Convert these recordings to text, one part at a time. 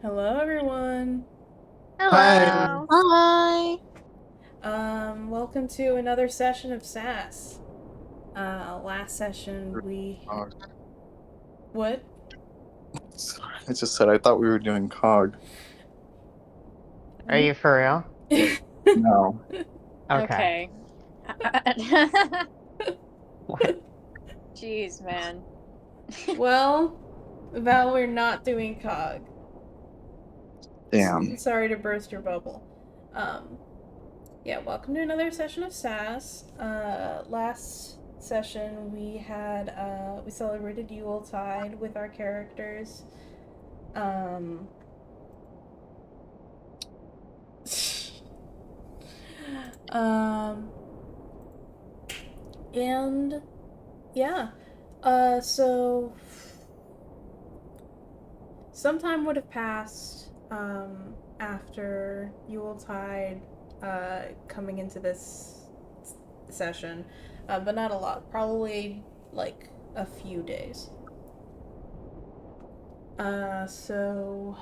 Hello, everyone. Hi. Hello. Hi. Welcome to another session of SAS. Last session Cog. what? Sorry, I just said I thought we were doing Cog. Are you for real? No. Okay. Okay. What? Jeez, man. Well, Val, we're not doing Cog. Damn. Sorry to burst your bubble. Yeah, welcome to another session of SAS. Last session we celebrated Yuletide with our characters. Um, um, and yeah, so some time would have passed after Yuletide coming into this session, but not a lot. Probably like a few days. So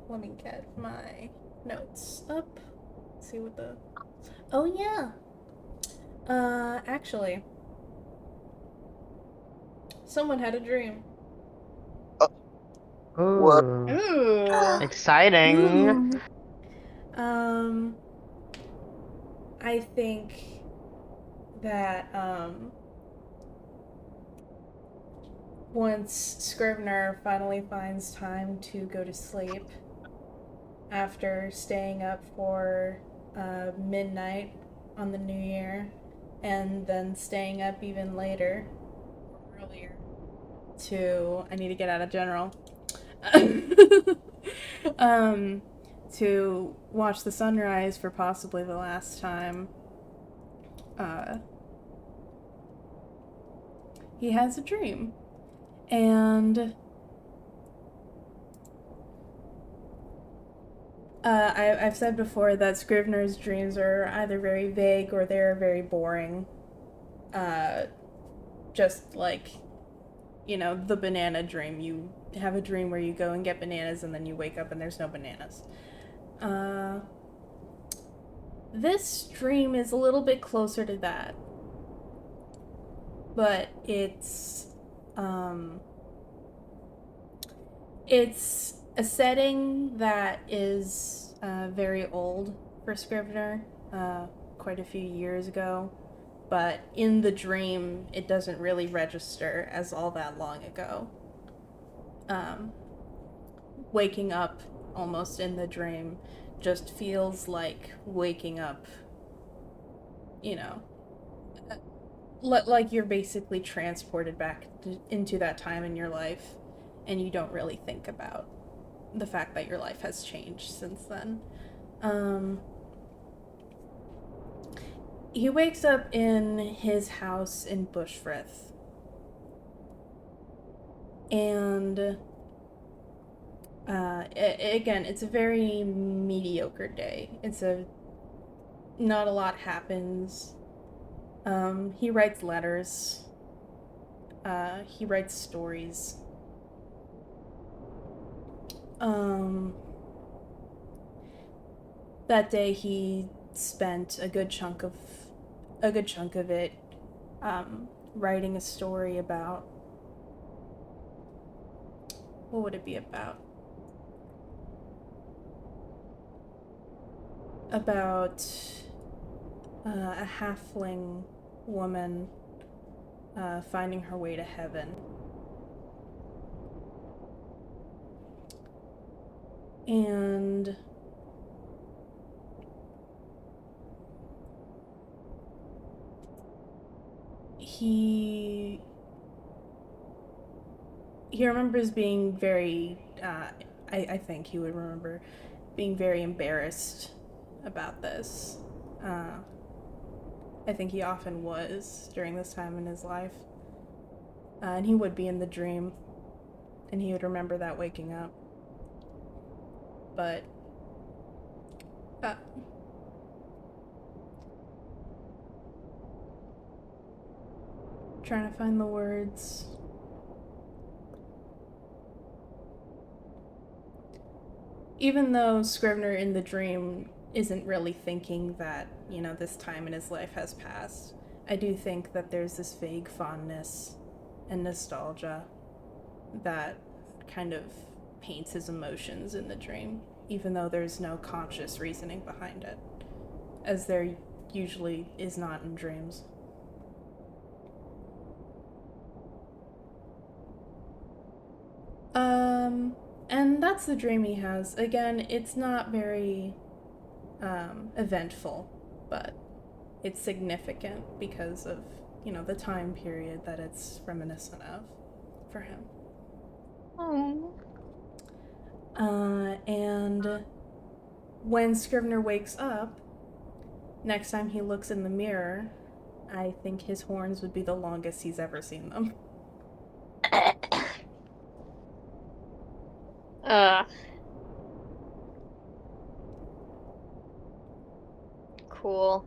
let me get my notes up. See what the. Oh yeah. Actually, someone had a dream. What? Ooh. Ooh. Exciting. Ooh. Um, I think that once Scrivener finally finds time to go to sleep after staying up for midnight on the New Year and then staying up even later, earlier, to. I need to get out of general. um, to watch the sunrise for possibly the last time. Uh, he has a dream. And I've said before that Scrivener's dreams are either very vague or they're very boring. Uh, just like, the banana dream. You have a dream where you go and get bananas and then you wake up and there's no bananas. Uh, this dream is a little bit closer to that. But it's a setting that is very old for Scrivener, quite a few years ago. But in the dream, it doesn't really register as all that long ago. Um, Waking up almost in the dream just feels like waking up, you know, like you're basically transported back into that time in your life, and you don't really think about the fact that your life has changed since then. Um, he wakes up in his house in Bushfrith, and again, it's a very mediocre day. Not a lot happens. He writes letters. He writes stories. Um, that day he spent a good chunk of it writing a story about. What would it be about? About a halfling woman finding her way to heaven. And he remembers being very I think he would remember being very embarrassed about this. I think he often was during this time in his life. And he would be in the dream, and he would remember that waking up. But uh, trying to find the words. even though Scrivener in the dream isn't really thinking that, this time in his life has passed, I do think that there's this vague fondness and nostalgia that kind of paints his emotions in the dream, even though there's no conscious reasoning behind it, as there usually is not in dreams. And that's the dream he has. Again, it's not very eventful, but it's significant because of, the time period that it's reminiscent of for him. Oh. And when Scrivener wakes up, next time he looks in the mirror, I think his horns would be the longest he's ever seen them. Cool.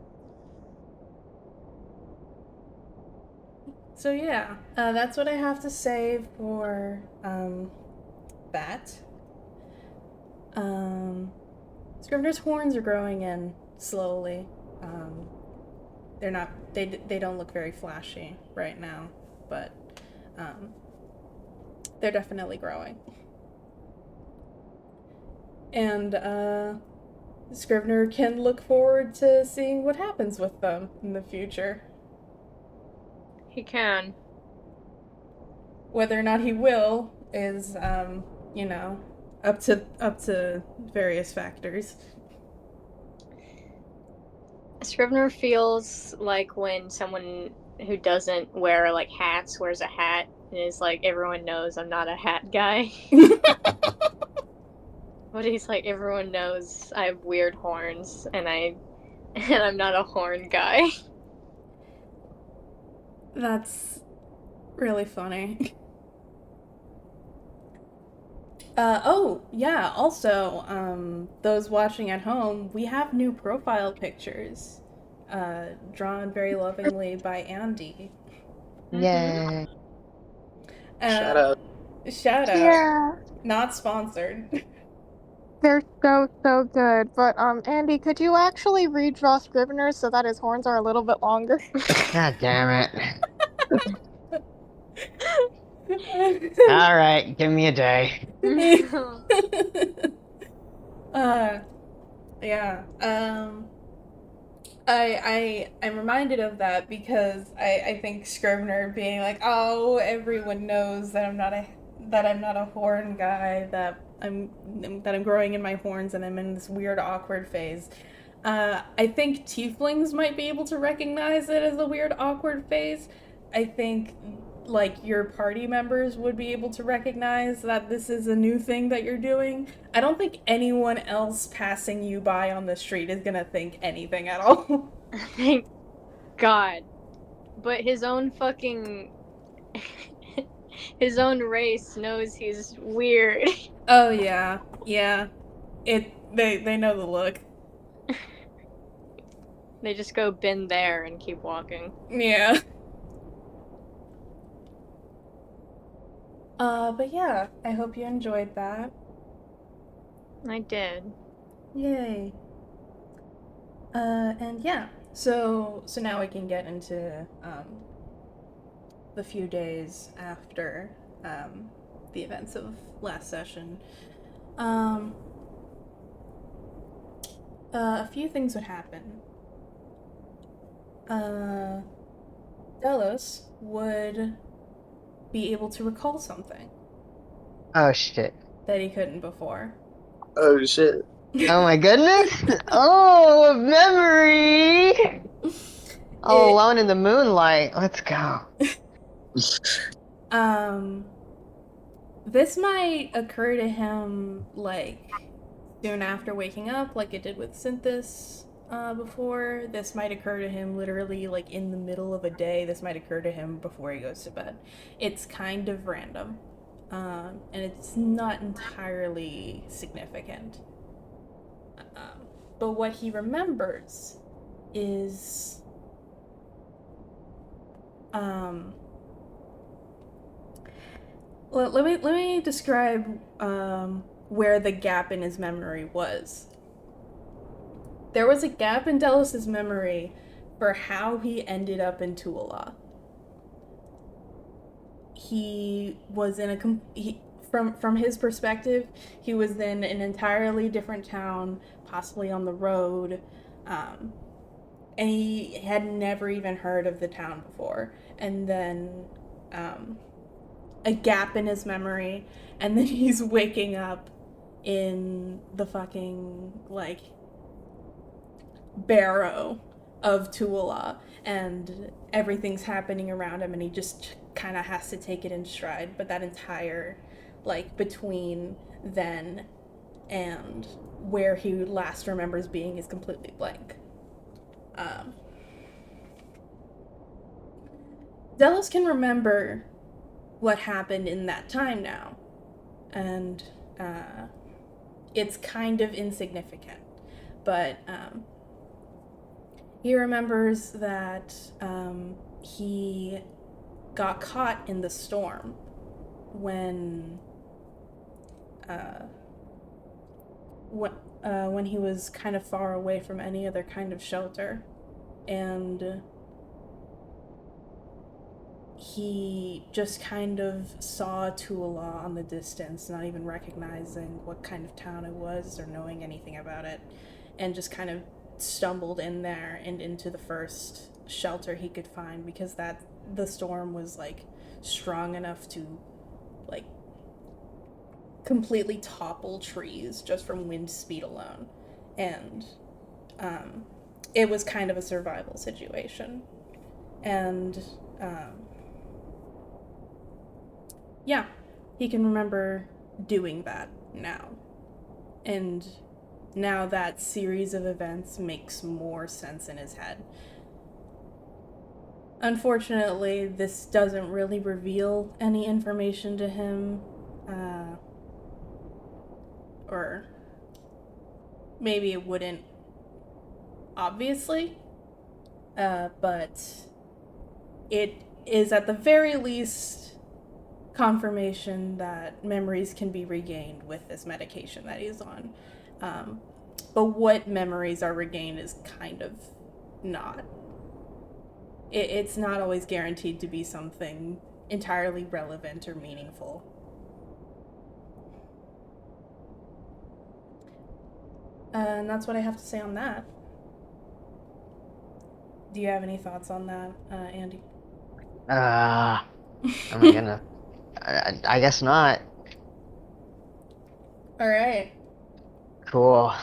So yeah, that's what I have to say for that. Scrivener's horns are growing in slowly. They're not. They don't look very flashy right now, but they're definitely growing. And Scrivener can look forward to seeing what happens with them in the future. He can. Whether or not he will is, up to various factors. Scrivener feels like when someone who doesn't wear like hats wears a hat and is like, everyone knows I'm not a hat guy. But he's like, everyone knows I have weird horns and I'm not a horn guy. That's really funny. Oh, yeah, also, those watching at home, we have new profile pictures, drawn very lovingly by Andy. Yay. Shout out. Shout out. Yeah, Not sponsored. they're so good. But Andy, could you actually redraw Scrivener so that his horns are a little bit longer? God damn it. Alright, give me a day. Yeah. I'm reminded of that because I think Scrivener being like, oh, everyone knows that I'm not a horn guy, that I'm growing in my horns and I'm in this weird awkward phase. I think tieflings might be able to recognize it as a weird awkward phase. I think like your party members would be able to recognize that this is a new thing that you're doing. I don't think anyone else passing you by on the street is gonna think anything at all. Thank God. But his own fucking his own race knows he's weird. Oh yeah. They know the look. They just go bend there and keep walking. Yeah. But yeah, I hope you enjoyed that. I did. Yay. And yeah, so now we can get into the few days after the events of last session. A few things would happen. Delos would be able to recall something Oh shit. that he couldn't before. Oh shit. Oh my goodness! Oh, a memory! All alone in the moonlight. Let's go. This might occur to him like soon after waking up, like it did with Synthis before. This might occur to him literally like in the middle of a day. This might occur to him before he goes to bed. It's kind of random, and it's not entirely significant. But what he remembers is let me describe where the gap in his memory was. There was a gap in Delos' memory for how he ended up in Tooele. He was in from his perspective, he was in an entirely different town, possibly on the road, and he had never even heard of the town before. And then a gap in his memory, and then he's waking up in the fucking, like, barrow of Tooele, and everything's happening around him, and he just kind of has to take it in stride. But that entire, like, between then and where he last remembers being is completely blank. Delos can remember what happened in that time now, and it's kind of insignificant, but he remembers that he got caught in the storm when he was kind of far away from any other kind of shelter, and he just kind of saw Tooele on the distance, not even recognizing what kind of town it was or knowing anything about it, and just kind of stumbled in there and into the first shelter he could find, because the storm was, like, strong enough to, like, completely topple trees just from wind speed alone. And it was kind of a survival situation. And yeah, he can remember doing that now. And now that series of events makes more sense in his head. Unfortunately, this doesn't really reveal any information to him, or maybe it wouldn't, obviously, but it is at the very least confirmation that memories can be regained with this medication that he's on. But what memories are regained is kind of not. It's not always guaranteed to be something entirely relevant or meaningful. And that's what I have to say on that. Do you have any thoughts on that, Andy? Am I gonna? I guess not. All right. Cool.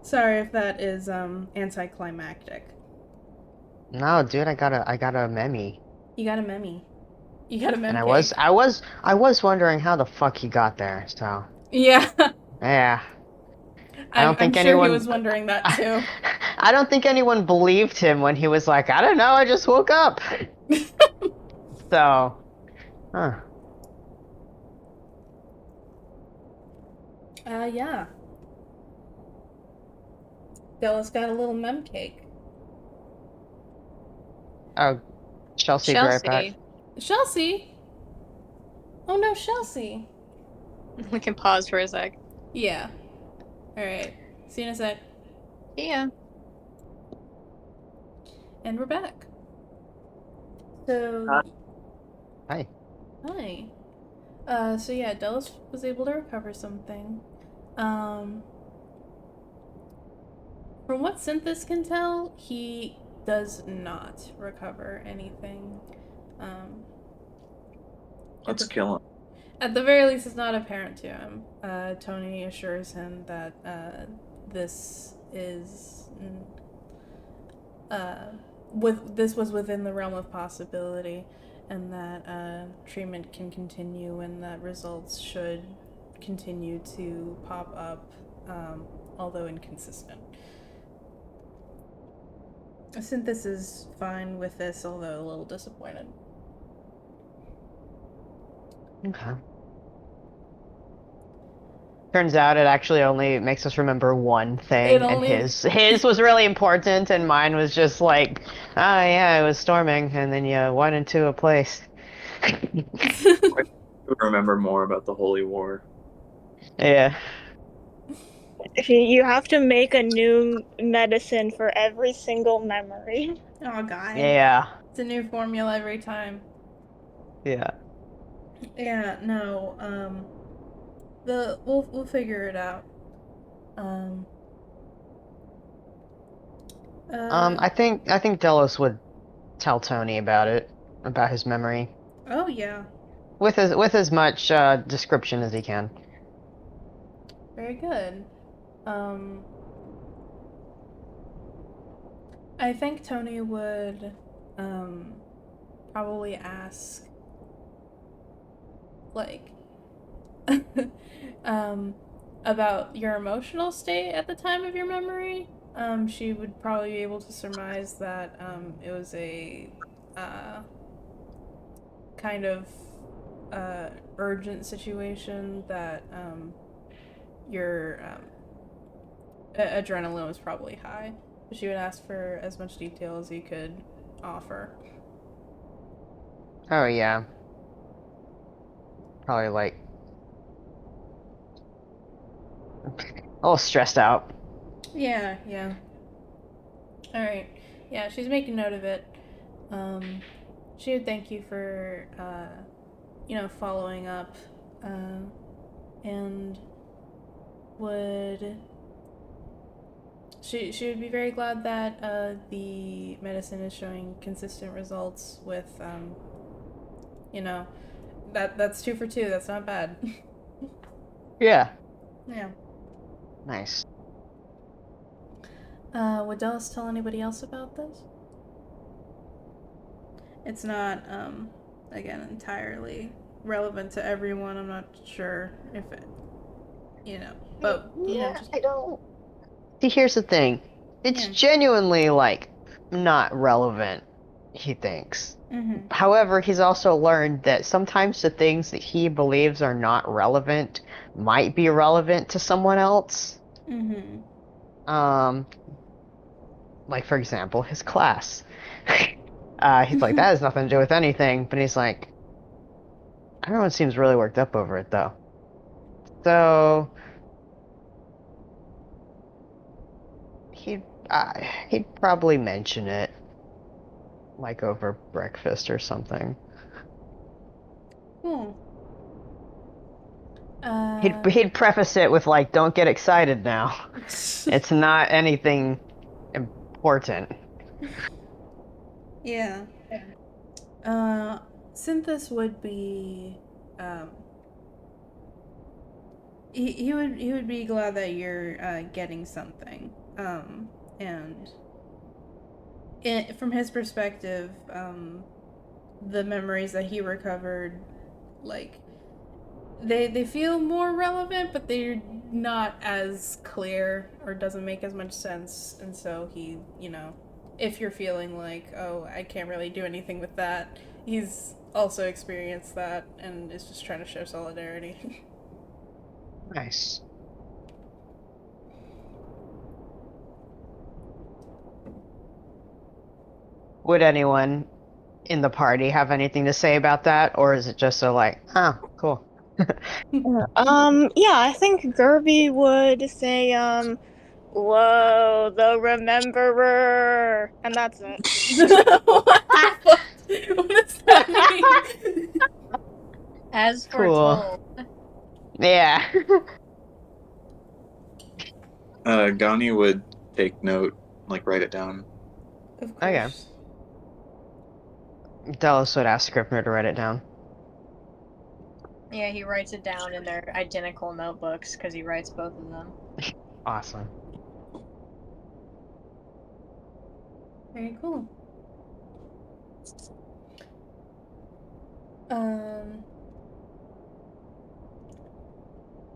Sorry if that is anticlimactic. No, dude, I got a memi. You got a meme. You got a meme. And cake. I was wondering how the fuck he got there. So Yeah. yeah. I don't think I'm anyone. sure he was wondering that too. I don't think anyone believed him when he was like, I don't know, I just woke up. So, huh. Yeah. Delos got a little mem cake. Oh, Chelsea, be right back. Chelsea? Oh no, Chelsea. We can pause for a sec. Yeah. Alright. See you in a sec. Yeah. And we're back. So. Hi. Hi. So yeah, Delos was able to recover something. From what Synthis can tell, he does not recover anything. Let's kill him. At the very least, it's not apparent to him. Tony assures him that this is this was within the realm of possibility, and that treatment can continue, and that results should continue to pop up, although inconsistent. Synthis is fine with this, although a little disappointed. Okay. Turns out it actually only makes us remember one thing, and his was really important, and mine was just like, yeah, it was storming, and then you went into a place. Remember more about the Holy War. Yeah. You have to make a new medicine for every single memory. Oh god. Yeah. It's a new formula every time. Yeah. Yeah, no, we'll figure it out. Um uh I think Delos would tell Tony about it, about his memory, oh yeah. with as much description as he can. Very good. Um I think Tony would um probably ask like um about your emotional state at the time of your memory. She would probably be able to surmise that it was a uh, kind of urgent situation that your adrenaline was probably high. She would ask for as much detail as you could offer. Oh yeah. Probably like a little stressed out. Yeah, yeah. All right. Yeah, she's making note of it. Um, she would thank you for, following up, uh, and would she would be very glad that the medicine is showing consistent results with, you know, that's 2 for 2. That's not bad. Yeah. Yeah. Nice. Would Dallas tell anybody else about this? It's not, again, entirely relevant to everyone. I'm not sure if it, but, Yeah, just, I don't. See, here's the thing. It's yeah. genuinely like not relevant, he thinks. Mm-hmm. However, he's also learned that sometimes the things that he believes are not relevant might be relevant to someone else. Mm-hmm. Um, like for example, his class. He's like, that has nothing to do with anything, but he's like, everyone seems really worked up over it though. So he'd he'd probably mention it like over breakfast or something. Cool. He'd preface it with like, "Don't get excited now. It's not anything important." Yeah. Uh, Synthus would be, um, he would be glad that you're getting something. And from his perspective, the memories that he recovered, like they feel more relevant, but they're not as clear or doesn't make as much sense. And so he, if you're feeling like, oh, I can't really do anything with that, he's also experienced that and is just trying to show solidarity. Nice. Would anyone in the party have anything to say about that, or is it just so like, oh, cool? Yeah, I think Gerby would say, whoa, the Rememberer, and that's it. What the fuck? What does that mean? As Cool. foretold. Yeah. Gani would take note, like write it down. Of Okay. course. Dallas would ask Scrivener to write it down. Yeah, he writes it down in their identical notebooks because he writes both of them. Awesome. Very cool. Um,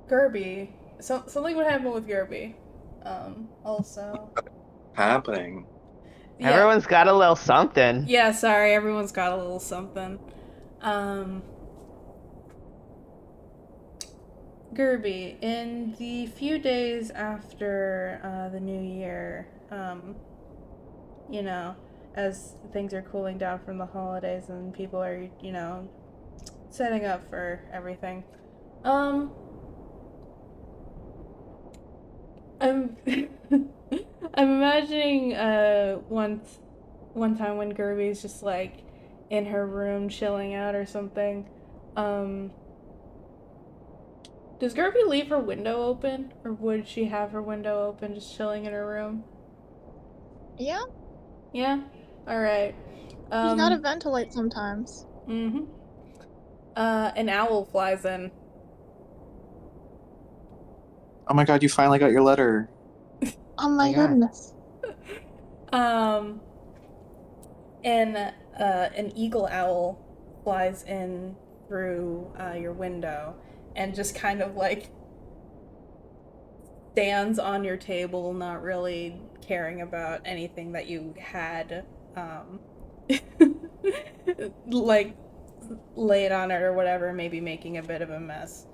Gerby. Something would happen with Gerby. Also. Happening. Yeah. Everyone's got a little something. Yeah, sorry, everyone's got a little something. Um, Gerby, in the few days after the new year, you know, as things are cooling down from the holidays and people are, setting up for everything. I'm I'm imagining one time when Gerby's just like in her room chilling out or something. Does Gerby leave her window open, or would she have her window open just chilling in her room? Yeah, Yeah? Alright. you gotta ventilate sometimes. Mm-hmm. An owl flies in. Oh my god, you finally got your letter. Oh my God. goodness. Um, and an eagle owl flies in through your window and just kind of like stands on your table, not really caring about anything that you had, like laid on it or whatever, maybe making a bit of a mess.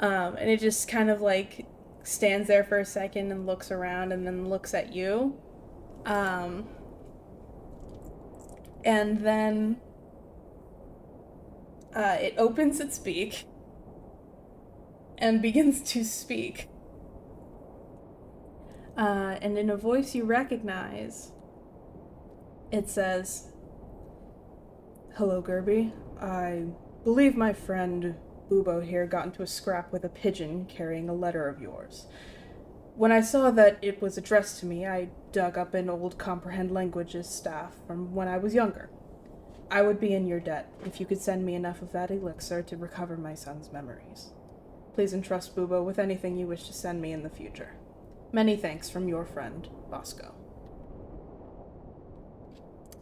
And it just kind of like stands there for a second and looks around and then looks at you. And then it opens its beak and begins to speak. And in a voice you recognize, it says, "Hello, Gerby. I believe my friend Bubo here got into a scrap with a pigeon carrying a letter of yours. When I saw that it was addressed to me, I dug up an old Comprehend Languages staff from when I was younger. I would be in your debt if you could send me enough of that elixir to recover my son's memories. Please entrust Bubo with anything you wish to send me in the future. Many thanks from your friend, Bosco."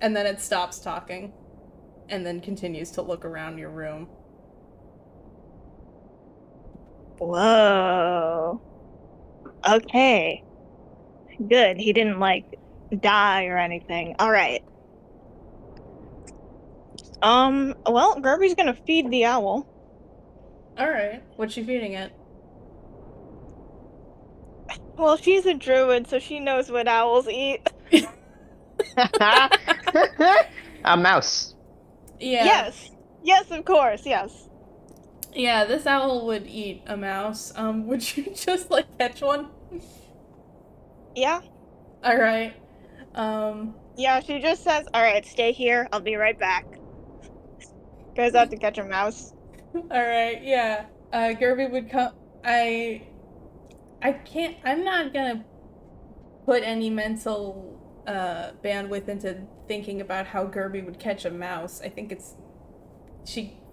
And then it stops talking, and then continues to look around your room. Whoa. Okay. Good. He didn't, like, die or anything. Alright. Well, Gerby's gonna feed the owl. Alright, what's she feeding it? Well, she's a druid, so she knows what owls eat. A mouse. Yeah. Yes. Yes, of course, yes. Yeah, this owl would eat a mouse. Would you just, like, catch one? Yeah? Alright. Yeah, she just says, alright, stay here, I'll be right back. Goes out to catch a mouse. Alright, yeah. Gerby would come. I'm not gonna put any mental bandwidth into thinking about how Gerby would catch a mouse. I think it's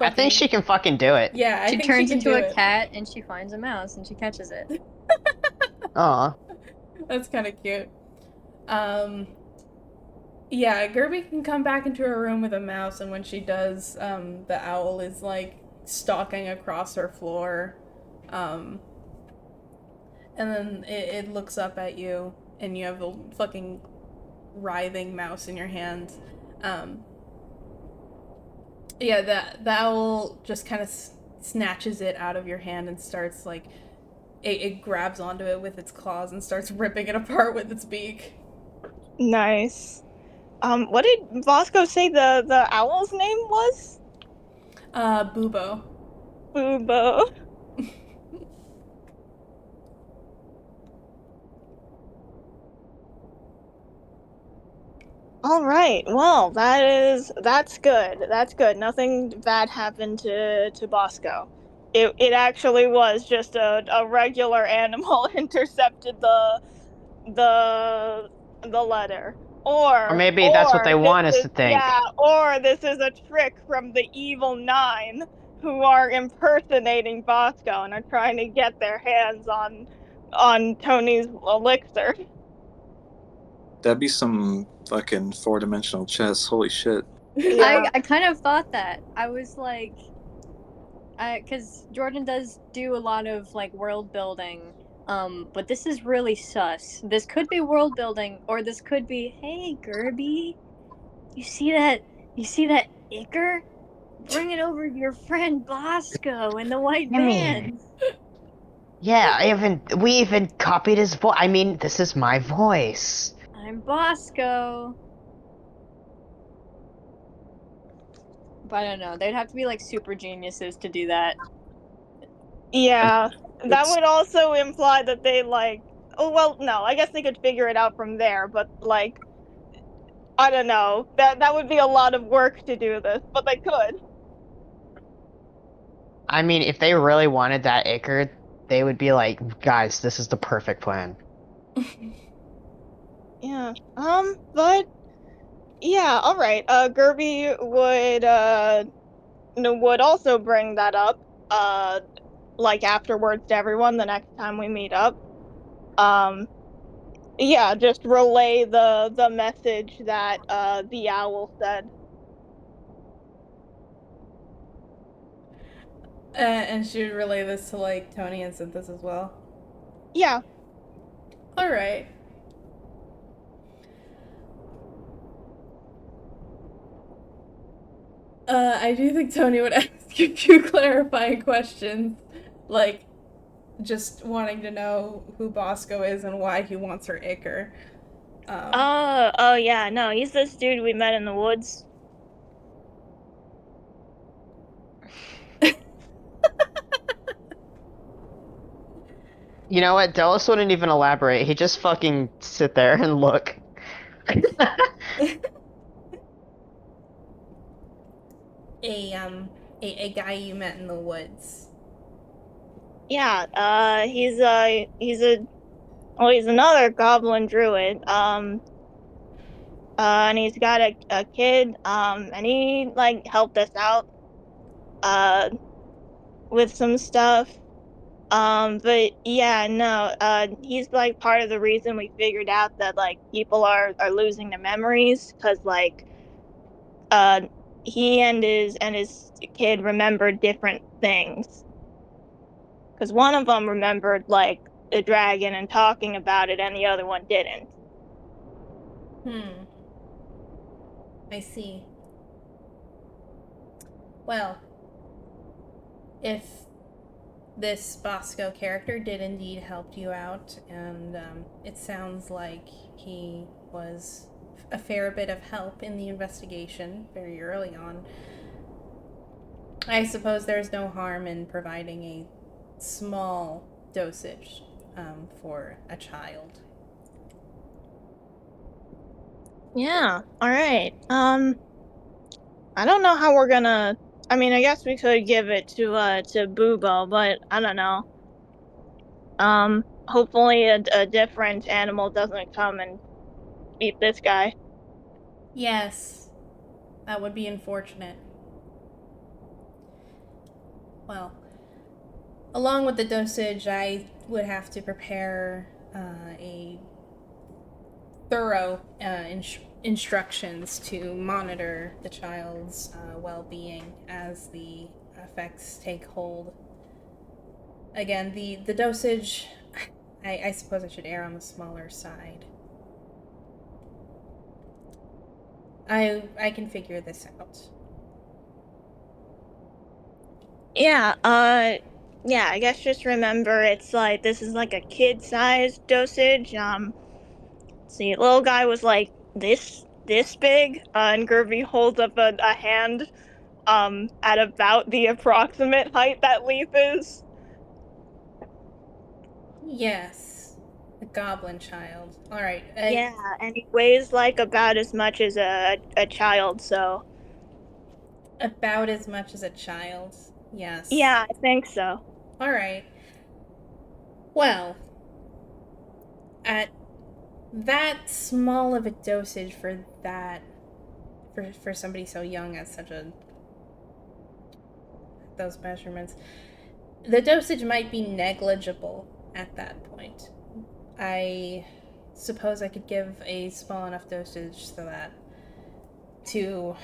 I think she can fucking do it. Yeah, I She think turns she can into do a it. cat and she finds a mouse and she catches it. Aw. That's kind of cute. Yeah, Gerby can come back into her room with a mouse, and when she does, the owl is like stalking across her floor. And then it looks up at you, and you have a fucking writhing mouse in your hand. Yeah, the owl just kind of snatches it out of your hand and starts like it grabs onto it with its claws and starts ripping it apart with its beak. Nice. What did Bosco say the owl's name was? Bubo. Bubo. All right. Well, that's good. That's good. Nothing bad happened to Bosco. It actually was just a regular animal intercepted the letter. Or maybe that's what they want us to think. Yeah, or this is a trick from the evil 9 who are impersonating Bosco and are trying to get their hands on Tony's elixir. That'd be some fucking 4-dimensional chess. Holy shit. Yeah. I kind of thought that. I was like, because Jordan does do a lot of like world building, but this is really sus. This could be world building, or this could be, hey Gerby, you see that? You see that ichor? Bring it over to your friend Bosco in the white I mean, van. yeah, we even copied his voice. I mean, this is my voice. I'm Bosco. But I don't know. They'd have to be like super geniuses to do that. Yeah, that It's- would also imply that they like. Oh well, no. I guess they could figure it out from there, but like, I don't know. That would be a lot of work to do this, but they could. I mean, if they really wanted that Ichor, they would be like, guys, this is the perfect plan. Yeah. But yeah. All right. Gerby would also bring that up. Like afterwards to everyone the next time we meet up. Um. Yeah, just relay the message that the owl said. And she would relay this to like Tony and Synthis as well. Yeah. All right. I do think Tony would ask a few clarifying questions, like just wanting to know who Bosco is and why he wants her Ichor. Oh yeah, no, he's this dude we met in the woods. You know what? Delos wouldn't even elaborate. He'd just fucking sit there and look. A guy you met in the woods. Yeah, he's another goblin druid. And he's got a kid. And he like helped us out uh with some stuff. But yeah, no, he's like part of the reason we figured out that like people are losing their memories because like uh he and his kid remembered different things. Because one of them remembered like the dragon and talking about it, and the other one didn't. I see. Well, if this Bosco character did indeed help you out, and it sounds like he was a fair bit of help in the investigation very early on, I suppose there's no harm in providing a small dosage for a child. Yeah. All right. I don't know how we're gonna. I mean, I guess we could give it to Boobo, but I don't know. Hopefully a different animal doesn't come and eat this guy. Yes, that would be unfortunate. Well, along with the dosage, I would have to prepare a thorough instructions to monitor the child's well-being as the effects take hold. Again, the dosage, I suppose I should err on the smaller side. I can figure this out. Yeah. Yeah. I guess just remember it's like this is like a kid-sized dosage. See, little guy was like this big, and Gerby holds up a hand at about the approximate height that Leaf is. Yes, a goblin child. All right. Yeah, and he weighs like about as much as a child, so About as much as a child. Yes. yeah, I think so. All right. Well, at that small of a dosage for that for somebody so young at such a those measurements, the dosage might be negligible at that point. I suppose I could give a small enough dosage so that to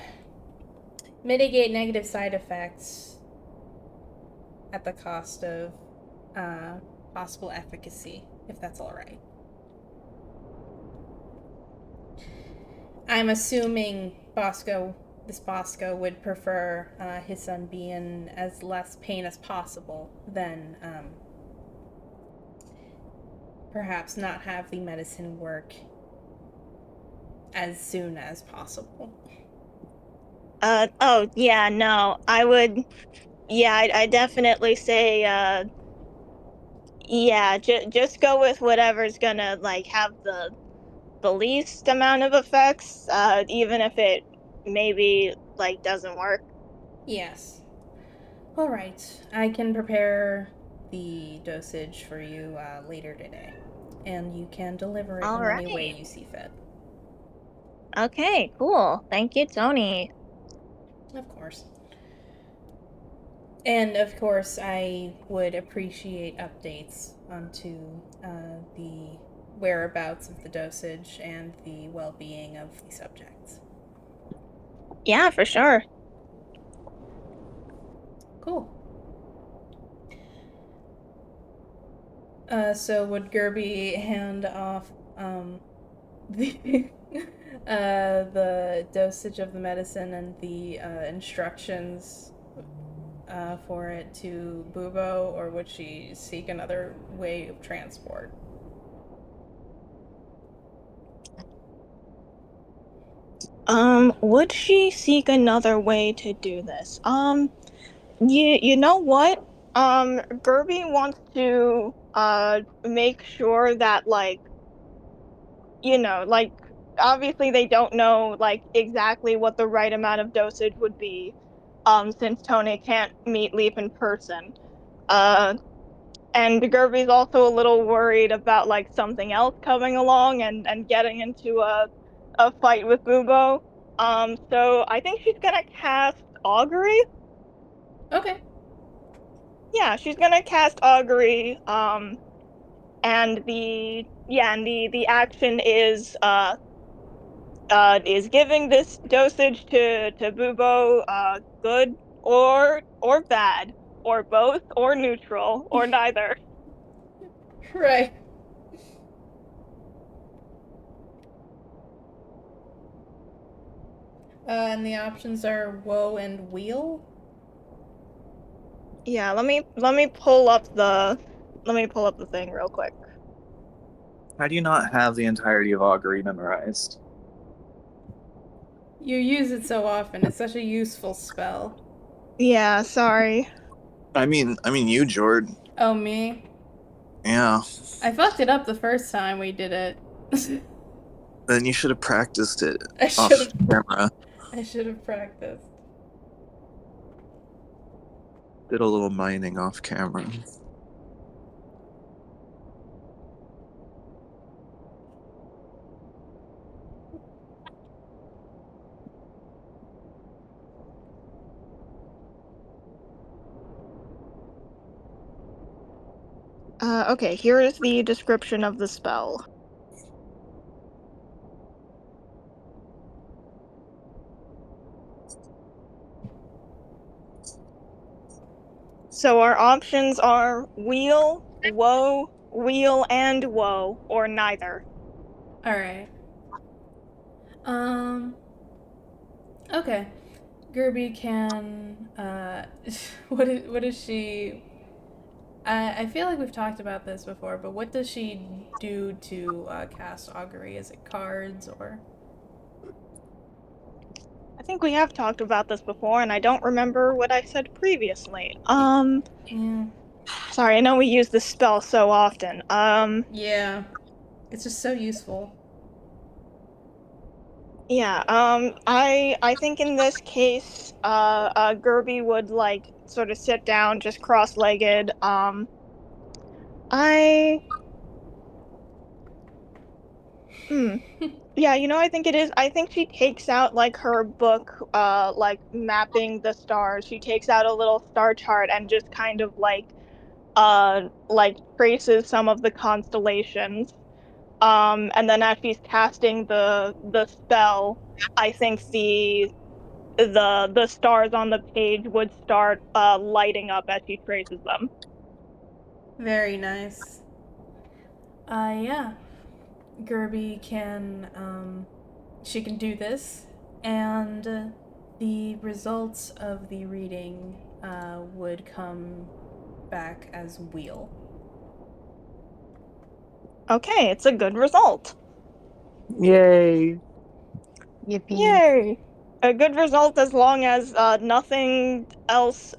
mitigate negative side effects at the cost of possible efficacy, if that's all right. I'm assuming this Bosco would prefer his son be in as less pain as possible than perhaps not have the medicine work as soon as possible. Oh, yeah, no. I would. Yeah, I definitely say, yeah, just go with whatever's gonna, like, have the least amount of effects, even if it maybe, like, doesn't work. Yes. All right. I can prepare the dosage for you later today, and you can deliver it All in any way right. you see fit. Okay, cool. Thank you, Tony. Of course. And of course, I would appreciate updates onto the whereabouts of the dosage and the well being of the subjects. Yeah, for sure. Cool. So would Gerby hand off the the dosage of the medicine and the instructions for it to Bubo, or would she seek another way of transport? Would she seek another way to do this? You know what? Gerby wants to make sure that, like, like, obviously they don't know, like, exactly what the right amount of dosage would be, since Tony can't meet Leaf in person. Uh, and Gerby's also a little worried about, like, something else coming along and getting into a fight with Bubo. So I think she's gonna cast Augury. Okay. Yeah, she's gonna cast Augury. And the action is giving this dosage to Bubo, good or bad, or both, or neutral, or neither. Right. And the options are woe and wheel. Yeah, let me pull up the thing real quick. How do you not have the entirety of augury memorized? You use it so often. It's such a useful spell. Yeah, sorry. I mean, you, Jord. Oh, me? Yeah. I fucked it up the first time we did it. Then you should have practiced it I off should have. camera. I should have practiced. Did a little mining off camera. Okay, here is the description of the spell. So our options are wheel, woe, wheel and woe, or neither. All right. Um. Okay. Gerby can. What is she? I feel like we've talked about this before, but what does she do to cast augury? Is it cards or? I think we have talked about this before, and I don't remember what I said previously. Yeah. Sorry, I know we use this spell so often. Yeah. It's just so useful. Yeah, I think in this case, Gerby would, like, sort of sit down, just cross-legged. I, hmm. Yeah, I think it is. I think she takes out, like, her book, like, mapping the stars. She takes out a little star chart and just kind of, like, traces some of the constellations. And then as she's casting the spell, I think the stars on the page would start lighting up as she traces them. Very nice. Yeah. Gerby can, she can do this, and the results of the reading would come back as wheel. Okay, it's a good result. Yay! Yippee. Yay! A good result as long as nothing else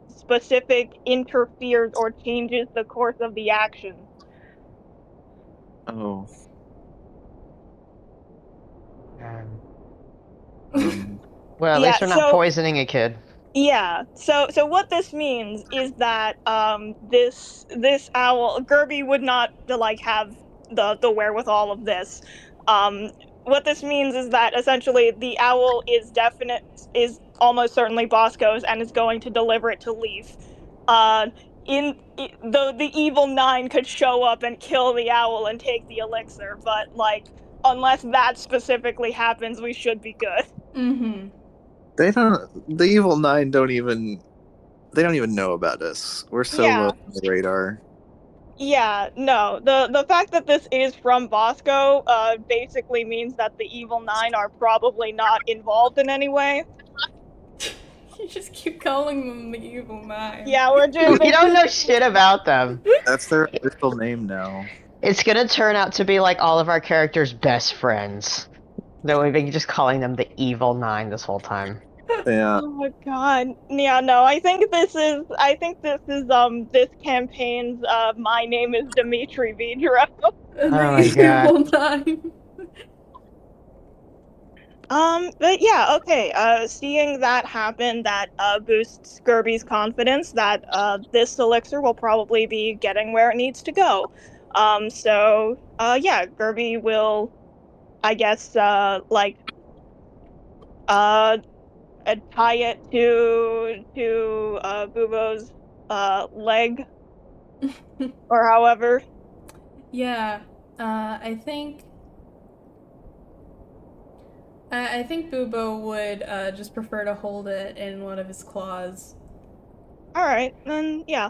specific interferes or changes the course of the action. Oh. Well, at Yeah, least we're not so poisoning a kid. yeah, so what this means is that this owl Gerby would not like have the wherewithal of this. What this means is that essentially the owl is almost certainly Bosco's and is going to deliver it to Leaf. The evil nine could show up and kill the owl and take the elixir, but like unless that specifically happens, we should be good. Mm-hmm. The evil nine don't even know about us. We're so low Yeah. on the radar. Yeah, no. The fact that this is from Bosco basically means that the evil nine are probably not involved in any way. You just keep calling them the evil nine. Yeah, we're just We don't know shit about them. That's their official name now. It's gonna turn out to be like all of our characters' best friends. Though we've been just calling them the Evil Nine this whole time. Yeah. Oh my god. Yeah, no. I think this is this campaign's my name is Dimitri Vidro. The my God. evil nine. But yeah, okay. Seeing that happen, that boosts Gerby's confidence that this elixir will probably be getting where it needs to go. Yeah, Gerby will, I guess, tie it to Bubo's leg, or however. Yeah. I think. I think Bubo would just prefer to hold it in one of his claws. All right, then yeah.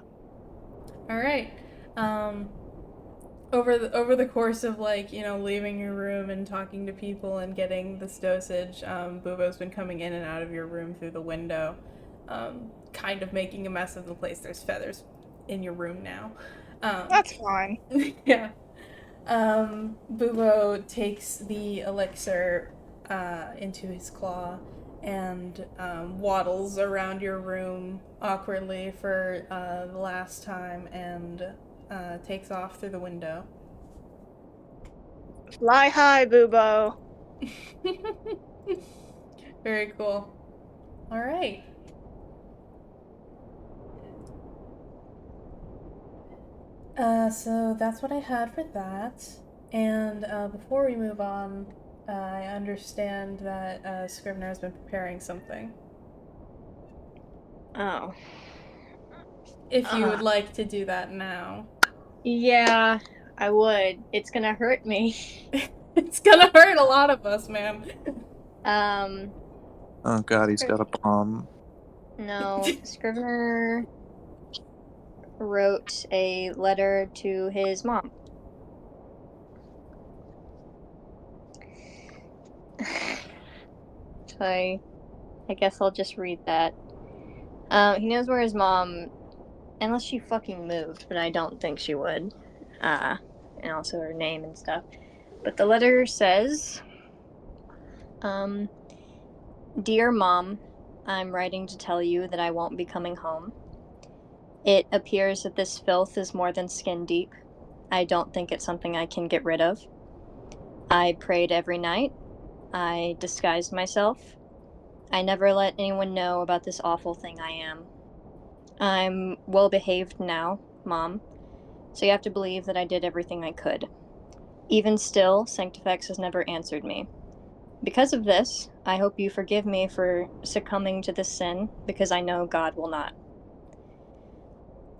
All right. Over the course of leaving your room and talking to people and getting this dosage, Bubo's been coming in and out of your room through the window, kind of making a mess of the place. There's feathers in your room now. That's fine. Yeah. Bubo takes the elixir into his claw and waddles around your room awkwardly for the last time and takes off through the window. Fly high, Bubo. Very cool. All right. So that's what I had for that. And before we move on, I understand that Scrivener has been preparing something. Oh. If you would like to do that now. Yeah, I would. It's gonna hurt me. It's gonna hurt a lot of us, man. Oh god, he's got a bomb. No. Scrivener wrote a letter to his mom. So I guess I'll just read that. He knows where his mom, unless she fucking moved, but I don't think she would. And also her name and stuff. But the letter says, Dear Mom, I'm writing to tell you that I won't be coming home. It appears that this filth is more than skin deep. I don't think it's something I can get rid of. I prayed every night. I disguised myself. I never let anyone know about this awful thing I am. I'm well behaved now, Mom, so you have to believe that I did everything I could. Even still, Sanctifex has never answered me. Because of this, I hope you forgive me for succumbing to this sin, because I know God will not.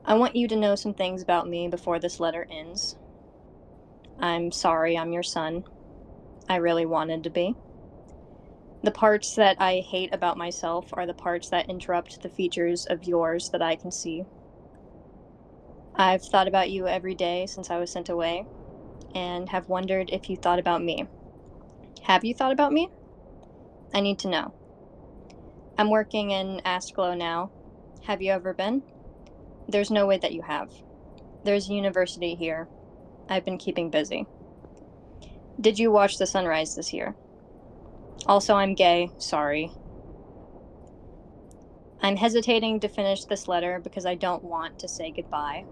I want you to know some things about me before this letter ends. I'm sorry I'm your son. I really wanted to be. The parts that I hate about myself are the parts that interrupt the features of yours that I can see. I've thought about you every day since I was sent away, and have wondered if you thought about me. Have you thought about me? I need to know. I'm working in Asklo now. Have you ever been? There's no way that you have. There's a university here. I've been keeping busy. Did you watch the sunrise this year? Also, I'm gay. Sorry. I'm hesitating to finish this letter because I don't want to say goodbye.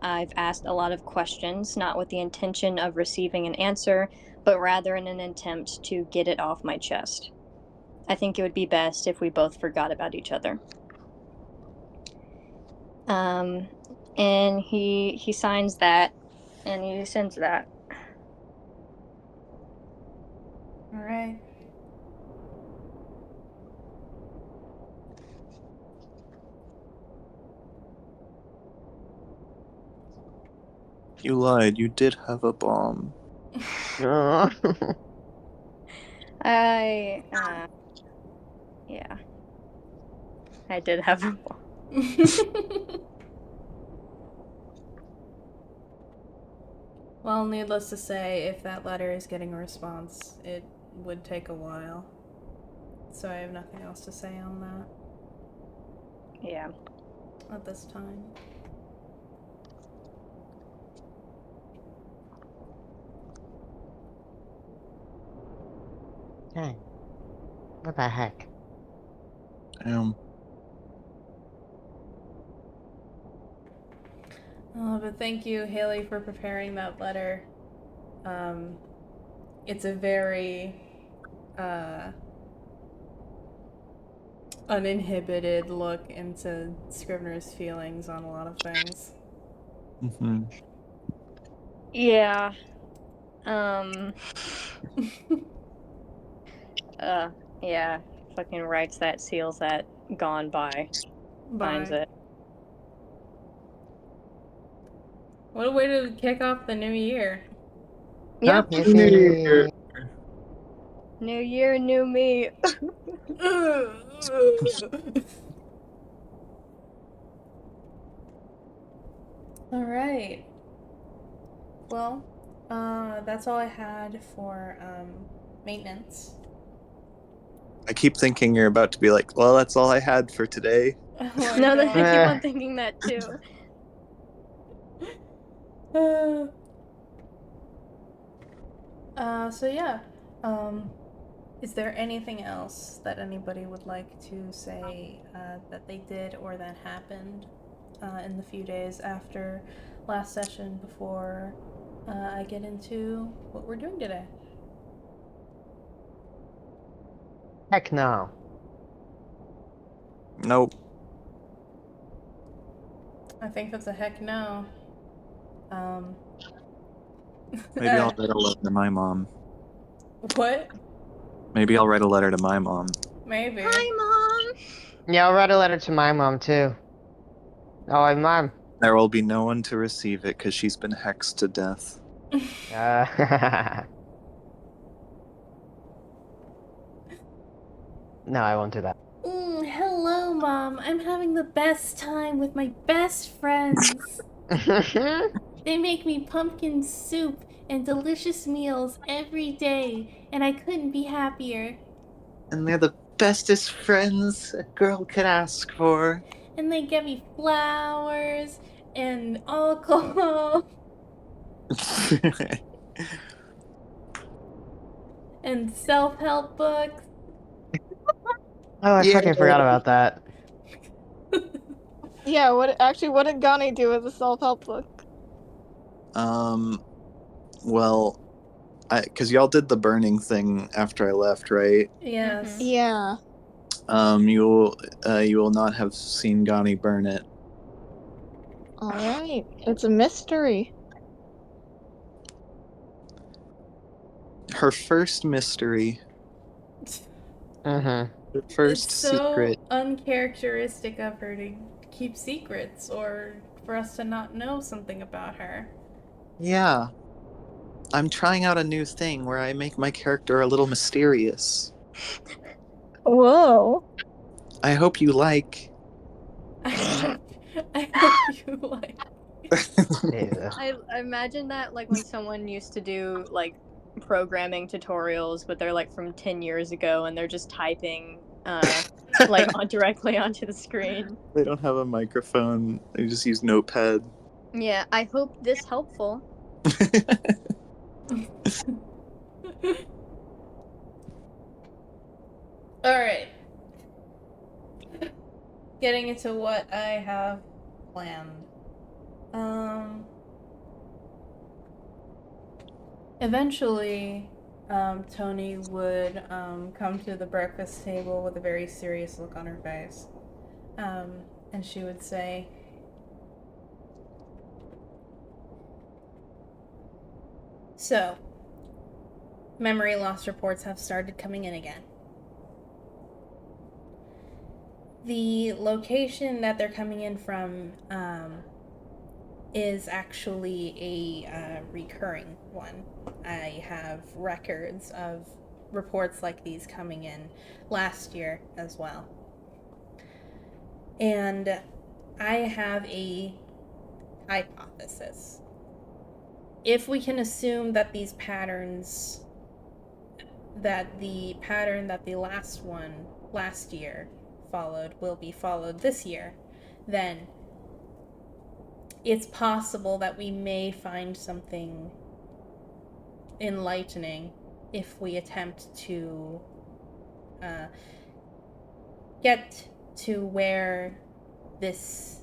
I've asked a lot of questions, not with the intention of receiving an answer, but rather in an attempt to get it off my chest. I think it would be best if we both forgot about each other. And he signs that, and he sends that. All right. You lied. You did have a bomb. Oh. Yeah. I did have a Well, needless to say, if that letter is getting a response, it would take a while. So I have nothing else to say on that Yeah. at this time. Dang. What the heck? But thank you, Haley, for preparing that letter. It's a very uninhibited look into Scrivener's feelings on a lot of things. Mm-hmm. Yeah. Yeah. Fucking writes that, seals that, gone by, signs Bye. it. What a way to kick off the new year. Yep. Happy New Year. New year, new me. All right. Well, that's all I had for maintenance. I keep thinking you're about to be like, well, that's all I had for today. Oh my No, I keep god. on thinking that too. So yeah. Is there anything else that anybody would like to say that they did or that happened in the few days after last session before I get into what we're doing today? Heck no. Nope. I think that's a heck no. Maybe I'll write a letter to my mom. What? Maybe I'll write a letter to my mom. Maybe. Hi, Mom. Yeah, I'll write a letter to my mom too. Oh, Mom. There will be no one to receive it because she's been hexed to death. No, I won't do that. Hello, Mom. I'm having the best time with my best friends. They make me pumpkin soup and delicious meals every day, and I couldn't be happier. And they're the bestest friends a girl could ask for. And they get me flowers and alcohol and self-help books. Oh, I Yeah. fucking forgot about that. Yeah, what did Gani do with the self-help book? Well, because y'all did the burning thing after I left, right? Yes. Yeah. You will not have seen Gani burn it. All right. It's a mystery. Her first mystery. Mm-hmm. Her first It's so secret. uncharacteristic of her to keep secrets or for us to not know something about her. Yeah. I'm trying out a new thing where I make my character a little mysterious. Whoa. I hope you like. I hope you like. Jesus. I imagine that like when someone used to do like programming tutorials, but they're like from 10 years ago and they're just typing like directly onto the screen. They don't have a microphone. They just use Notepad. Yeah, I hope this helpful. Alright. Getting into what I have planned. Eventually, Tony would come to the breakfast table with a very serious look on her face. And she would say, "So, memory loss reports have started coming in again. The location that they're coming in from is actually a recurring one. I have records of reports like these coming in last year as well. And I have a hypothesis. If we can assume that these patterns, that the pattern that the last one last year followed will be followed this year, then it's possible that we may find something enlightening if we attempt to get to where this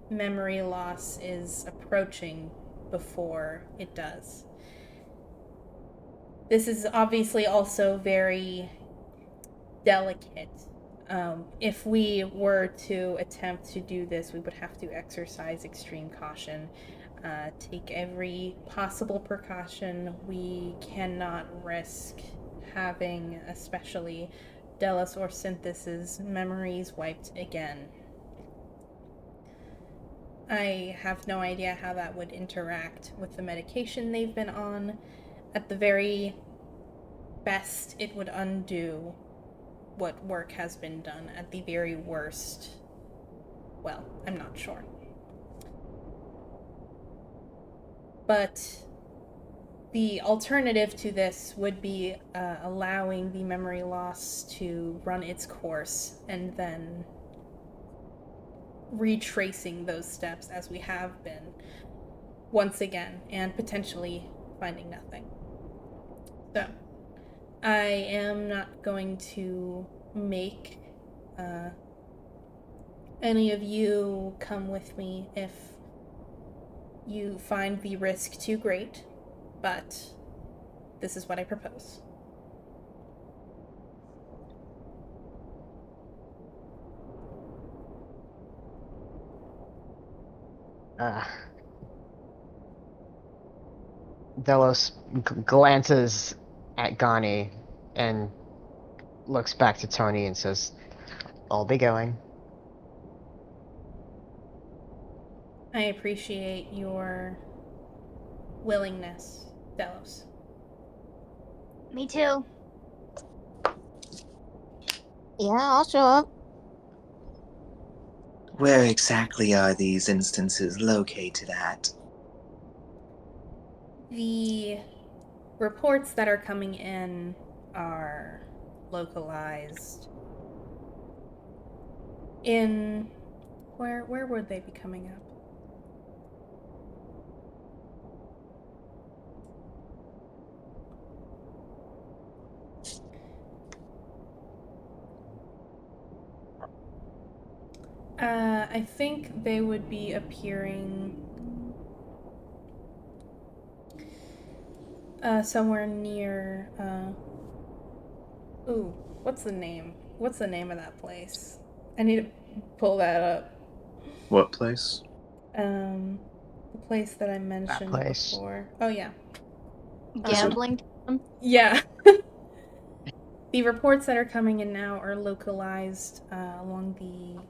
memory loss is approaching before it does. This is obviously also very delicate. If we were to attempt to do this, we would have to exercise extreme caution, take every possible precaution. We cannot risk having, especially Delos or Synthes's memories wiped again. I have no idea how that would interact with the medication they've been on. At the very best, it would undo what work has been done. At the very worst, well, I'm not sure. But the alternative to this would be allowing the memory loss to run its course and then retracing those steps as we have been once again and potentially finding nothing. So, I am not going to make any of you come with me if you find the risk too great, but this is what I propose. Delos glances at Gani and looks back to Tony and says, "I'll be going." I appreciate your willingness, Delos. Me too. Yeah, I'll show up. Where exactly are these instances located at? The reports that are coming in are localized in where would they be coming up? I think they would be appearing somewhere near ooh, what's the name? What's the name of that place? I need to pull that up. What place? The place that I mentioned place. before. Oh yeah. Gambling. Yeah. The reports that are coming in now are localized along the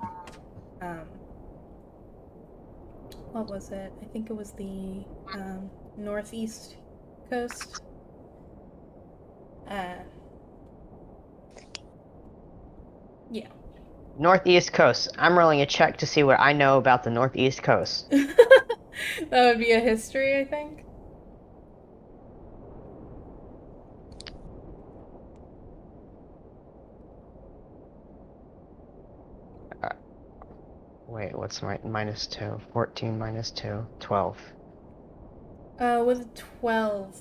what was it? I think it was the northeast coast. Yeah. Northeast Coast. I'm rolling a check to see what I know about the Northeast Coast. That would be a history, I think. Wait, what's my minus 2? 14 minus 2. 12. With 12,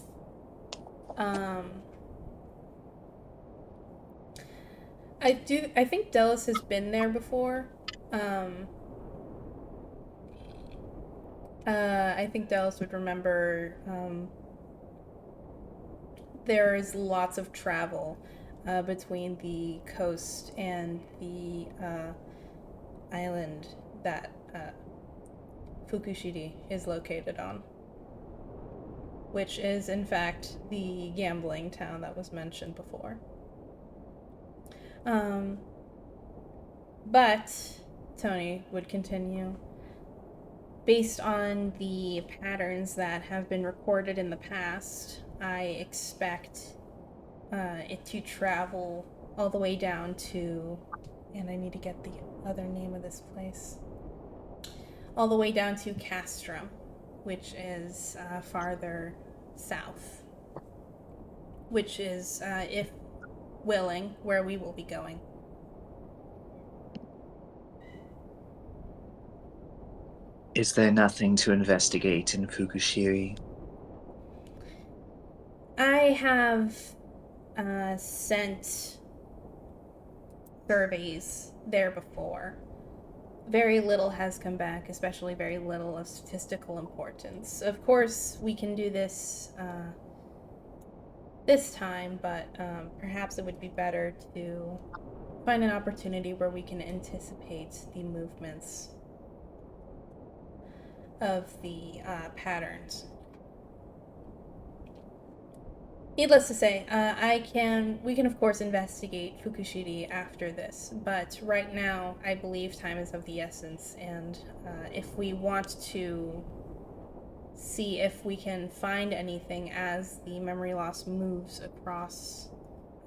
I think Delos has been there before. I think Delos would remember. There is lots of travel between the coast and the island that Fukushiri is located on, which is in fact the gambling town that was mentioned before. But Tony would continue. Based on the patterns that have been recorded in the past, I expect it to travel all the way down to, and I need to get the other name of this place, all the way down to Castrum, which is farther south, which is, if willing, where we will be going. Is there nothing to investigate in Fukushiri? I have sent surveys there before. Very little has come back, especially very little of statistical importance. Of course, we can do this this time, but perhaps it would be better to find an opportunity where we can anticipate the movements of the patterns. Needless to say, we can of course investigate Fukushiri after this, but right now I believe time is of the essence, and if we want to see if we can find anything as the memory loss moves across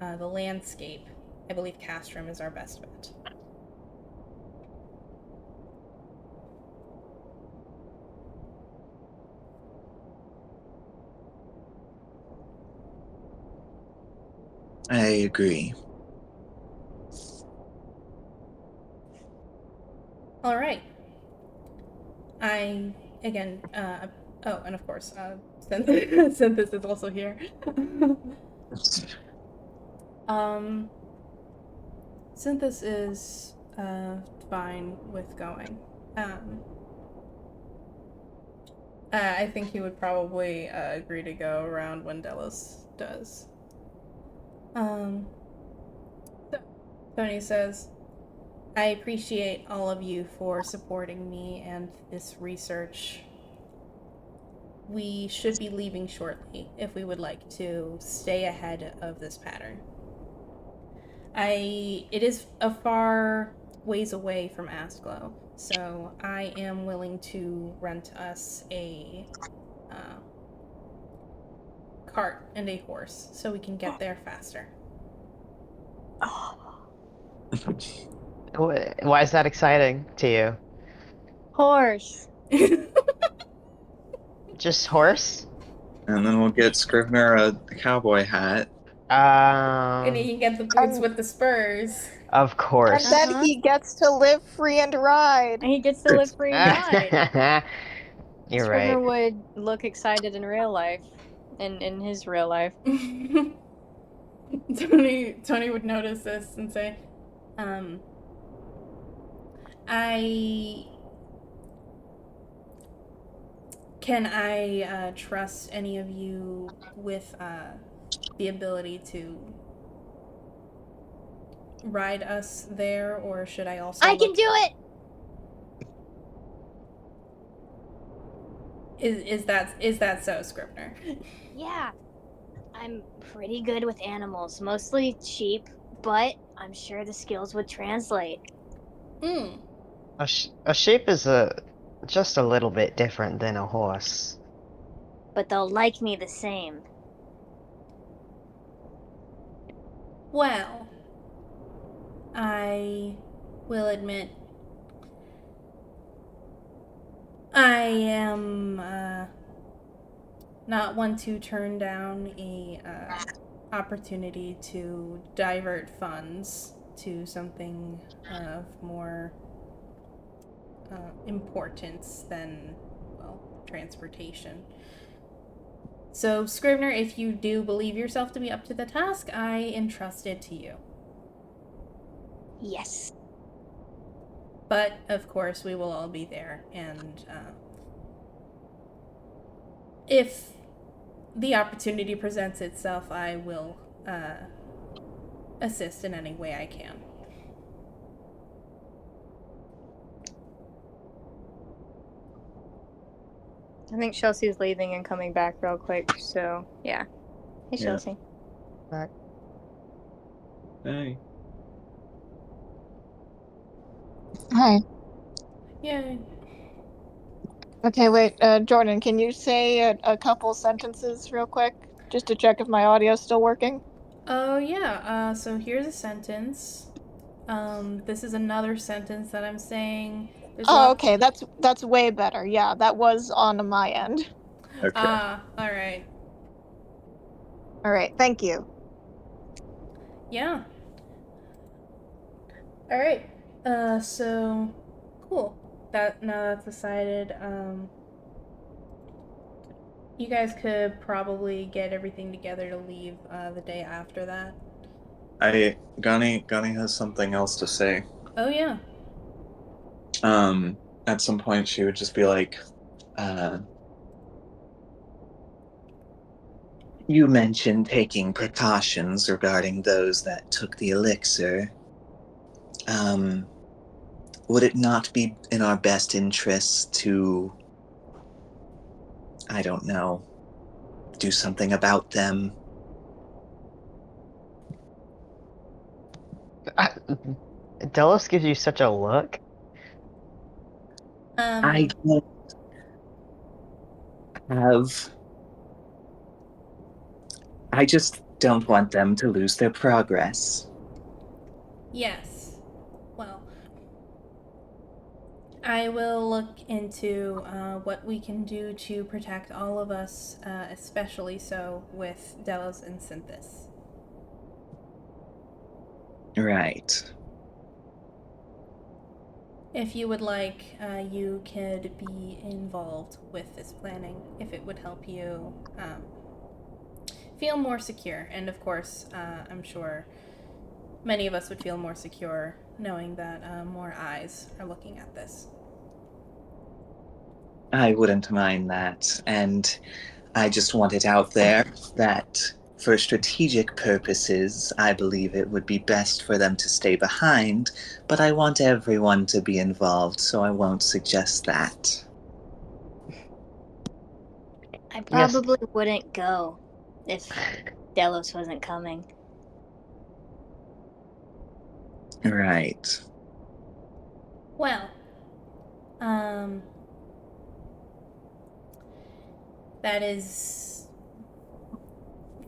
the landscape, I believe Castrum is our best bet. I agree. All right. I again. Oh, and of course, Synthesis is also here. Synthesis is fine with going. I think he would probably agree to go around when Delos does. So Tony says, I appreciate all of you for supporting me and this research. We should be leaving shortly if we would like to stay ahead of this pattern. It is a far ways away from Asglow, so I am willing to rent us a cart and a horse so we can get there faster. Why is that exciting to you? Horse. Just horse? And then we'll get Scrivener a cowboy hat. And he can get the boots with the spurs. Of course. And then he gets to live free and ride. And he gets to live free and ride. You're Scrivener right. would look excited in real life. In his real life. Tony would notice this and say, Can I trust any of you with the ability to ride us there, or should I also? I can do it. Is that so, Scrivener? Yeah, I'm pretty good with animals, mostly sheep, but I'm sure the skills would translate. A sheep is just a little bit different than a horse. But they'll like me the same. Well, I will admit I am not one to turn down a opportunity to divert funds to something of more importance than, well, transportation. So, Scrivener, if you do believe yourself to be up to the task, I entrust it to you. Yes. But of course, we will all be there, and if the opportunity presents itself, I will assist in any way I can. I think Chelsea's leaving and coming back real quick, so yeah. Hey, Yeah. Chelsea. Back. Hey. Hi. Yay. Okay, wait, Jordan, can you say a couple sentences real quick, just to check if my audio's still working? Oh, yeah. So here's a sentence. This is another sentence that I'm saying. There's Oh, lots. okay, that's way better. Yeah, that was on my end. Okay. All right. All right, thank you. Yeah. All right. So cool. That now that's decided. You guys could probably get everything together to leave the day after that. Gani has something else to say. Oh yeah. At some point she would just be like, you mentioned taking precautions regarding those that took the elixir. Would it not be in our best interest to, I don't know, do something about them? Delos gives you such a look. I don't have. I just don't want them to lose their progress. Yes. Well, I will look into what we can do to protect all of us, especially so with Delos and Synthis. Right. If you would like, you could be involved with this planning if it would help you feel more secure. And of course, I'm sure many of us would feel more secure knowing that more eyes are looking at this. I wouldn't mind that. And I just want it out there that for strategic purposes, I believe it would be best for them to stay behind, but I want everyone to be involved, so I won't suggest that. I Yes. probably wouldn't go if Delos wasn't coming. Right. Well, um, that is.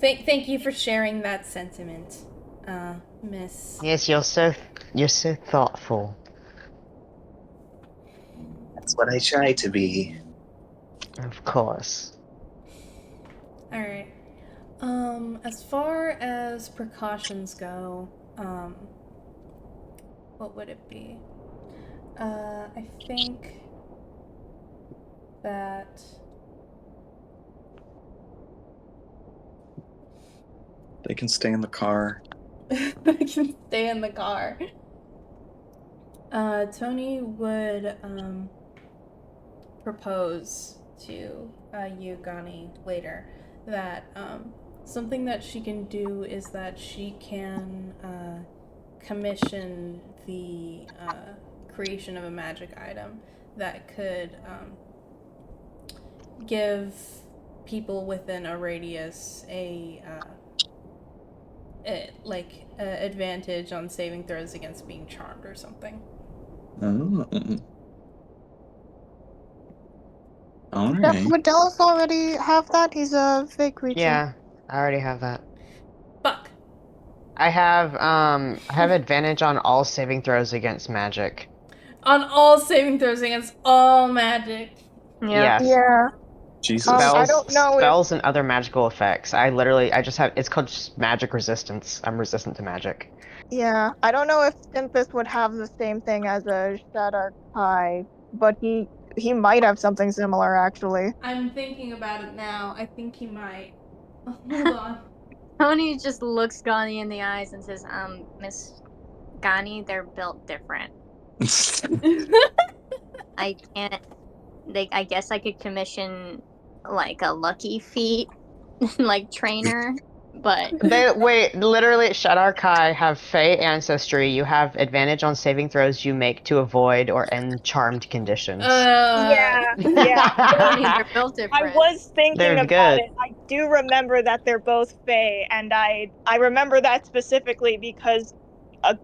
Thank you for sharing that sentiment, Miss. Yes, you're so thoughtful. That's what I try to be. Of course. All right. As far as precautions go, what would it be? I think that They can stay in the car. I can stay in the car. Tony would propose to you, Gani, later that something that she can do is that she can commission the creation of a magic item that could give people within a radius a advantage on saving throws against being charmed or something. Oh. All Yep, right. would Delos already have that? He's a fake creature. Yeah, I already have that. Fuck. I have advantage on all saving throws against magic. On all saving throws against all magic. Yeah. Yes. Yeah. Jesus. I don't know if Spells and other magical effects. I just have it's called just magic resistance. I'm resistant to magic. yeah, I don't know if Synthis would have the same thing as a Shadar Kai, but he might have something similar actually. I'm thinking about it now. I think he might. Hold on. Tony just looks Gani in the eyes and says, Miss Gani, they're built different. I can't. I guess I could commission like a lucky feet, like trainer, but They wait, literally, Shadar Kai have Fey ancestry. You have advantage on saving throws you make to avoid or end charmed conditions. Yeah, yeah. I mean they're built I different. was thinking They're about good. it. I do remember that they're both Fey, and I remember that specifically because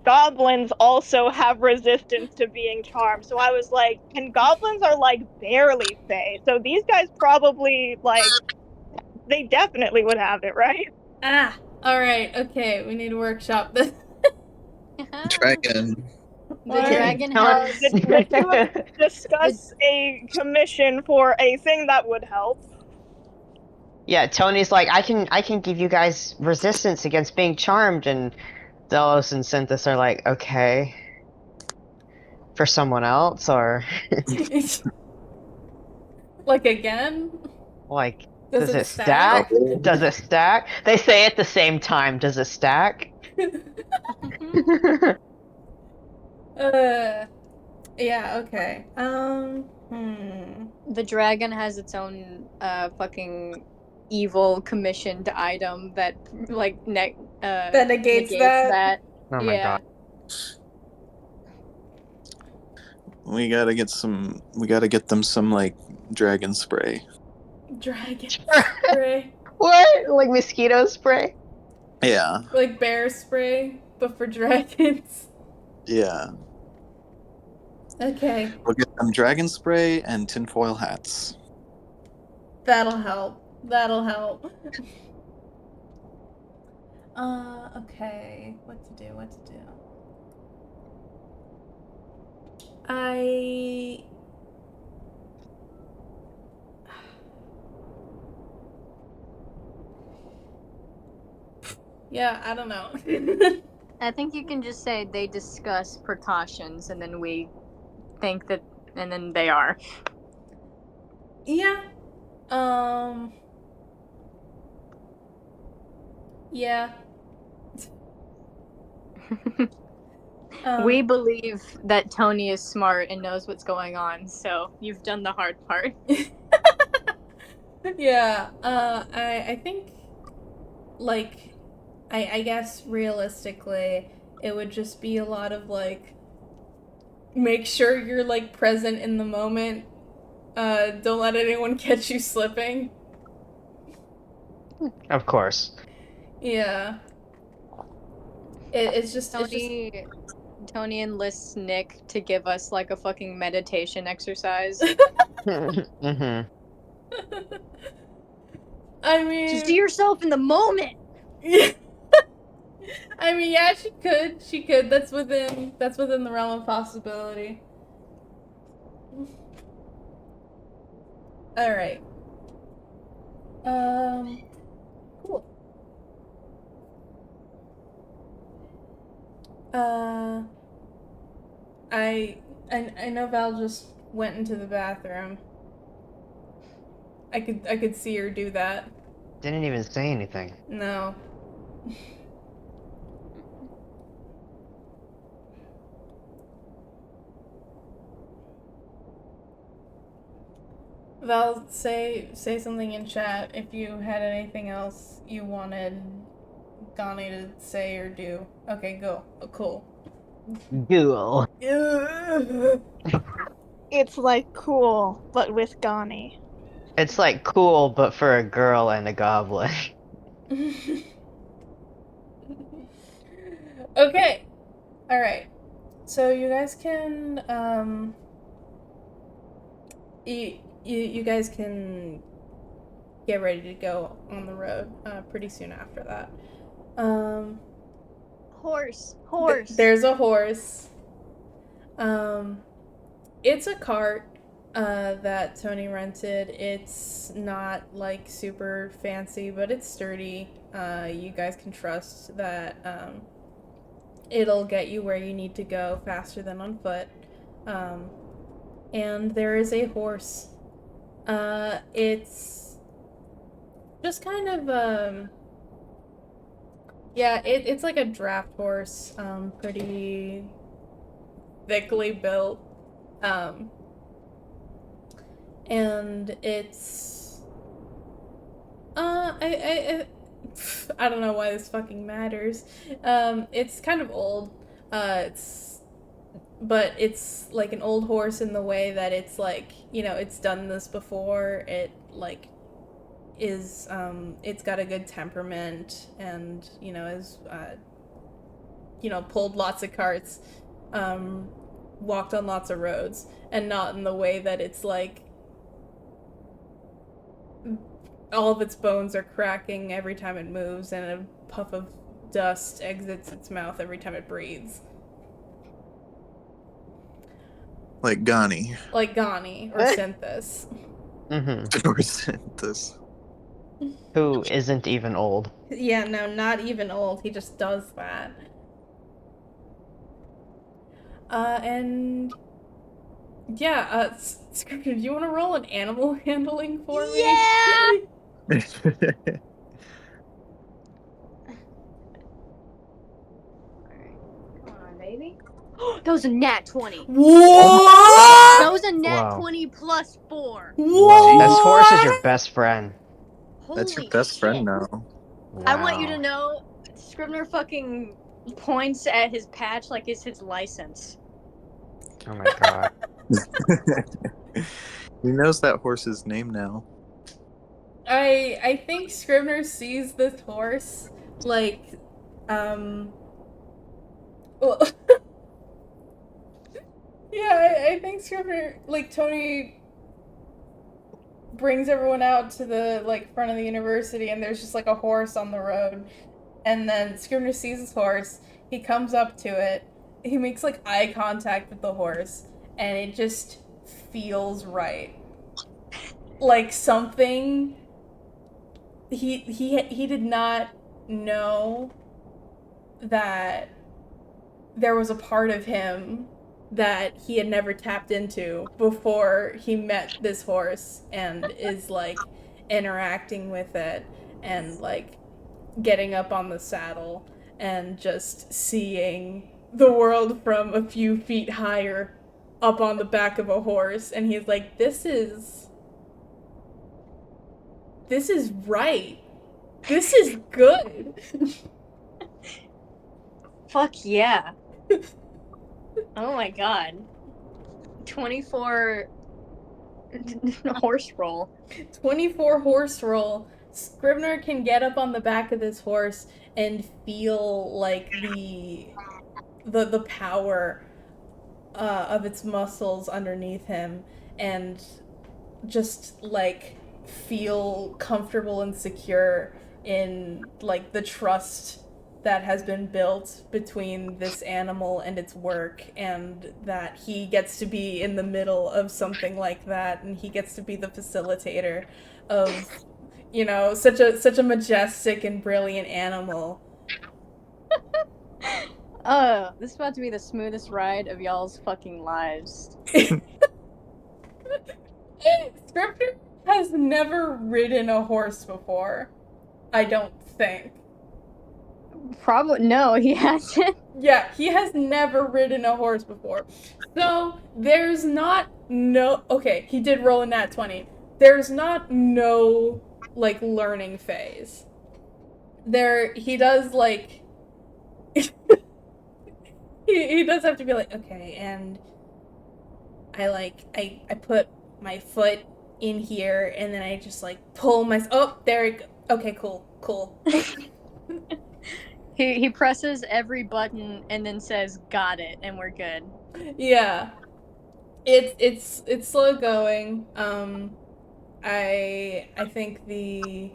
goblins also have resistance to being charmed. So I was like, and goblins are like barely Fey. So these guys probably like they definitely would have it, right? Ah, all right, okay. We need to workshop this. Dragon. The Why? dragon Tony- has The two of you discuss a commission for a thing that would help. Yeah, Tony's like, I can give you guys resistance against being charmed, and Delos and Synthis are like, okay. For someone else, or Like again? like, Does does it it stack? stack? Does it stack? They say at the same time, does it stack? Yeah, okay. the dragon has its own fucking evil commissioned item that like That negates that? Oh my god. We gotta get some. We gotta get them some like dragon spray. Dragon spray. What? Like mosquito spray? Yeah, Like bear spray, but for dragons. yeah. Okay, We'll get them dragon spray and tinfoil hats. that'll help. That'll help. Okay. What to do? What to do? Yeah, I don't know. I think you can just say they discuss precautions and then we think that and then they are. Yeah. Yeah. We believe that Tony is smart and knows what's going on, so you've done the hard part. Yeah. I think, like, I guess realistically, it would just be a lot of like, make sure you're like present in the moment. Don't let anyone catch you slipping. Of course. Yeah. It's just Tony enlists Nick to give us like a fucking meditation exercise. Mm-hmm. I mean, Just see yourself in the moment. I mean, yeah, she could. She could. That's within the realm of possibility. All right. Cool. I know Val just went into the bathroom. I could see her do that. Didn't even say anything. No. Val, say something in chat if you had anything else you wanted Gani to say or do. Okay, go. Oh, cool. Ghoul. It's like cool, but with Gani. It's like cool, but for a girl and a goblin. Okay. All right. So you guys can you guys can get ready to go on the road pretty soon after that. Horse. There's a horse. It's a cart that Tony rented. It's not like super fancy, but it's sturdy. You guys can trust that it'll get you where you need to go faster than on foot. And there is a horse. It's just kind of Yeah, it's like a draft horse, pretty thickly built. And it's I don't know why this fucking matters. It's kind of old. But it's like an old horse in the way that it's like, it's done this before. It like is it's got a good temperament, and is pulled lots of carts, um walked on lots of roads, and not in the way that it's like all of its bones are cracking every time it moves, and a puff of dust exits its mouth every time it breathes. Like Gani. Like Gani or Synthis. Mm-hmm. Or Synthis. Who isn't even old. Yeah, no, not even old. He just does that. And yeah, Scripture, do you want to roll an animal handling for me? Yeah! Come on, baby. That was a nat 20. What? That was a nat Wow. 20 plus 4. What? This horse is your best friend. That's your Holy best shit. friend now. Wow. I want you to know, Scrivener fucking points at his patch like it's his license. Oh my god. He knows that horse's name now. I think Scrivener sees this horse like, well, yeah, I think Scrivener, like, Tony brings everyone out to the like front of the university, and there's just like a horse on the road, and then Scrivener sees this horse. He comes up to it. He makes like eye contact with the horse, and it just feels right. Like something he did not know that there was a part of him that he had never tapped into before he met this horse, and is like interacting with it, and like getting up on the saddle, and just seeing the world from a few feet higher up on the back of a horse. And he's like, this is right. This is good. Fuck yeah. Oh my god. 24 horse roll. 24 horse roll. Scrivener can get up on the back of this horse and feel like the power of its muscles underneath him, and just like feel comfortable and secure in like the trust that has been built between this animal and its work, and that he gets to be in the middle of something like that, and he gets to be the facilitator of such a majestic and brilliant animal. This is about to be the smoothest ride of y'all's fucking lives. Scriptor has never ridden a horse before, I don't think. Probably no, he hasn't. Yeah, he has never ridden a horse before. So there's not no okay, he did roll a nat 20. There's not no like learning phase. There he does like he does have to be like, okay, and I put my foot in here, and then I just like pull my there it go. Okay, cool. He presses every button and then says, "Got it," and we're good. Yeah. It's slow going. I think the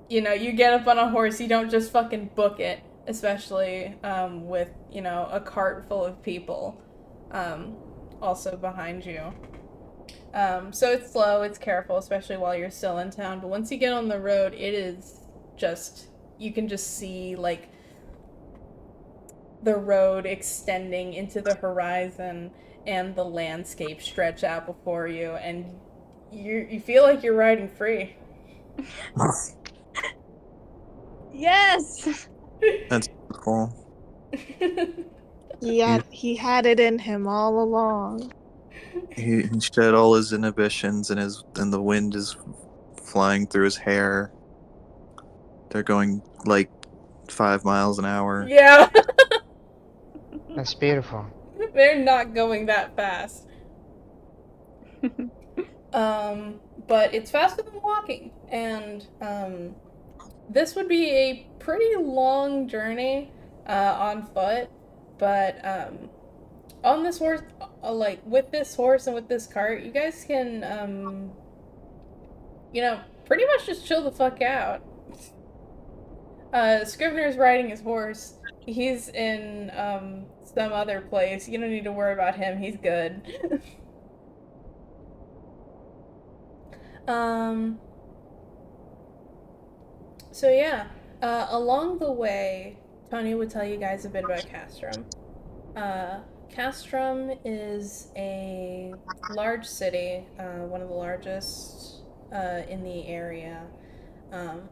you get up on a horse, you don't just fucking book it, especially with, a cart full of people also behind you. So it's slow, it's careful, especially while you're still in town, but once you get on the road, it is just, you can just see like the road extending into the horizon, and the landscape stretch out before you, and you feel like you're riding free. Yes. That's cool. He had it in him all along. He shed all his inhibitions, and the wind is flying through his hair. They're going like 5 miles an hour. Yeah, That's beautiful. they're not going that fast. But it's faster than walking, and this would be a pretty long journey on foot. But on this horse, like with this horse and with this cart, you guys can, pretty much just chill the fuck out. Scrivener's riding his horse. He's in some other place. You don't need to worry about him. He's good. um. So yeah, along the way, Tony would tell you guys a bit about Castrum. Castrum is a large city, one of the largest in the area. Um,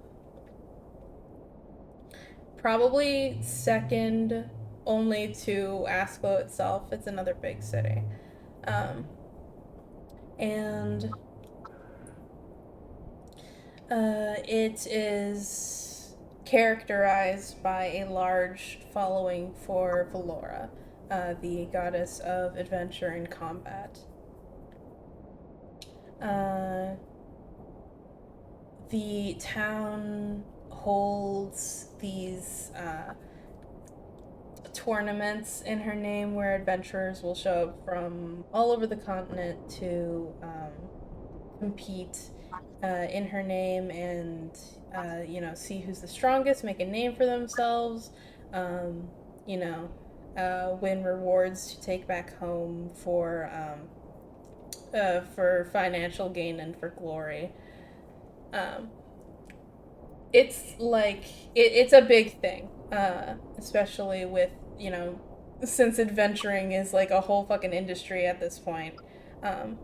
Probably second only to Aspo itself. It's another big city. Um, and it is characterized by a large following for Valora, the goddess of adventure and combat. The town holds these tournaments in her name where adventurers will show up from all over the continent to compete in her name and see who's the strongest, make a name for themselves, um, win rewards to take back home for financial gain and for glory. Um, it's like it's a big thing, especially with since adventuring is like a whole fucking industry at this point. Um,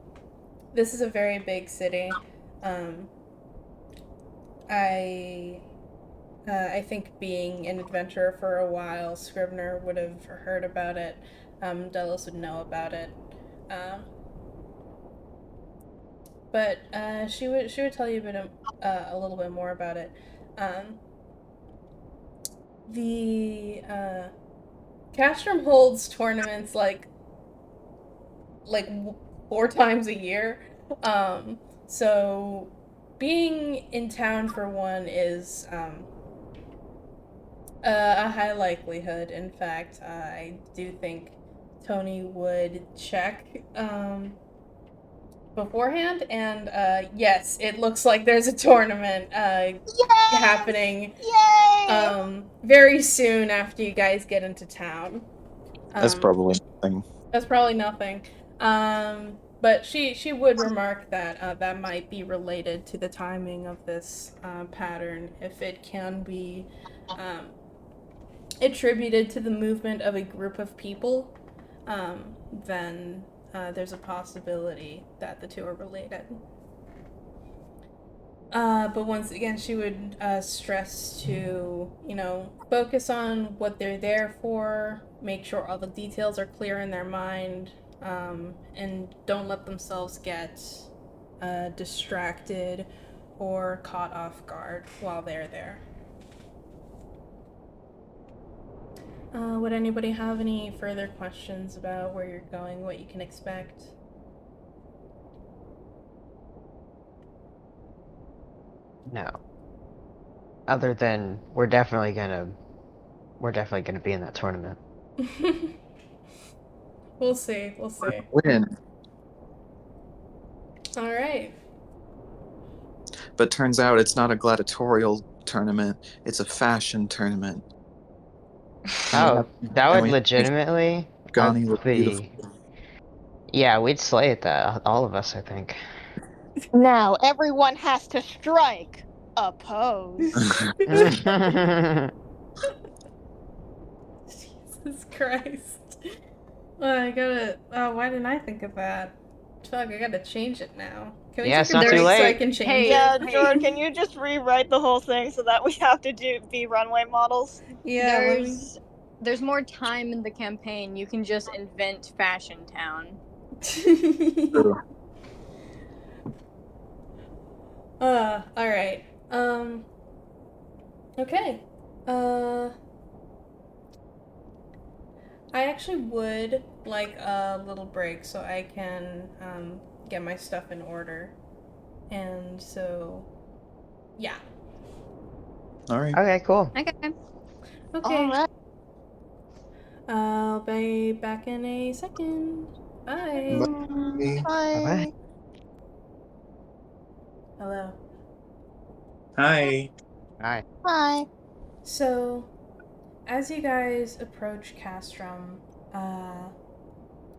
this is a very big city. Um, I think being an adventurer for a while, Scrivener would have heard about it. Delos would know about it. But she would tell you a little bit more about it. The Castrum holds tournaments like 4 times a year. So being in town for one is a high likelihood. In fact, I do think Tony would check beforehand, and yes, it looks like there's a tournament happening Yay! very soon after you guys get into town. That's probably nothing. That's probably nothing. But she would remark that that might be related to the timing of this pattern, if it can be attributed to the movement of a group of people, then there's a possibility that the two are related. But once again, she would stress to, focus on what they're there for, make sure all the details are clear in their mind, and don't let themselves get distracted or caught off guard while they're there. Would anybody have any further questions about where you're going, what you can expect? No. Other than we're definitely gonna be in that tournament. We'll see. Win. All right. But turns out it's not a gladiatorial tournament, it's a fashion tournament. Oh, that would we legitimately Ghani look be. beautiful. Yeah, we'd slay at that. All of us, I think. Now everyone has to strike a pose. Jesus Christ. I gotta. Oh, why didn't I think of that? Fuck, I gotta change it now. Can we Yeah, take it's a not break too so I late. can change Hey, it? Yeah, hey. Jordan, can you just rewrite the whole thing so that we have to be runway models? Yeah, let me. There's more time in the campaign. You can just invent Fashion Town. Alright. Okay. I actually would like a little break so I can get my stuff in order. And so, yeah. All right. Okay, cool. Okay. Okay. All right. I'll be back in a second. Bye. Bye. Bye-bye. Bye. Hello. Hi. Hi. Bye. So, as you guys approach Castrum,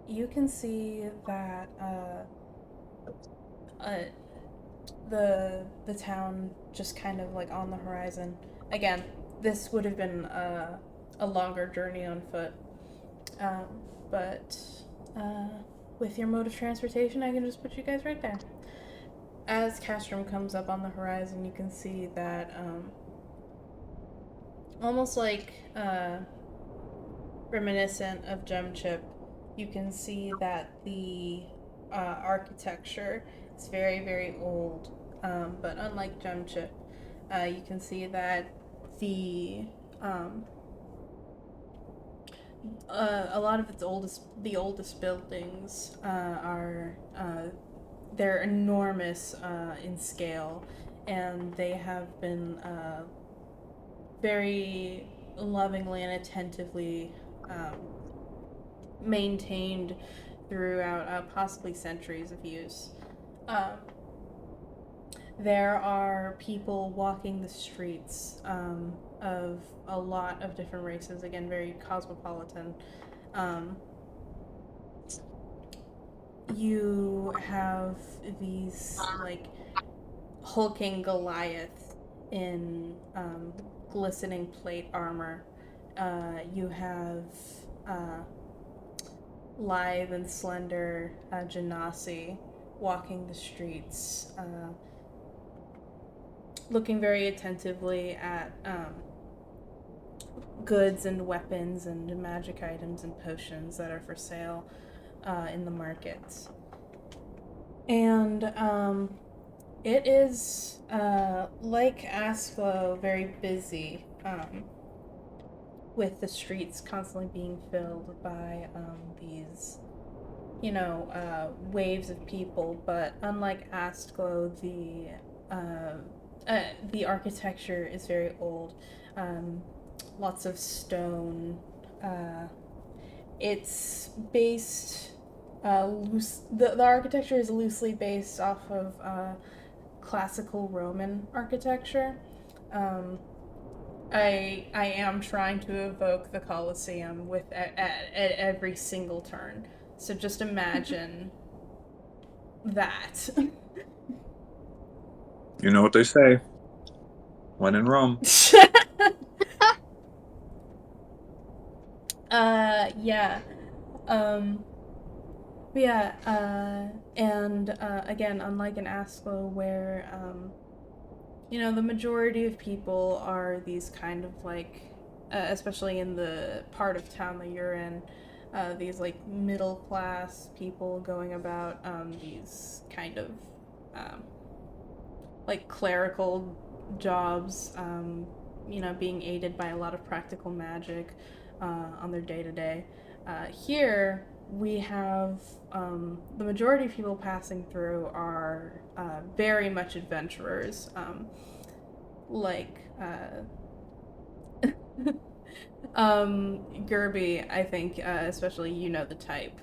you can see that the town just kind of like on the horizon. Again, this would have been a longer journey on foot, um, but with your mode of transportation, I can just put you guys right there. As Castrum comes up on the horizon, you can see that almost like reminiscent of Gem Chip, you can see that the architecture is very, very old. But unlike Gem Chip, you can see that the a lot of the oldest buildings are they're enormous in scale, and they have been very lovingly and attentively um, maintained throughout possibly centuries of use. Um, there are people walking the streets of a lot of different races, again, very cosmopolitan. Um, you have these, like, hulking Goliath in glistening plate armor. You have lithe and slender Genasi walking the streets, looking very attentively at goods and weapons and magic items and potions that are for sale in the markets. And it is, like Asklo, very busy, with the streets constantly being filled by these, waves of people. But unlike Asklo, the architecture is very old. Lots of stone. It's based the architecture is loosely based off of classical Roman architecture. I am trying to evoke the Colosseum with at every single turn. So just imagine that. You know what they say. When in Rome. Yeah. Yeah, and again, unlike in Asklo, where the majority of people are these kind of like, especially in the part of town that you're in, these like middle class people going about these kind of like clerical jobs, being aided by a lot of practical magic on their day to day. Here, we have the majority of people passing through are very much adventurers. Like Gerby, I think, especially, the type.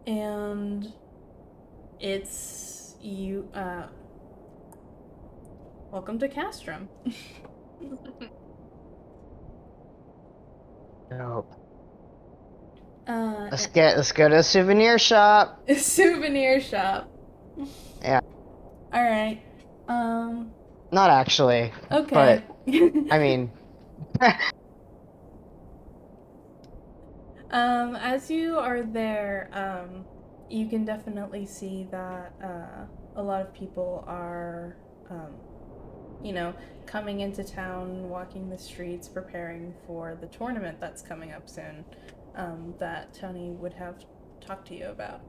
And it's you. Welcome to Castrum. Nope. Uh, Let's go to a souvenir shop. souvenir shop. Yeah. All right. Not actually. Okay. But I mean, As you are there, you can definitely see that a lot of people are, coming into town, walking the streets, preparing for the tournament that's coming up soon, that Tony would have talked to you about.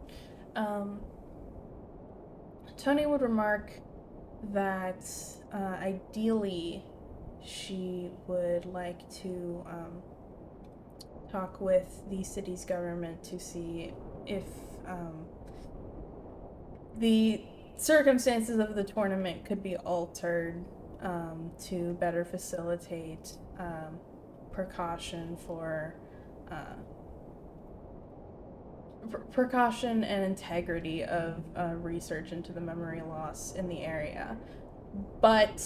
Tony would remark that ideally she would like to talk with the city's government to see if the circumstances of the tournament could be altered to better facilitate precaution for precaution and integrity of research into the memory loss in the area. But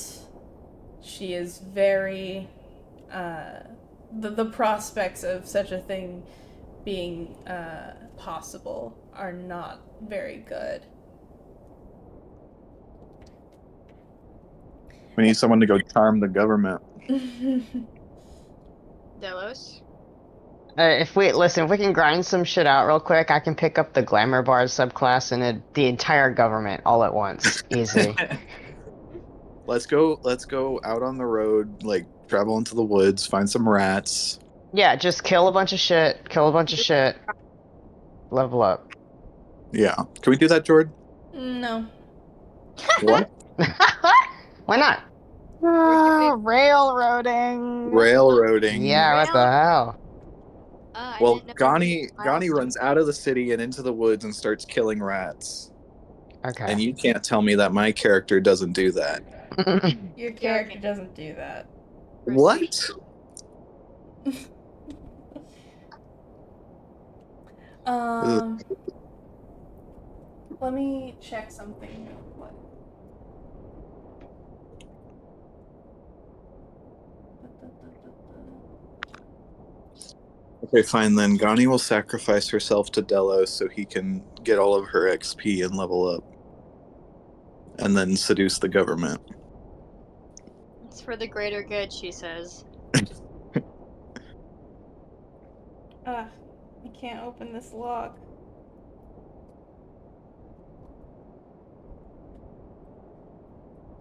she is very the prospects of such a thing being possible are not very good. We need someone to go charm the government. Delos? If we can grind some shit out real quick, I can pick up the glamour bard subclass and the entire government all at once. Easy. Let's go out on the road, like travel into the woods, find some rats. Yeah, just kill a bunch of shit. Level up. Yeah. Can we do that, Jordan? No. What? Why not? Railroading. Railroading. Yeah, what the hell? I Well, didn't know Gani miles runs out of the city and into the woods and starts killing rats. Okay. And you can't tell me that my character doesn't do that. Your character doesn't do that. What? Let me check something real quick. Okay, fine then. Gani will sacrifice herself to Delos so he can get all of her XP and level up. And then seduce the government. It's for the greater good, she says. I can't open this log.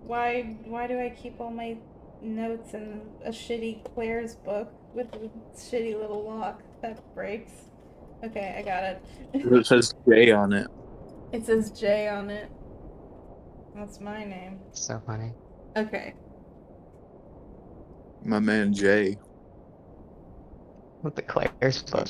Why do I keep all my notes in a shitty Claire's book with a shitty little lock that breaks? Okay, I got it. It says J on it. It says J on it. That's my name. So funny. Okay. My man Jay. With the Claire's book.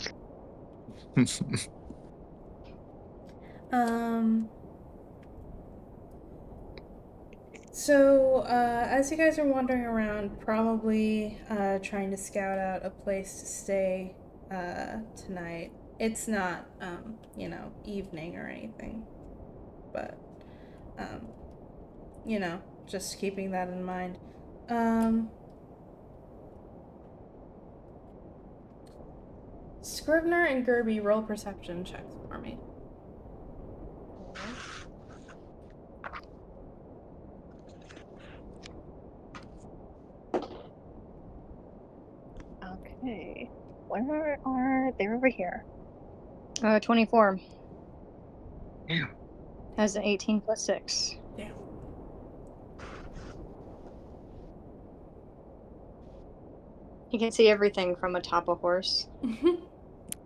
So, as you guys are wandering around, probably trying to scout out a place to stay tonight. It's not, evening or anything, but, just keeping that in mind. Scrivener and Gerby, roll perception checks for me. Okay. Where are they? Over here. 24. Yeah. Has an 18 plus 6. Yeah. You can see everything from atop a horse.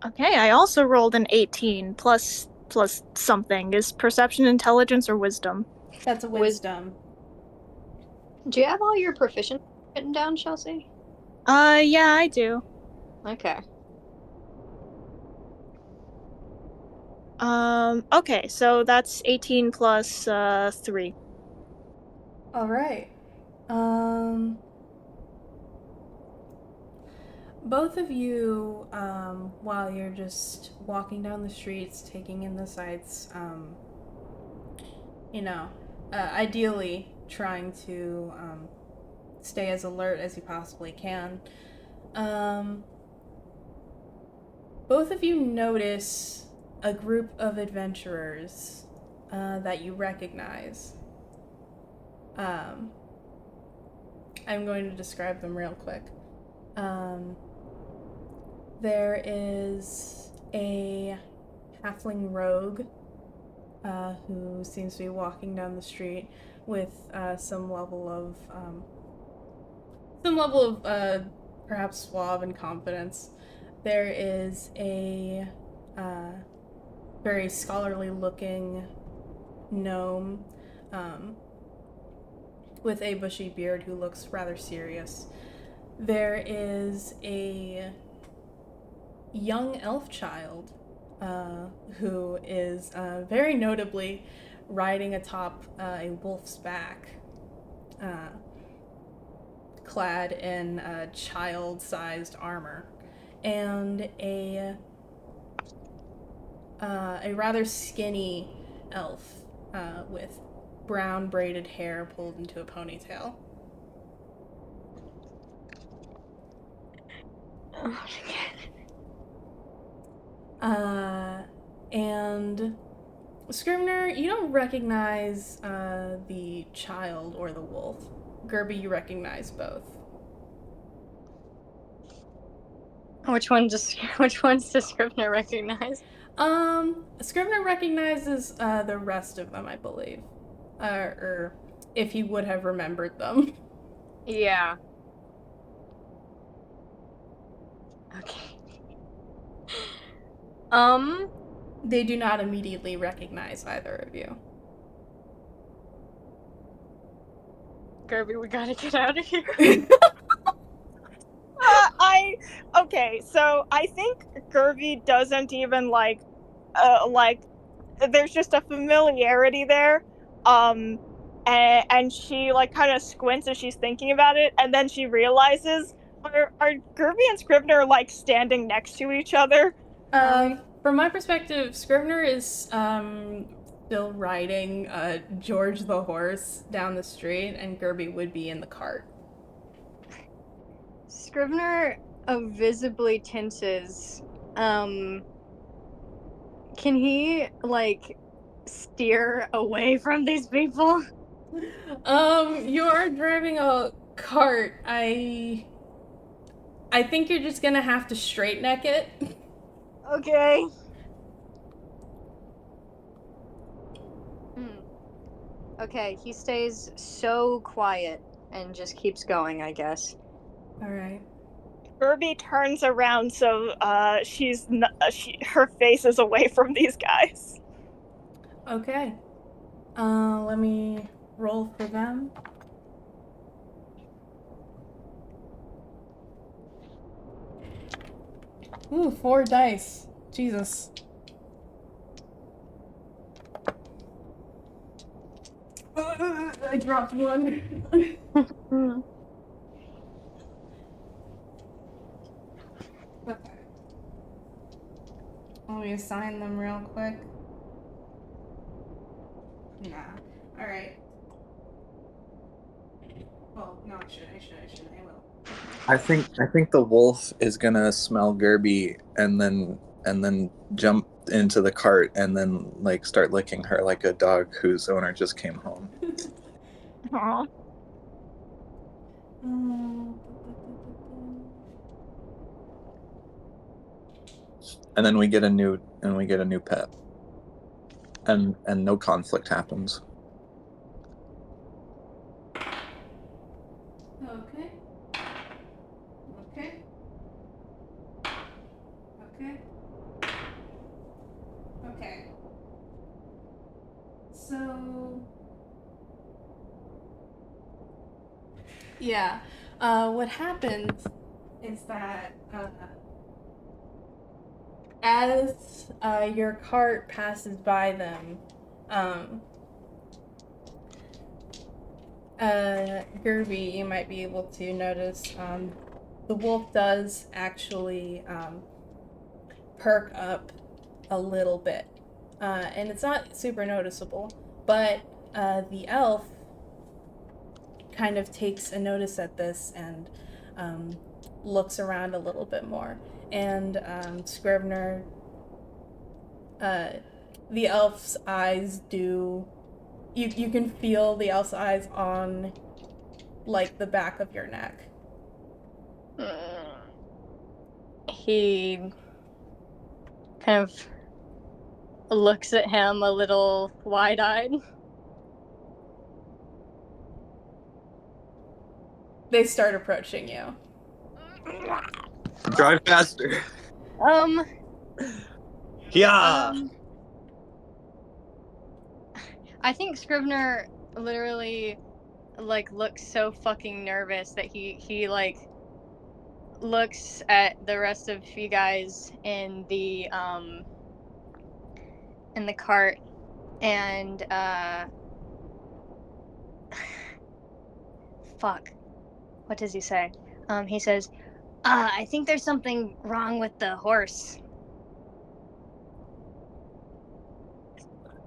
Okay, I also rolled an 18 plus something. Is perception intelligence or wisdom? That's a wisdom. Do you have all your proficiency written down, Chelsea? Yeah, I do. Okay. Okay, so that's 18 plus 3. All right. Both of you, while you're just walking down the streets, taking in the sights, ideally trying to stay as alert as you possibly can. Both of you notice a group of adventurers that you recognize. I'm going to describe them real quick. there is a halfling rogue who seems to be walking down the street with some level of perhaps suave and confidence. There is a very scholarly looking gnome with a bushy beard who looks rather serious. There is a young elf child who is very notably riding atop a wolf's back, clad in child-sized armor, and a rather skinny elf with brown braided hair pulled into a ponytail. Oh my god. And Scrivener, you don't recognize the child or the wolf. Gerby, you recognize both. Which one's does Scrivener recognize? Scrivener recognizes the rest of them, I believe. Or if he would have remembered them. Yeah. Okay. They do not immediately recognize either of you. Gerby, we gotta get out of here. Okay, so I think Gerby doesn't even like there's just a familiarity there. And she like kind of squints as she's thinking about it, and then she realizes are Gerby and Scrivener like standing next to each other? From my perspective, Scrivener is still riding George the horse down the street, and Gerby would be in the cart. Scrivener visibly tenses. Can he like steer away from these people? You're driving a cart. I think you're just gonna have to straight neck it. Okay. Okay, he stays so quiet and just keeps going, I guess. Alright. Gerby turns around so her face is away from these guys. Okay. Let me roll for them. Ooh, 4 dice. Jesus. I dropped one. Okay. Let me assign them real quick. Nah. Alright. Well, no, I should. I will. I think the wolf is gonna smell Gerby and then jump into the cart and then like start licking her like a dog whose owner just came home. Aww. And then we get a new pet. And no conflict happens. Okay. Okay. Okay. Okay. So yeah, what happens is that as your cart passes by them, Gerby, you might be able to notice the wolf does actually perk up a little bit, and it's not super noticeable, but the elf kind of takes a notice at this and looks around a little bit more. And Scrivener, the elf's eyes do... You can feel the elf's eyes on, like, the back of your neck. he kind of looks at him a little wide-eyed. They start approaching you. Drive faster. Yeah. I think Scrivener literally like looks so fucking nervous that he like looks at the rest of you guys in the cart and fuck. What does he say? He says, I think there's something wrong with the horse.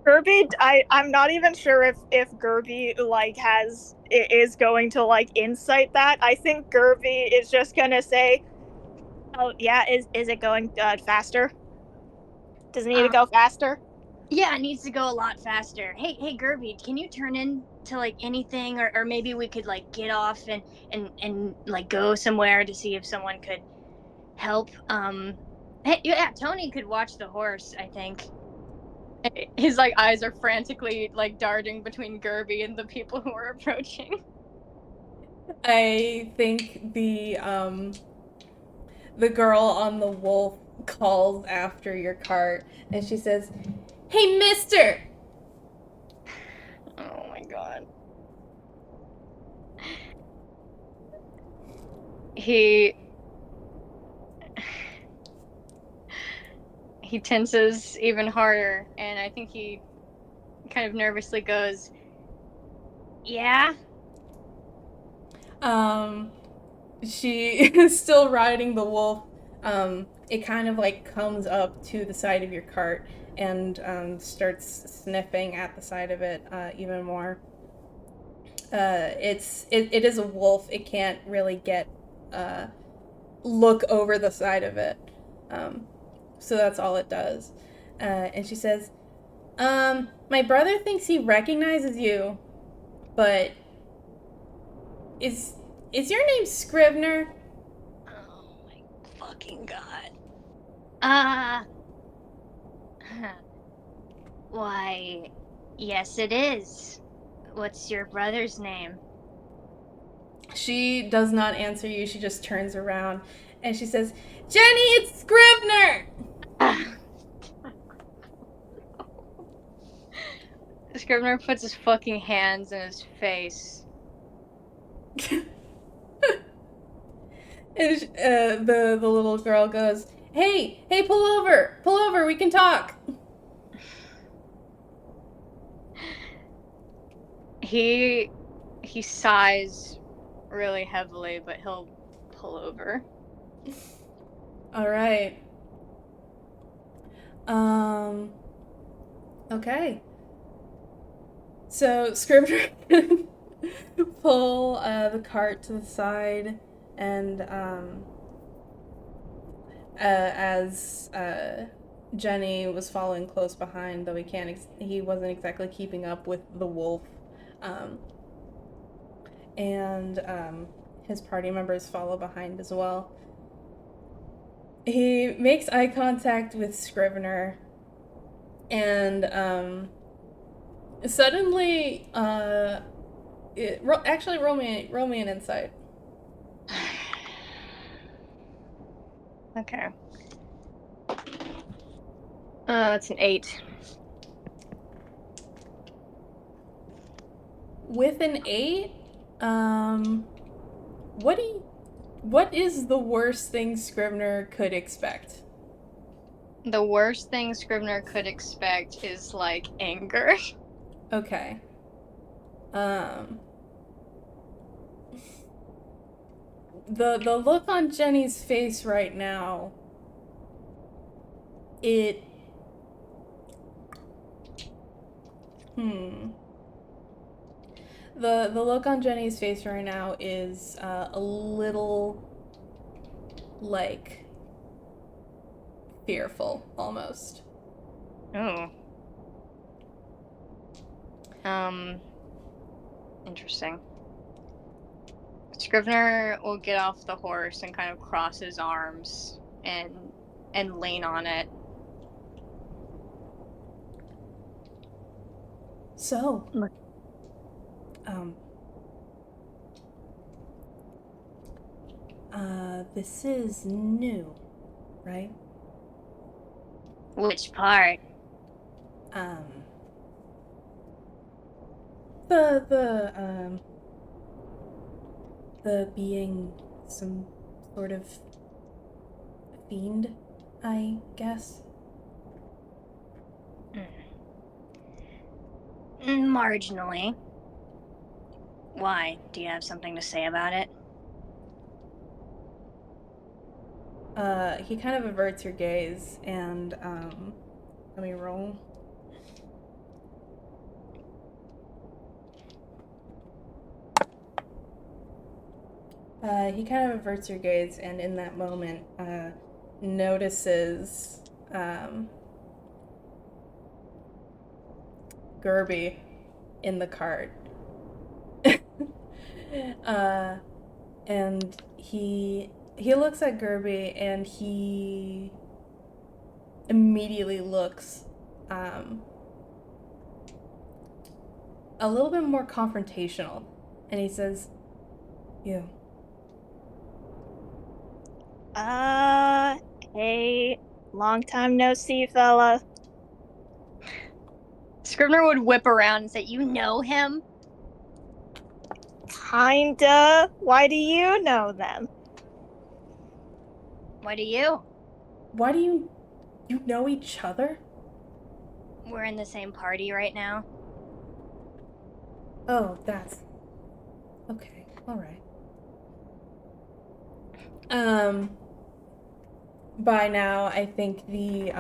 Gerby, I'm not even sure if Gerby like is going to like insight that. I think Gerby is just gonna say, "Oh yeah, is it going faster? Does it need to go faster?" Yeah, it needs to go a lot faster. Hey, Gerby, can you turn into like anything, or maybe we could like get off and like go somewhere to see if someone could help. Hey, yeah, Tony could watch the horse, I think. His like eyes are frantically like darting between Gerby and the people who are approaching. I think the girl on the wolf calls after your cart and she says, "Hey, mister!" Oh my god. He tenses even harder, and I think he kind of nervously goes, Yeah? She is still riding the wolf. It kind of like comes up to the side of your cart and starts sniffing at the side of it even more. It is a wolf. It can't really get look over the side of it. So that's all it does. And she says, my brother thinks he recognizes you, but is your name Scrivener? Oh my fucking god. Why, yes it is. What's your brother's name? She does not answer you. She just turns around and she says, Jenny, it's Scrivener! Scrivener puts his fucking hands in his face. And the little girl goes, hey, pull over, we can talk. He sighs really heavily, but he'll pull over. All right. Okay. So Scrivener pull the cart to the side, and as Jenny was following close behind, though he wasn't exactly keeping up with the wolf, and his party members follow behind as well. He makes eye contact with Scrivener, and suddenly, actually, roll me an insight. Okay. That's an 8. With an 8, what is the worst thing Scrivener could expect? The worst thing Scrivener could expect is like anger. Okay. The look on Jenny's face right now, it the look on Jenny's face right now is a little like fearful almost. Oh. Interesting. Scrivener will get off the horse and kind of cross his arms and lean on it. So, Look. This is new, right? Which part? The being some sort of fiend, I guess. Marginally. Why? Do you have something to say about it? He kind of averts your gaze and, let me roll. He kind of averts your gaze and in that moment, notices, Gerby in the cart. And he looks at Gerby and he immediately looks a little bit more confrontational, and he says, "You." Hey, long time no see, fella. Scrivener would whip around and say, "You know him?" Kinda. Why do you know them? Why do you? Why do you know each other? We're in the same party right now. Oh, that's okay. All right. By now, I think the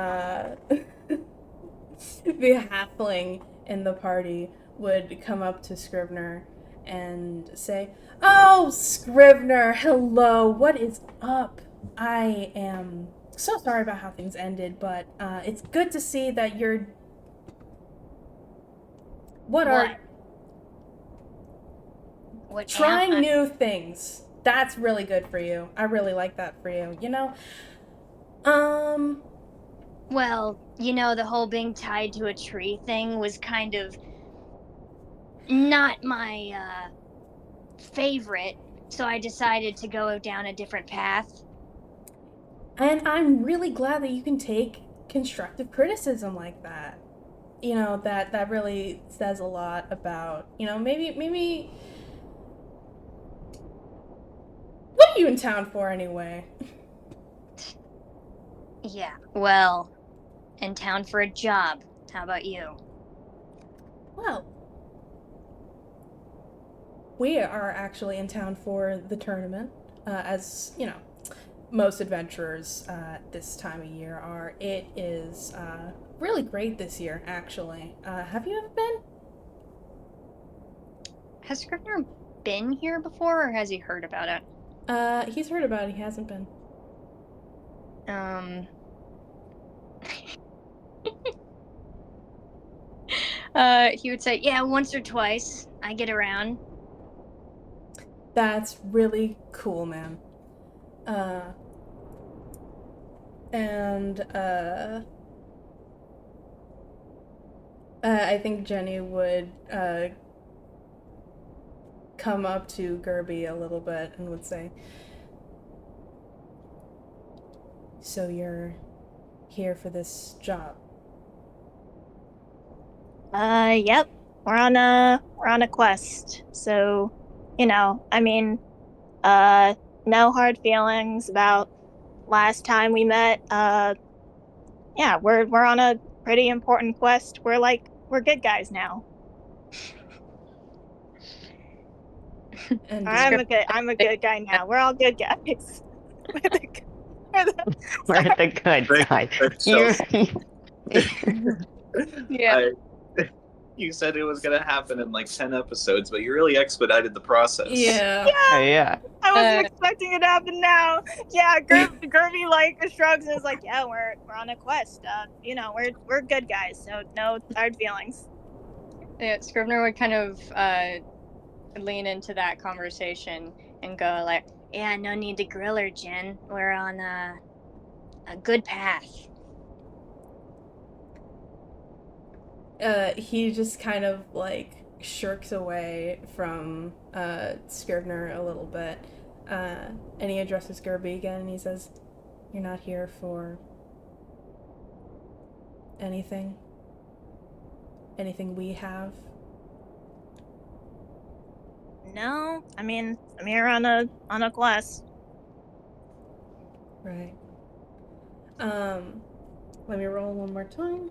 the halfling in the party would come up to Scrivener and say, "Oh, Scrivener, hello. What is up? I am so sorry about how things ended, but it's good to see that you're What trying am I? new things. That's really good for you. I really like that for you. You know, Well, the whole being tied to a tree thing was kind of not my favorite, so I decided to go down a different path. and I'm really glad that you can take constructive criticism like that. You know, that really says a lot about, maybe what are you in town for anyway? Yeah, well, in town for a job. How about you? Well, we are actually in town for the tournament, as you know, most adventurers this time of year are. It is really great this year, actually. Have you ever been? Has Scrivener been here before, or has he heard about it? He's heard about it. He hasn't been. He would say, yeah, once or twice. I get around. That's really cool, man. And I think Jenny would come up to Gerby a little bit and would say, "So you're here for this job?" Yep. We're on a quest. So, no hard feelings about last time we met. Yeah, we're on a pretty important quest. We're good guys now. And I'm a good guy now. We're all good guys. We're the good guy. Yeah. You said it was gonna happen in like 10 episodes, but you really expedited the process. yeah. Yeah. I wasn't expecting it to happen now. Yeah, Gerby like shrugs and is like, "Yeah, we're on a quest. We're good guys, so no hard feelings." Yeah, Scrivener would kind of lean into that conversation and go like, Yeah, no need to grill her, Jen. We're on a good path. He just kind of like shirks away from Scrivener a little bit, and he addresses Gerby again, and he says, "You're not here for anything? Anything we have?" No, I mean, I'm here on a quest. Right. Let me roll one more time.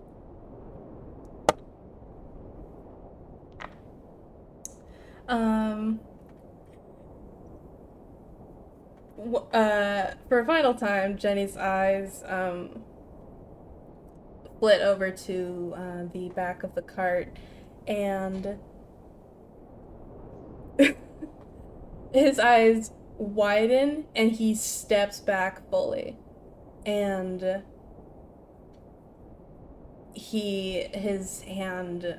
For a final time, Jenny's eyes flit over to the back of the cart, and his eyes widen, and he steps back fully, and his hand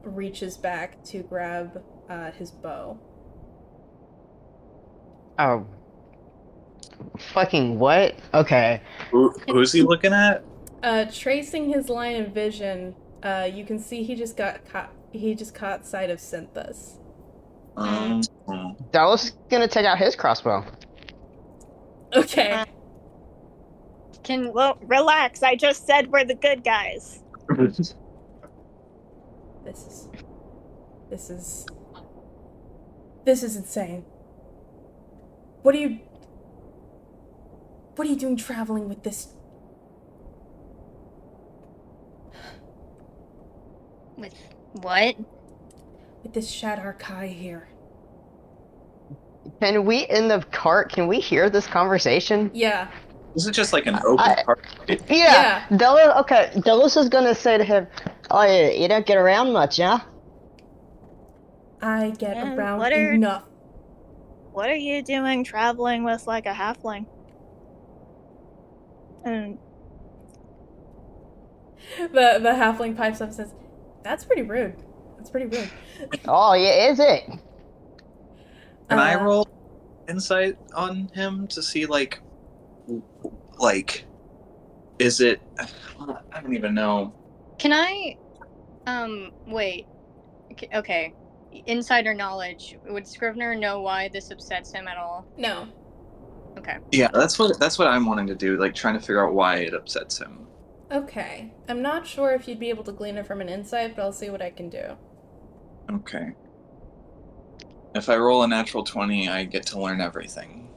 reaches back to grab his bow. Oh. Fucking what? Okay. Who's he looking at? Tracing his line of vision, you can see he just caught sight of Synthus. Dallas is gonna take out his crossbow. Okay. Well, relax. I just said we're the good guys. This is insane. What are you doing traveling with this? With what? With this Shadar Kai here? Can we, in the cart, can we hear this conversation? Yeah. This is just like an open park. Yeah. Dallas is gonna say to him, "Oh, you don't get around much, huh?" I get And around enough. What are you doing traveling with like a halfling? And The halfling pipes up and says, "That's pretty rude. That's pretty rude." Oh, yeah, is it? Can I roll insight on him to see like is it? I don't even know. Can I wait. Okay. Insider knowledge. Would Scrivener know why this upsets him at all? No. Okay. Yeah, that's what I'm wanting to do. Like trying to figure out why it upsets him. Okay. I'm not sure if you'd be able to glean it from an insight, but I'll see what I can do. Okay. If I roll a natural 20, I get to learn everything.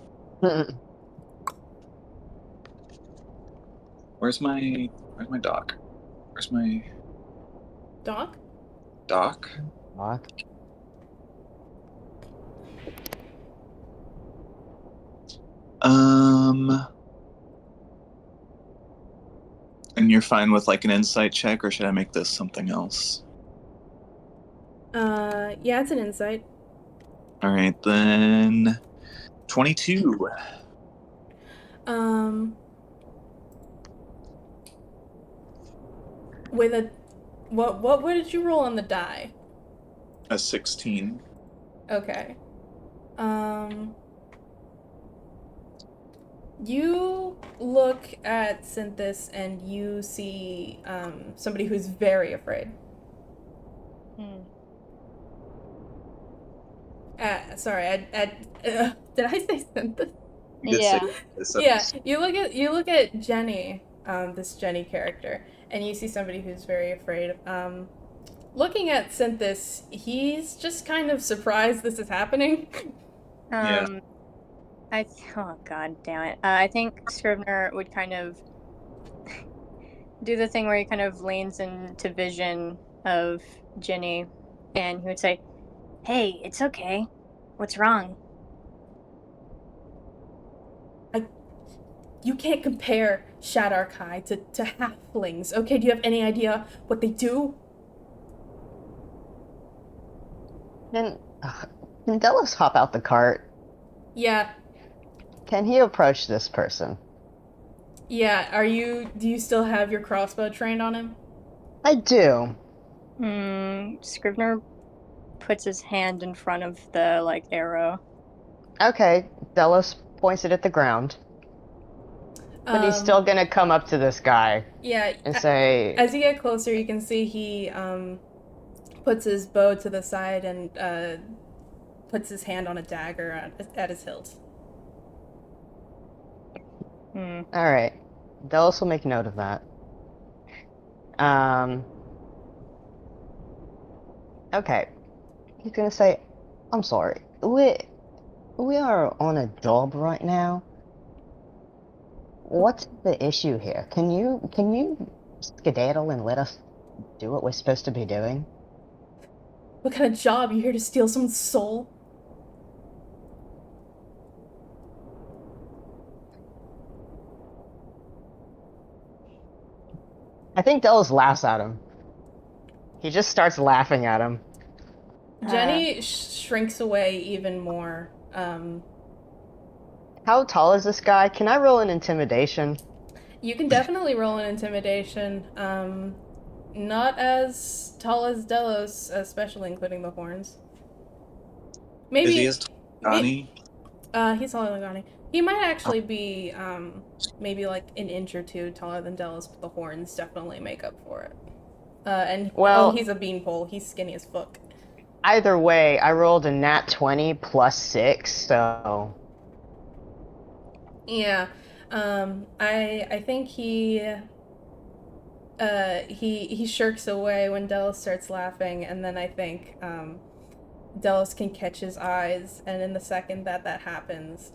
Where's my doc? Where's my Doc? doc? What? And you're fine with like an insight check, or should I make this something else? Yeah, it's an insight. All right, then 22. With a what did you roll on the die? A 16. Okay. You look at Synthus and you see somebody who's very afraid. Sorry, did I say Synthus? Yeah. Yeah, you look at Jenny, this Jenny character, and you see somebody who's very afraid. Looking at Synthus, he's just kind of surprised this is happening. Yeah. Oh god damn it. I think Scrivener would kind of do the thing where he kind of leans into vision of Ginny, and he would say, "Hey, it's okay. What's wrong?" You can't compare Shadar Kai to halflings, okay? Do you have any idea what they do? Can Dallas hop out the cart? Yeah. Can he approach this person? Yeah, do you still have your crossbow trained on him? I do. Scrivener puts his hand in front of the, arrow. Okay, Dallas points it at the ground. But he's still gonna come up to this guy Yeah. and say, As you get closer, you can see he puts his bow to the side and puts his hand on a dagger at his hilt. Hmm. "Alright, Delos will make note of that." Okay. He's gonna say, "I'm sorry. We are on a job right now. What's the issue here? Can you skedaddle and let us do what we're supposed to be doing?" What kind of job? You here to steal someone's soul? I think Delos laughs at him. He just starts laughing at him. Jenny shrinks away even more. How tall is this guy? Can I roll an intimidation? You can definitely roll an intimidation. Not as tall as Delos, especially including the horns. Maybe. Is he as tall as Donnie? He's taller than Gani. He might actually be, maybe like an inch or two taller than Delos, but the horns definitely make up for it. Well, he's a beanpole. He's skinny as fuck. either way, I rolled a nat 20 plus 6, so... Yeah. I think he shirks away when Delos starts laughing, and then I think, Delos can catch his eyes, and in the second that happens,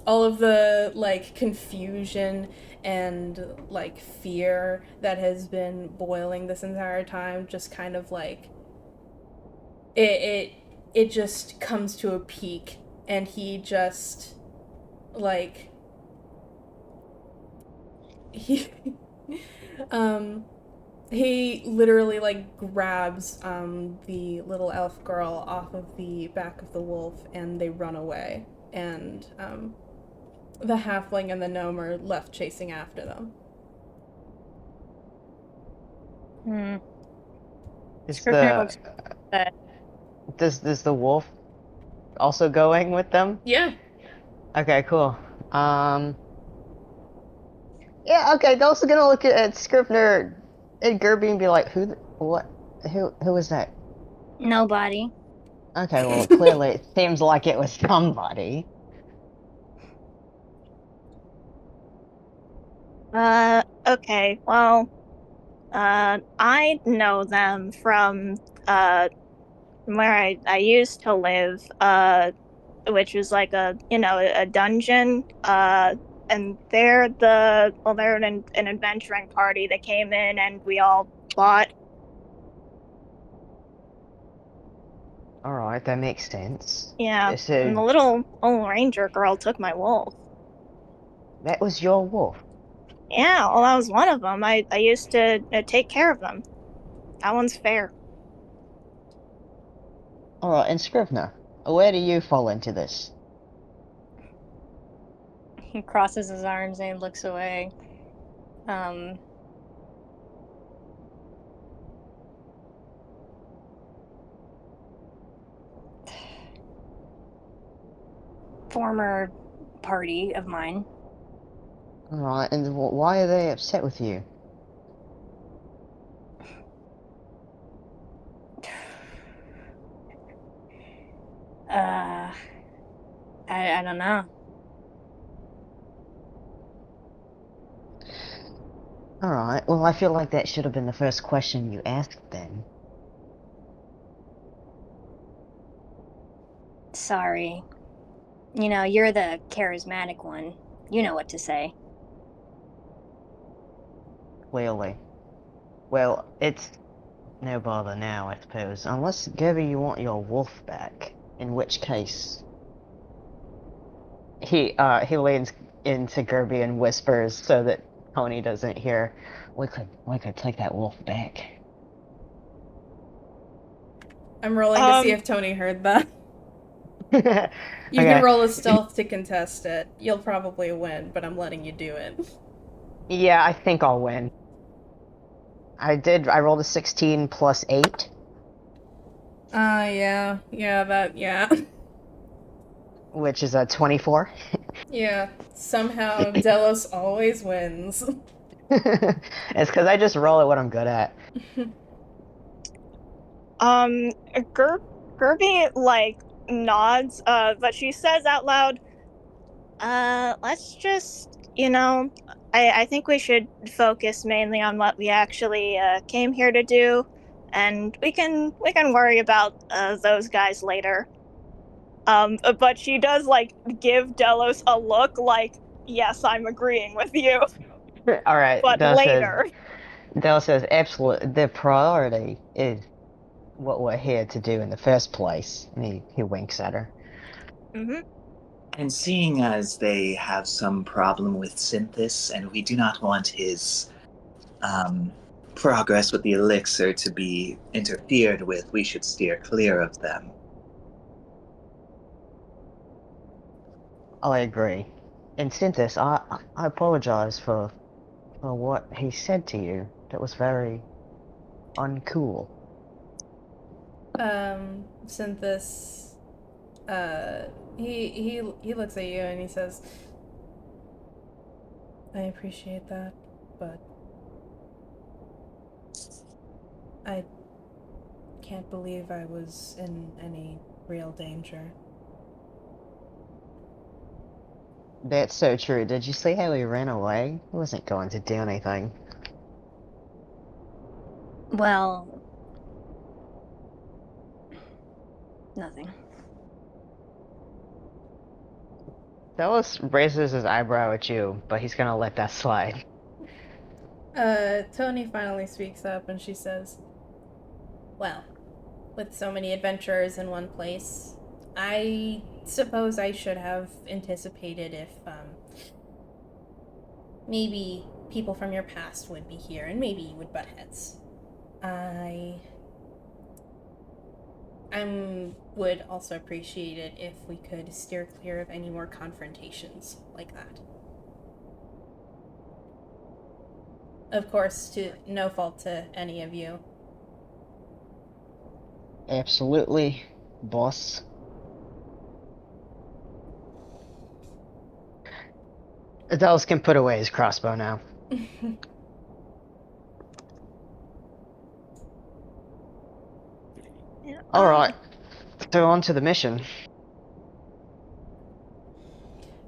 all of the, like, confusion and, like, fear that has been boiling this entire time just kind of, like, it just comes to a peak, and he just, like, he, he literally, like, grabs, the little elf girl off of the back of the wolf, and they run away, and, the halfling and the gnome are left chasing after them. Is Scrivener the... looks sad. Does the wolf also going with them? Yeah. Okay, cool. Yeah, okay, they're also gonna look at Scrivener and Gerby and be like, who was that? Nobody. Okay, well, clearly it seems like it was somebody. Okay, well, I know them from where I used to live, which was like a dungeon. And they're an adventuring party that came in and we all fought. Alright, that makes sense. Yeah, and the So, little old ranger girl took my wolf. that was your wolf. Yeah, well, that was one of them. I used to take care of them. That one's fair. Alright, and Scrivener, where do you fall into this? He crosses his arms and looks away. Former party of mine. Alright, and why are they upset with you? I don't know. Alright, well, I feel like that should have been the first question you asked then. Sorry. You know, you're the charismatic one. You know what to say. Clearly. Well, it's no bother now, I suppose. Unless, Gerby, you want your wolf back. In which case... He leans into Gerby and whispers so that Tony doesn't hear. We could take that wolf back. I'm rolling to see if Tony heard that. You Okay. can roll a stealth to contest it. You'll probably win, but I'm letting you do it. Yeah, I think I'll win. I rolled a 16 plus 8. Yeah. Yeah. Which is a 24. Yeah, somehow Delos always wins. It's because I just roll at what I'm good at. Um, Gerby like nods, but she says out loud, let's just, I think we should focus mainly on what we actually came here to do, and we can worry about those guys later. But she does like give Delos a look like, yes, I'm agreeing with you, All right, but later. Dell says, absolutely. The priority is what we're here to do in the first place. And he winks at her. Hmm. And seeing as they have some problem with Synthis, and we do not want his um, progress with the elixir to be interfered with, we should steer clear of them. I agree. And Synthis, I apologize for what he said to you. That was very uncool. Synthis, he looks at you and he says, I appreciate that, but I can't believe I was in any real danger. That's so true. Did you see how he ran away? He wasn't going to do anything. Well, nothing. Dallas raises his eyebrow at you, but he's gonna let that slide. Tony finally speaks up and she says, well, with so many adventurers in one place, I suppose I should have anticipated if, maybe people from your past would be here and maybe you would butt heads. I would also appreciate it if we could steer clear of any more confrontations like that. Of course, to no fault to any of you. Absolutely, boss. Dallas can put away his crossbow now. Yeah, Alright, so on to the mission.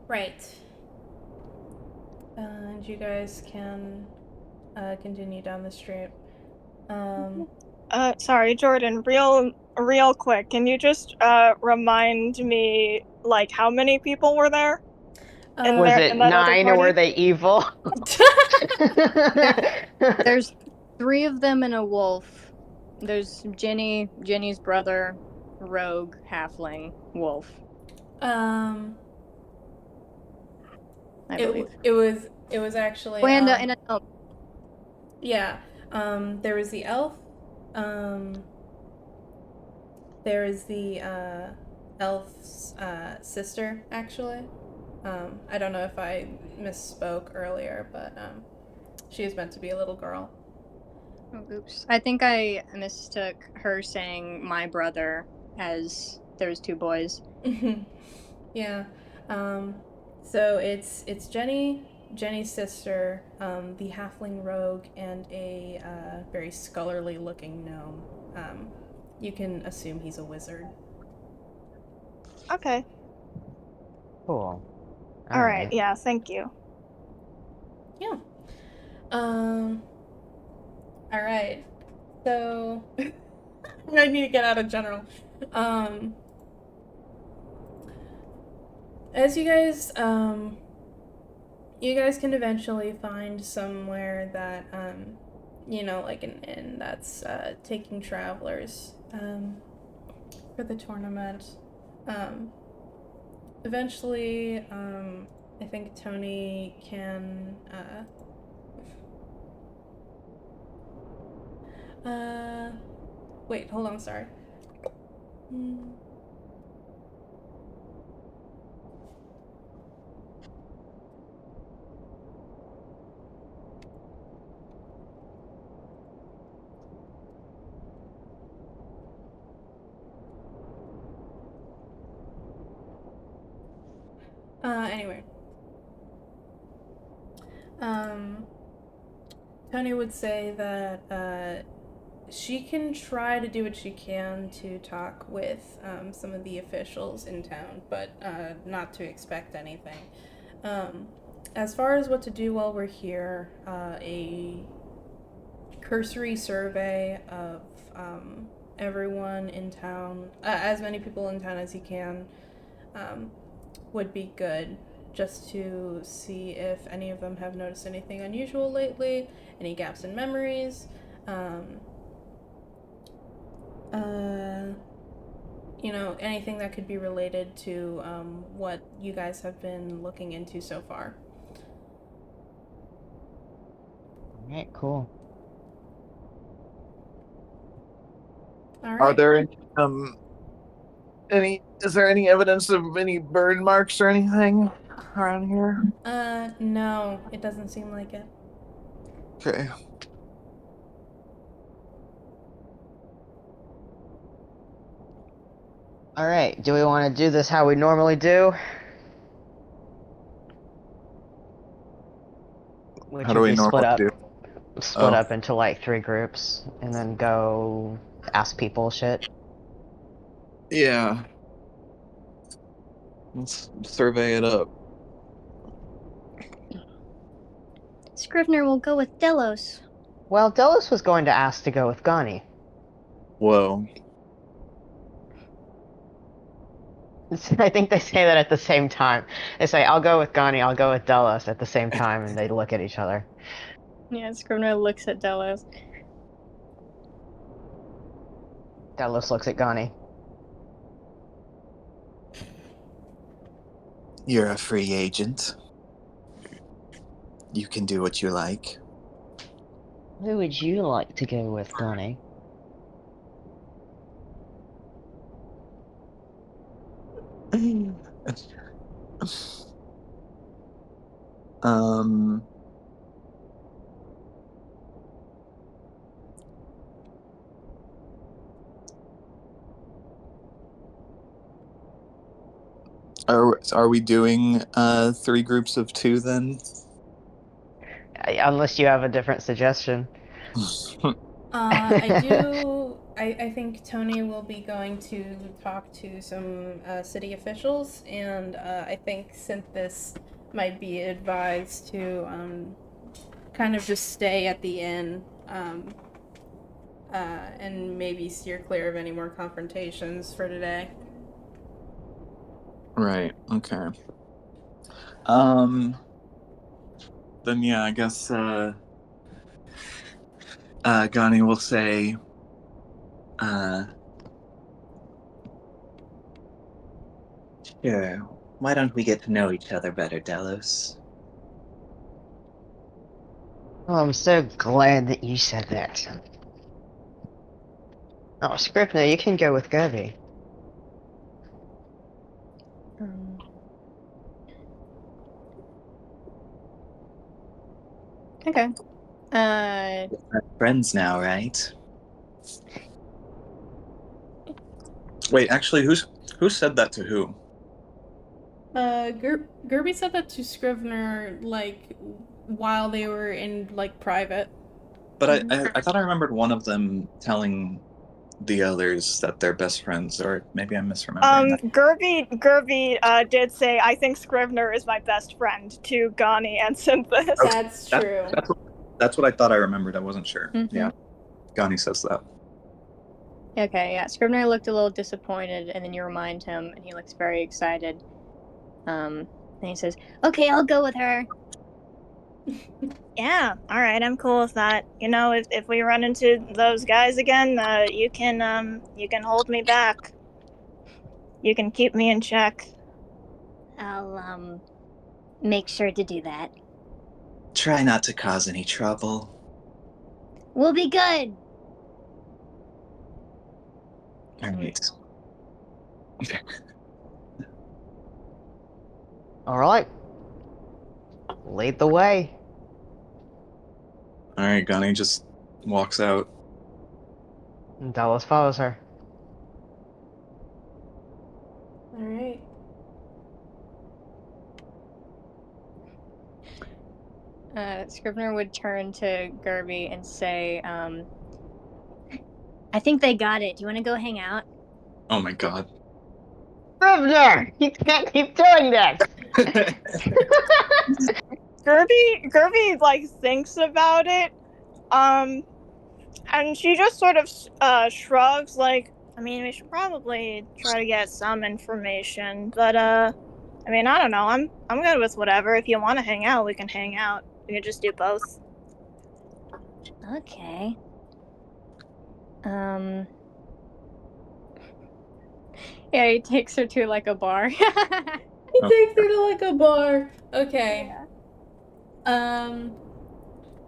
Right. And you guys can continue down the street. sorry, Jordan, real quick, can you just remind me like how many people were there in Was there it in that other 9 or were party? they evil? There's 3 of them and a wolf. There's Jenny's brother, rogue, halfling, wolf, um, I it believe. it was actually And a gnome. yeah. There was the elf. There is the elf's sister actually. I don't know if I misspoke earlier, but she is meant to be a little girl. Oh, oops. I think I mistook her saying my brother as there's 2 boys. Yeah. So it's Jenny's sister, the halfling rogue, and a very scholarly looking gnome. You can assume he's a wizard. Okay. Cool. All right. Alright. Yeah. Thank you. Yeah. Um. All right. So I need to get out of general. Um. As you guys can eventually find somewhere that like an that's taking travelers for the tournament. Um, eventually, I think Tony can wait, hold on, sorry. Anyway, Um, Tony would say that she can try to do what she can to talk with some of the officials in town, but not to expect anything. Um, as far as what to do while we're here, a cursory survey of everyone in town, as many people in town as you can, um, would be good, just to see if any of them have noticed anything unusual lately, any gaps in memories. Um, anything that could be related to what you guys have been looking into so far. Alright, cool. All right. Are there any? Is there any evidence of any burn marks or anything around here? No, it doesn't seem like it. Okay. Alright, do we want to do this how we normally do? Which How do would we be normally do? split Oh, up into like 3 groups, and then go ask people shit. yeah. Let's survey it up. Scrivener will go with Delos. Well, Delos was going to ask to go with Gani. Whoa. I think they say that at the same time. They say, I'll go with Gani, I'll go with Delos at the same time, and they look at each other. Yeah, Scrivener looks at Delos. Delos looks at Gani. You're a free agent. You can do what you like. Who would you like to go with, Gani? um, are we doing 3 groups of 2 then? Unless you have a different suggestion. I do. I think Tony will be going to talk to some city officials, and I think Synthis might be advised to kind of just stay at the inn and maybe steer clear of any more confrontations for today. Right. Okay. Then yeah, I guess Gani will say sure. Why don't we get to know each other better, Delos? Oh, I'm so glad that you said that. Oh, Scrivener, you can go with Gerby. Okay. We're friends now, right? wait, actually who said that to who? Gerby said that to Scrivener, like, while they were in, like, private. But I thought I remembered one of them telling the others that they're best friends, or maybe I'm misremembering that. Gerby did say, I think Scrivener is my best friend to Gani and Synthis. Okay. That's true. That's what I thought I remembered. I wasn't sure. Mm-hmm. Yeah. Gani says that. Okay, yeah. Scrivener looked a little disappointed, and then you remind him, and he looks very excited. And he says, Okay, I'll go with her. Yeah, all right, I'm cool with that. You know, if we run into those guys again, you can hold me back. You can keep me in check. I'll make sure to do that. Try not to cause any trouble. We'll be good. All right. Alright. Lead the way. All right, Gani just walks out. And Delos follows her. All right. Scrivener would turn to Gerby and say, I think they got it. Do you want to go hang out? Oh my god. Scrivener, you can't keep doing this. Gerby like thinks about it, and she just sort of shrugs, like, I mean, we should probably try to get some information, but I mean, I don't know. I'm good with whatever. If you want to hang out, we can hang out. We can just do both. Okay. yeah, he takes her to like a bar. He takes her to like a bar. Okay. Yeah.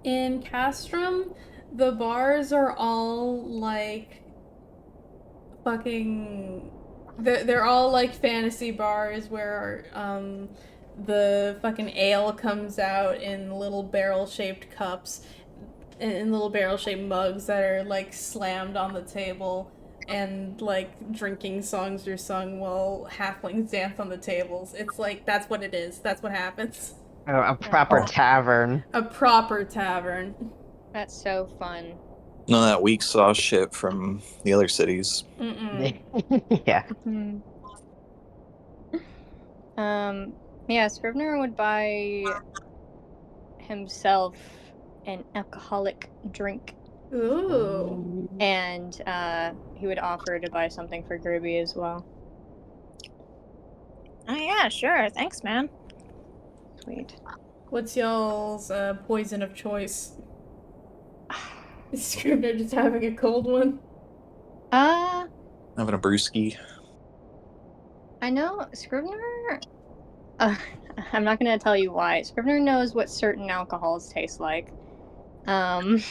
In Castrum, the bars are all like fucking. They're all like fantasy bars where the fucking ale comes out in little barrel-shaped cups, in little barrel-shaped mugs that are like slammed on the table, and like drinking songs are sung while halflings dance on the tables. It's like that's what it is. That's what happens. A proper tavern. A proper tavern. That's so fun. None of that weak sauce shit from the other cities. Yeah. Yeah, Scrivener would buy himself an alcoholic drink. Ooh. And he would offer to buy something for Gerby as well. Oh yeah, sure. Thanks, man. Sweet. What's y'all's poison of choice? Is Scrivener just having a cold one? Having a brewski. I know Scrivener. I'm not gonna tell you why. Scrivener knows what certain alcohols taste like. Um.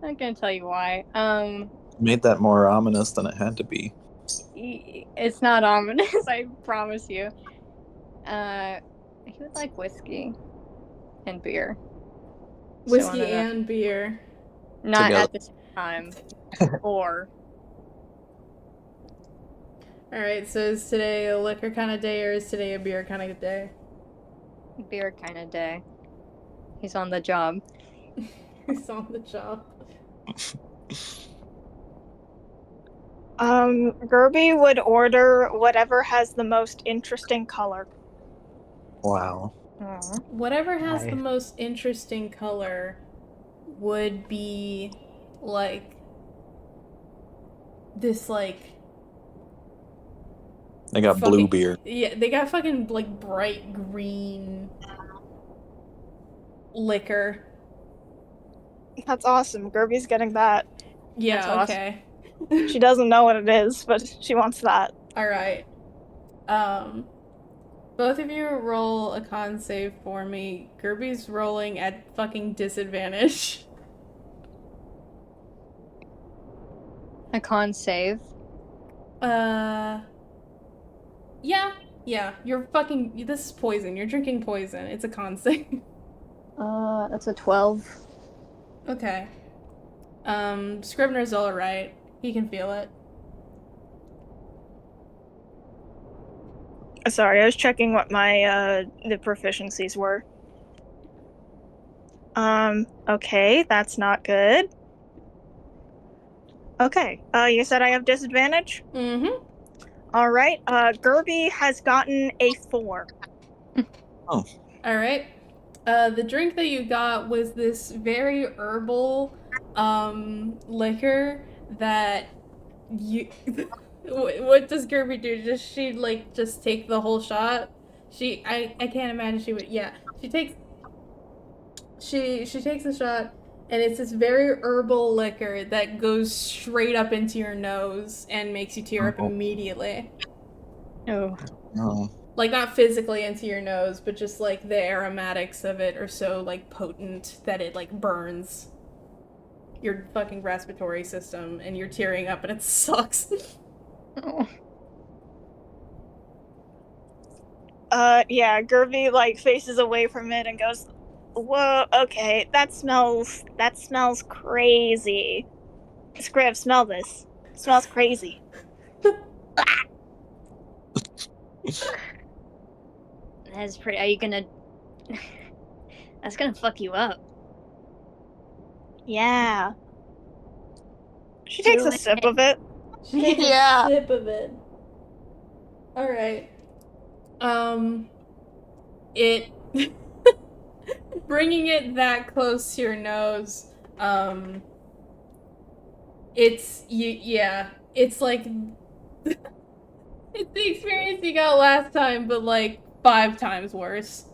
Not gonna tell you why. Made that more ominous than it had to be. It's not ominous, I promise you. He would like whiskey and beer. Whiskey So and beer. Not together. at the same time. Or. Alright, so is today a liquor kind of day or is today a beer kind of day? Beer kind of day. He's on the job. He's on the job. Gerby would order whatever has the most interesting color. Wow. Aww. Whatever has the most interesting color would be like this like They got fucking, blue beer. Yeah, they got fucking like bright green liquor. That's awesome. Gerby's getting that. Yeah, That's okay. She doesn't know what it is, but she wants that. Alright. Both of you roll a con save for me. Gerby's rolling at fucking disadvantage. A con save. Yeah. You're fucking. This is poison. You're drinking poison. It's a con save. That's a 12. Okay. Scrivener's alright. He can feel it. Sorry, I was checking what my the proficiencies were. Okay, that's not good. Okay, you said I have disadvantage? Mm-hmm. Alright, Gerby has gotten a 4. Oh. Alright. The drink that you got was this very herbal, liquor that you... What does Gerby do? Does she, like, just take the whole shot? I can't imagine she would... Yeah. She takes a shot, and it's this very herbal liquor that goes straight up into your nose and makes you tear up immediately. Oh. No. Like, not physically into your nose, but just, like, the aromatics of it are so, like, potent that it, like, burns your fucking respiratory system, and you're tearing up, and it sucks. Oh. Yeah, Gerby, like, faces away from it and goes, whoa, okay, that smells crazy. Scriv, smell this. It smells crazy. That's pretty. Are you gonna? That's gonna fuck you up. Yeah. She takes Do a it. sip of it. She takes Yeah. a sip of it. All right. It bringing it that close to your nose. It's you. Yeah. It's like it's the experience you got last time, but like 5 times worse.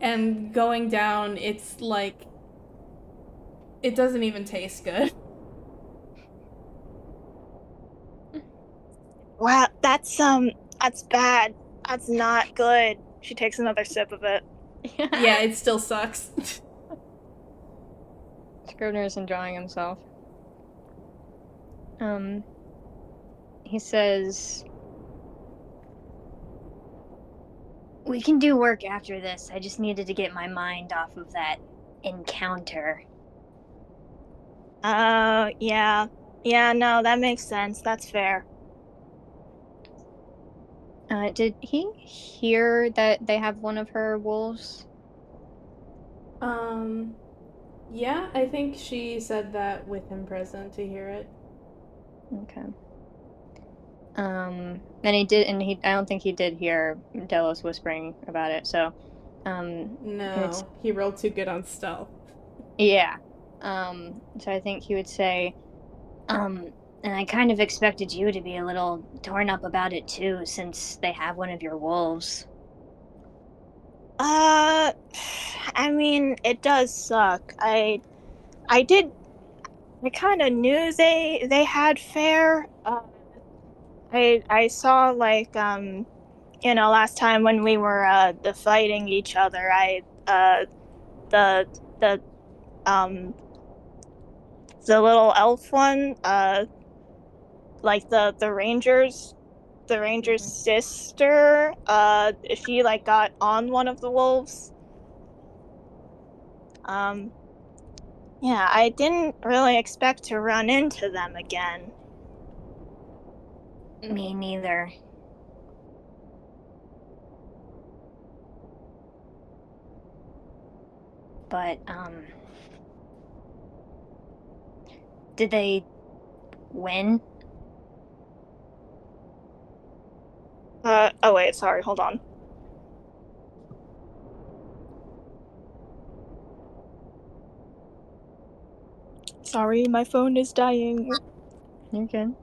And going down, it's like it doesn't even taste good. Wow, that's bad. That's not good. She takes another sip of it. Yeah, it still sucks. Scrivener's enjoying himself. He says, We can do work after this. I just needed to get my mind off of that encounter. Yeah. Yeah, no, that makes sense. That's fair. did he hear that they have one of her wolves? Yeah, I think she said that with him present to hear it. Okay. And he did, and I don't think he did hear Delos whispering about it. So, it's No, he rolled too good on stealth. yeah. So I think he would say, And I kind of expected you to be a little torn up about it too, since they have one of your wolves. I mean, it does suck. I kind of knew they had fair. I saw like last time when we were the fighting each other, the the um the little elf one, like the ranger's sister, she like got on one of the wolves. Yeah, I didn't really expect to run into them again. Me neither. But, did they win? Oh wait, sorry, hold on. Sorry, my phone is dying. you're good.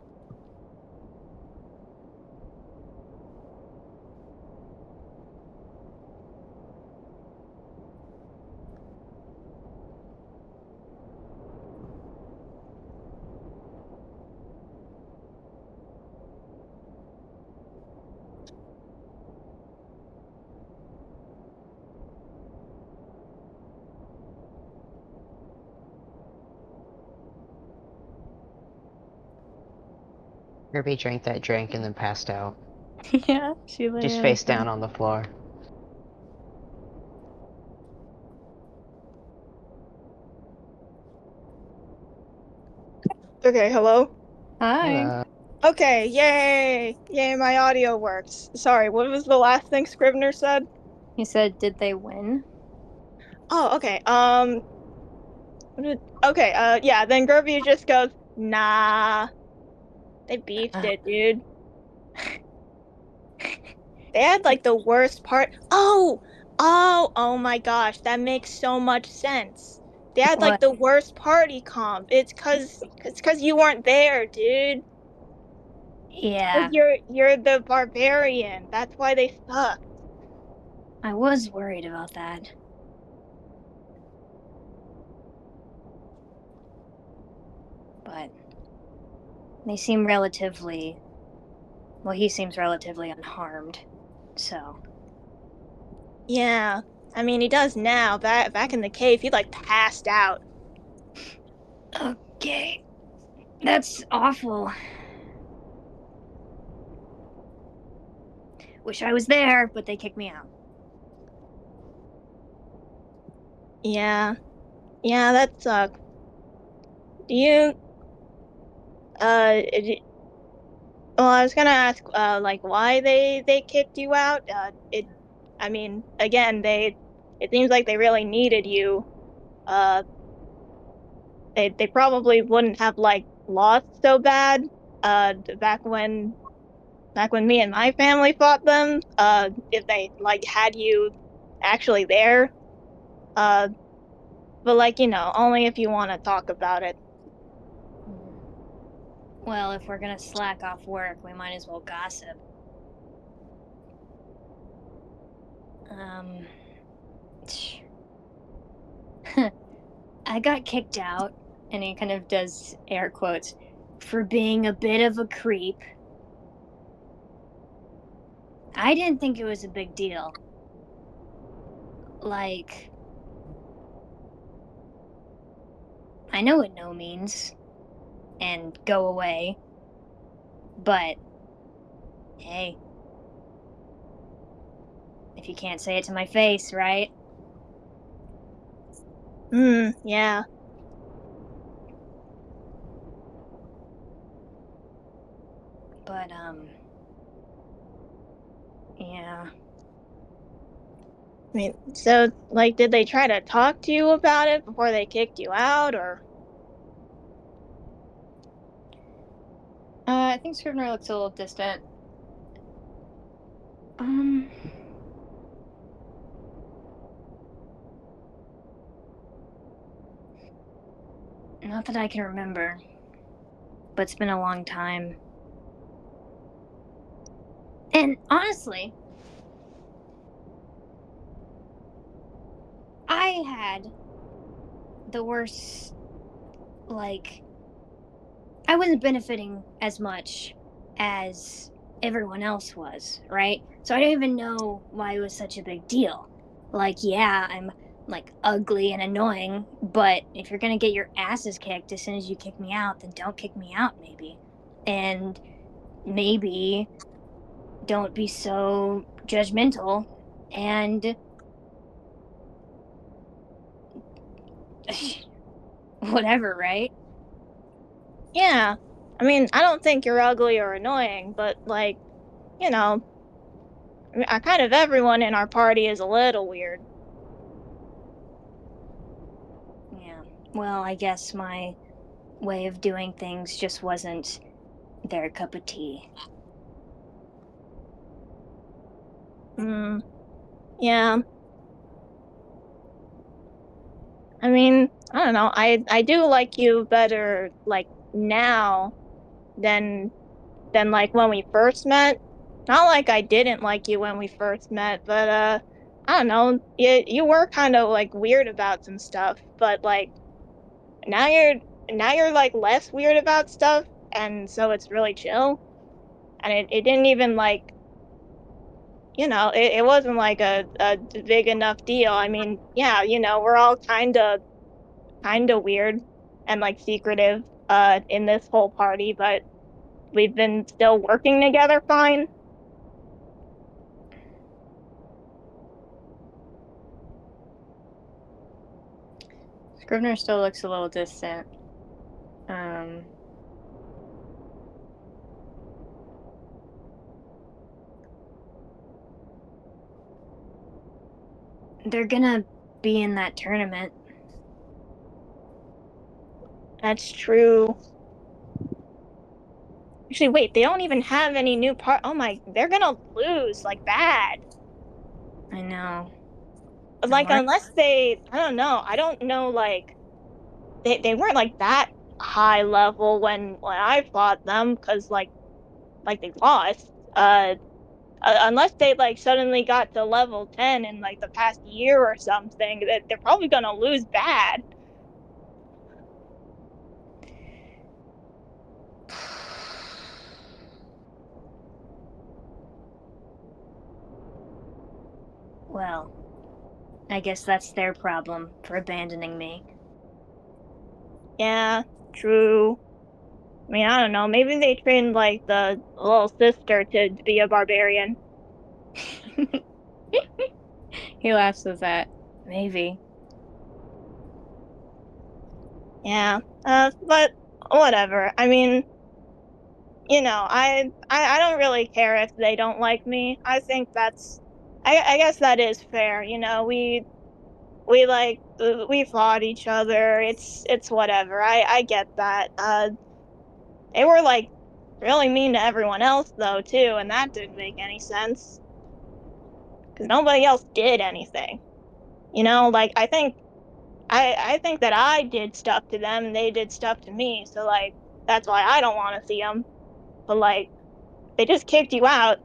Kirby drank that drink and then passed out. Yeah, she lay Just in face bed. down on the floor. Okay, hello? Hi. Hello. Okay, yay! Yay, my audio works. Sorry, what was the last thing Scrivener said? He said, "Did they win?" Oh, okay. Okay, yeah, then Gerby just goes, nah. They beefed it, dude. They had like the worst part. Oh my gosh, that makes so much sense. They had like What? the worst party comp. It's cause you weren't there, dude. Yeah, You're the barbarian. That's why they suck. I was worried about that. But they seem relatively. Well, he seems relatively unharmed. So. Yeah. I mean, he does now. Back in the cave, he like passed out. Okay. That's awful. Wish I was there, but they kicked me out. Yeah. Yeah, that sucks. Do you uh d- Well, I was gonna ask, like, why they kicked you out. I mean, again, it seems like they really needed you. Uh, they probably wouldn't have like lost so bad. Back when me and my family fought them. If they like had you actually there. Uh, but like only if you want to talk about it. Well, if we're gonna slack off work, we might as well gossip. Um, I got kicked out, and he kind of does air quotes, for being a bit of a creep. I didn't think it was a big deal. Like, I know what no means, and go away, but hey, if you can't say it to my face, right? Yeah. But, yeah. I mean, so like, did they try to talk to you about it before they kicked you out, or? I think Scrivener looks a little distant. Um, Not that I can remember, but it's been a long time. And honestly, I had the worst, like, I wasn't benefiting as much as everyone else was, right? So I don't even know why it was such a big deal. Like, yeah, I'm like ugly and annoying, but if you're gonna get your asses kicked as soon as you kick me out, then don't kick me out, maybe. And maybe don't be so judgmental and whatever, right? Yeah. I mean, I don't think you're ugly or annoying, but like, you know, kind of everyone in our party is a little weird. Yeah. Well, I guess my way of doing things just wasn't their cup of tea. Yeah. I mean, I don't know. I do like you better like now than like when we first met. Not like I didn't like you when we first met, but I don't know. You were kind of like weird about some stuff, but like now you're like less weird about stuff, and so it's really chill. And it didn't even like it wasn't like a big enough deal. I mean, yeah, we're all kind of weird and like secretive in this whole party, but we've been still working together fine. Scrivener still looks a little distant. Um, They're gonna be in that tournament. That's true. Actually, wait, they don't even have any new Oh my, they're gonna lose like bad. I know. I'm Like worried. unless I don't know. I don't know like they weren't like that high level when I fought them cuz like they lost. Unless they like suddenly got to level 10 in like the past year or something, that they're probably going to lose bad. Well, I guess that's their problem for abandoning me. Yeah, true. I mean, I don't know. Maybe they trained like the little sister to be a barbarian. he laughs at that. Maybe. Yeah. But whatever. I mean, you know, I don't really care if they don't like me. I think I guess that is fair. You know, we fought each other. It's whatever. I get that. They were like really mean to everyone else though too, and that didn't make any sense because nobody else did anything. You know, like I think that I did stuff to them and they did stuff to me. So like that's why I don't want to see them. But like they just kicked you out,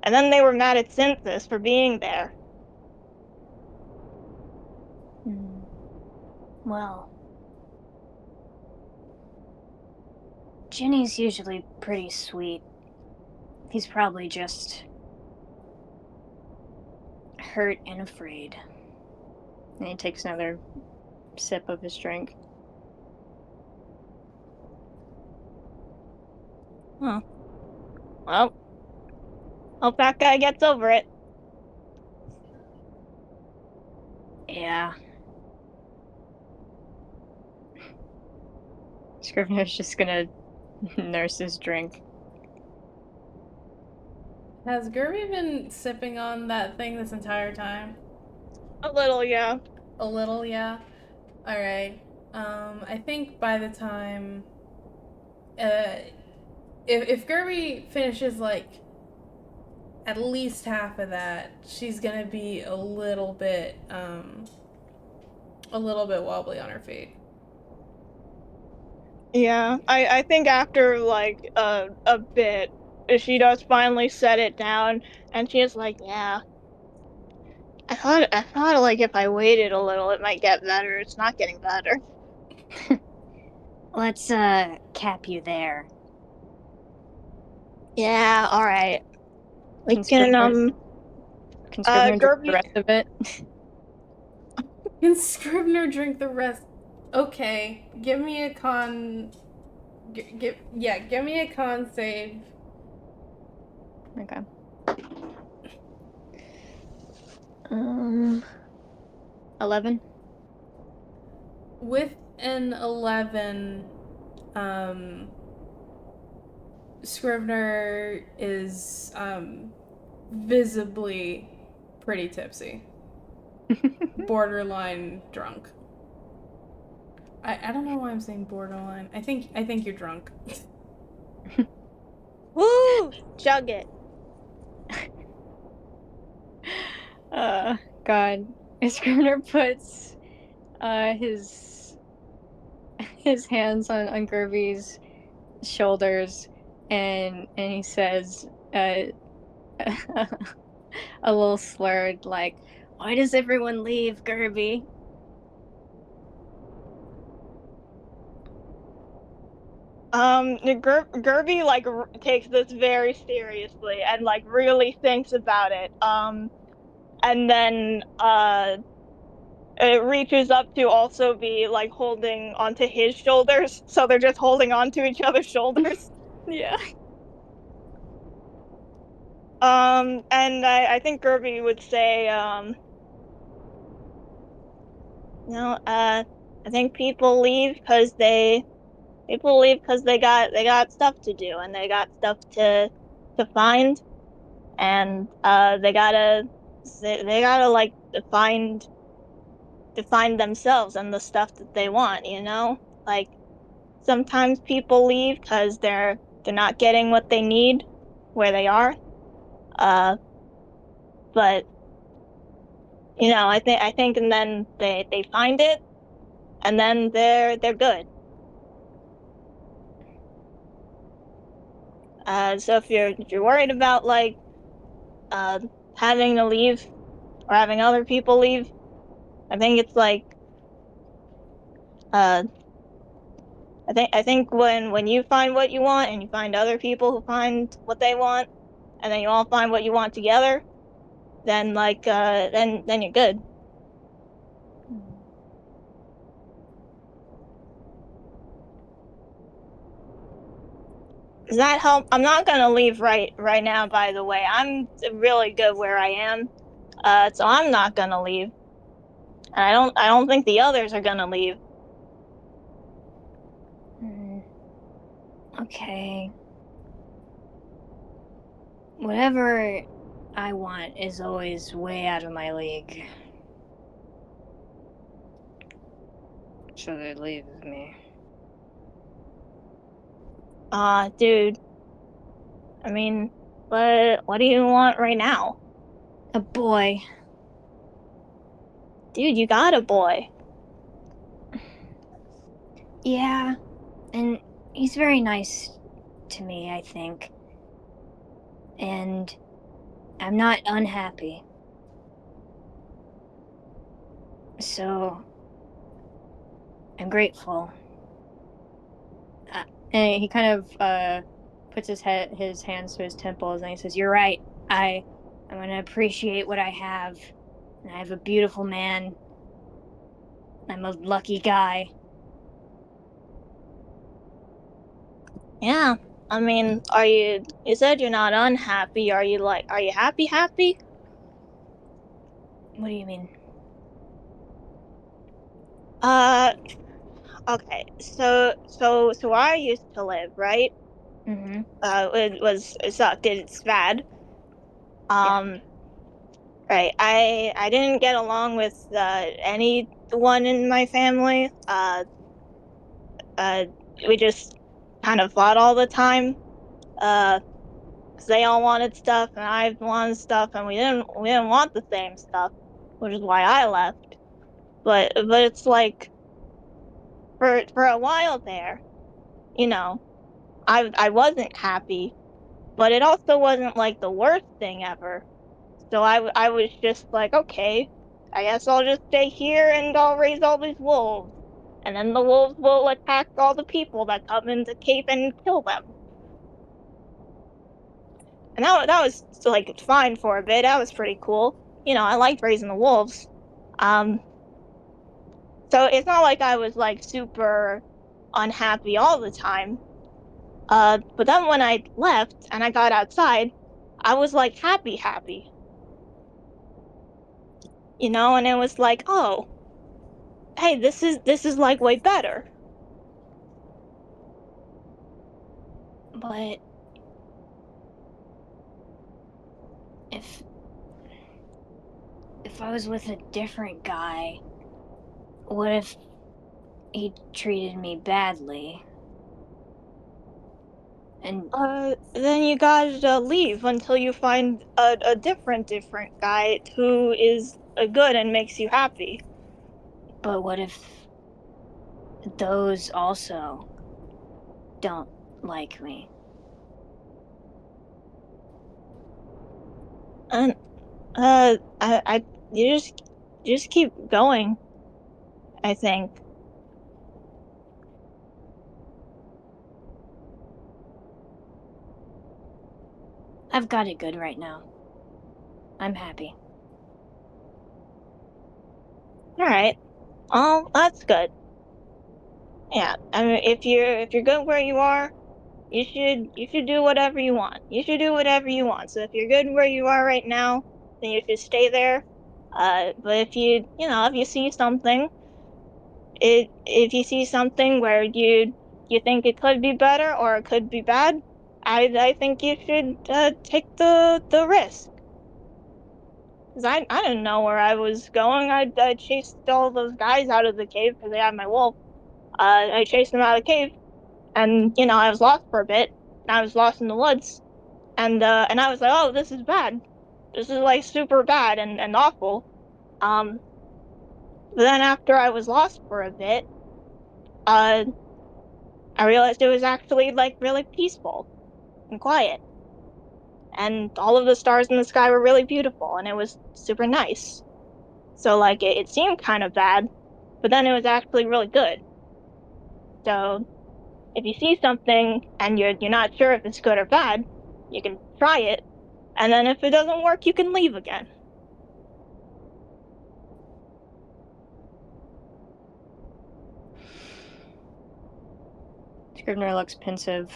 and then they were mad at Synthesis for being there. Well, Ginny's usually pretty sweet. He's probably just hurt and afraid. And he takes another sip of his drink. Huh. Well, hope that guy gets over it. Yeah. Scrivener's just gonna nurse his drink. Has Gerby been sipping on that thing this entire time? A little, yeah. A little, yeah. All right. I think by the time, if Gerby finishes like at least half of that, she's gonna be a little bit wobbly on her feet. Yeah, I think after like a bit, she does finally set it down, and she is like, yeah. I thought like if I waited a little, it might get better. It's not getting better. Let's cap you there. Yeah, all right. We Can can Scrivener drink Gerby. the rest of it? Can Scribner drink the rest? Okay, give me a con. Give me a con save. Okay. 11. With an 11, Scrivener is visibly pretty tipsy. Borderline drunk. I don't know why I'm saying borderline. I think you're drunk. Woo! Chug it. God. Scrivener puts his hands on Gerby's shoulders and he says a little slurred like, "Why does everyone leave, Gerby?" Gerby like takes this very seriously and like really thinks about it. And then it reaches up to also be like holding onto his shoulders, so they're just holding onto each other's shoulders. Yeah. And I think Gerby would say, I think people leave because they got stuff to do and they got stuff to find, and they gotta like define themselves and the stuff that they want. You know, like sometimes people leave because they're not getting what they need where they are. But you know, I think, and then they find it, and then they're good. So if you're worried about like having to leave or having other people leave, I think it's like uh, I think when you find what you want and you find other people who find what they want, and then you all find what you want together, then like then you're good. Does that help? I'm not gonna leave right now. By the way, I'm really good where I am, so I'm not gonna leave. And I don't think the others are gonna leave. Okay. whatever I want is always way out of my league. So that leaves me. Dude. I mean, what do you want right now? A boy. Dude, you got a boy. Yeah, and he's very nice to me, I think. And I'm not unhappy. So I'm grateful. And he kind of puts his hands to his temples, and he says, "You're right. I'm gonna appreciate what I have. And I have a beautiful man. I'm a lucky guy." Yeah. I mean, you said you're not unhappy. Are you happy? What do you mean? Uh, okay. So where I used to live, right? Mm-hmm. It sucked. It's bad. Yeah. Right. I didn't get along with anyone in my family. Uh, we just kind of fought all the time. 'Cause they all wanted stuff and I wanted stuff, and we didn't want the same stuff, which is why I left. But it's like for a while there, you know, I wasn't happy, but it also wasn't like the worst thing ever. So I was just like, okay, I guess I'll just stay here and I'll raise all these wolves. And then the wolves will attack all the people that come in the cave and kill them. And that was like fine for a bit. That was pretty cool. I liked raising the wolves. Um, so it's not like I was like super unhappy all the time. But then when I left and I got outside, I was like happy. And it was like, oh, hey, this is like way better. But if if I was with a different guy, what if he treated me badly? And Then you gotta leave until you find a different guy who is good and makes you happy. but what if those also don't like me? And I you just keep going, I think. I've got it good right now. I'm happy. All right. Oh, that's good. Yeah. I mean, if you're good where you are, you should do whatever you want. You should do whatever you want. So if you're good where you are right now, then you should stay there. But if you see something, if you see something where you think it could be better or it could be bad, I think you should take the risk. Cause I didn't know where I was going. I chased all those guys out of the cave because they had my wolf. I chased them out of the cave, and I was lost for a bit. I was lost in the woods, and I was like, oh, this is bad. This is like super bad and awful. Um, but then after I was lost for a bit, uh, I realized it was actually like really peaceful and quiet, and all of the stars in the sky were really beautiful, and it was super nice. So like it seemed kind of bad, but then it was actually really good. So if you see something and you're not sure if it's good or bad, you can try it, and then if it doesn't work, you can leave again. Scrivener looks pensive.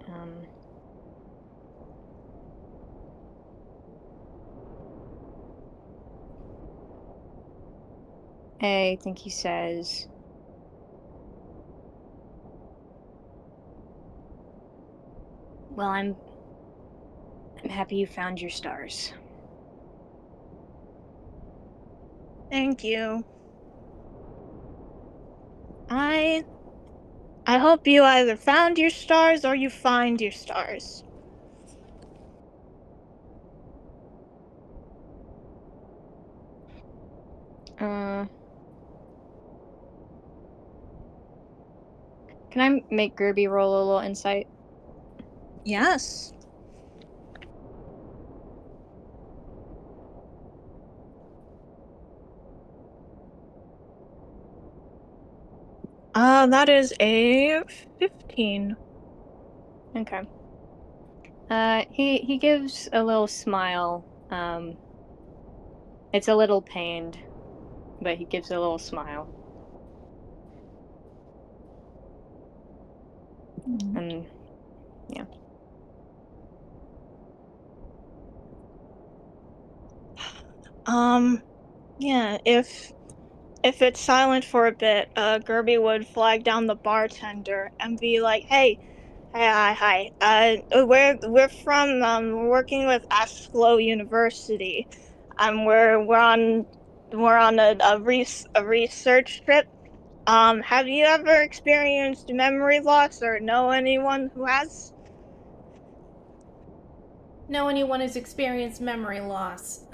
Um, I think he says, Well, I'm happy you found your stars. Thank you. I hope you either found your stars or you find your stars. Can I make Gerby roll a little insight? Yes. That is a 15. Okay. He gives a little smile. It's a little pained, but he gives a little smile. And yeah. Yeah, if it's silent for a bit, Gerby would flag down the bartender and be like, "Hey, hi. We're from we're working with Ashflow University. We're on a research trip. Have you ever experienced memory loss or know anyone who has?" Know anyone who's experienced memory loss?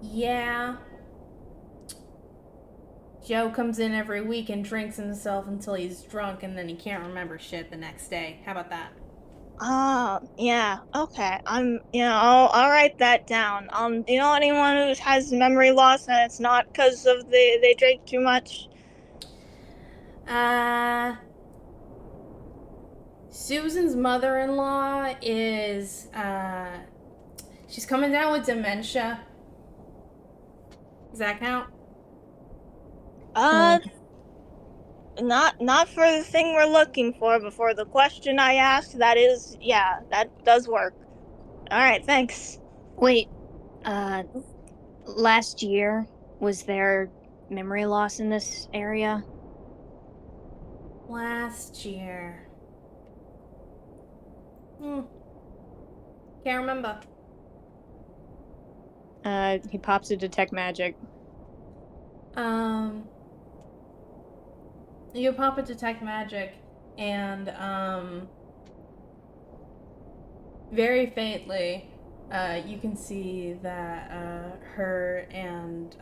Yeah. Joe comes in every week and drinks himself until he's drunk and then he can't remember shit the next day. How about that? Yeah, okay. I'll write that down. Do you know anyone who has memory loss and it's not because of they drank too much? Susan's mother-in-law is, she's coming down with dementia. Does that count? Not for the thing we're looking for, but for the question I asked, that does work. Alright, thanks. Wait, last year, was there memory loss in this area? Last year. Can't remember. He pops a detect magic. You pop a detect magic, and very faintly, you can see that her and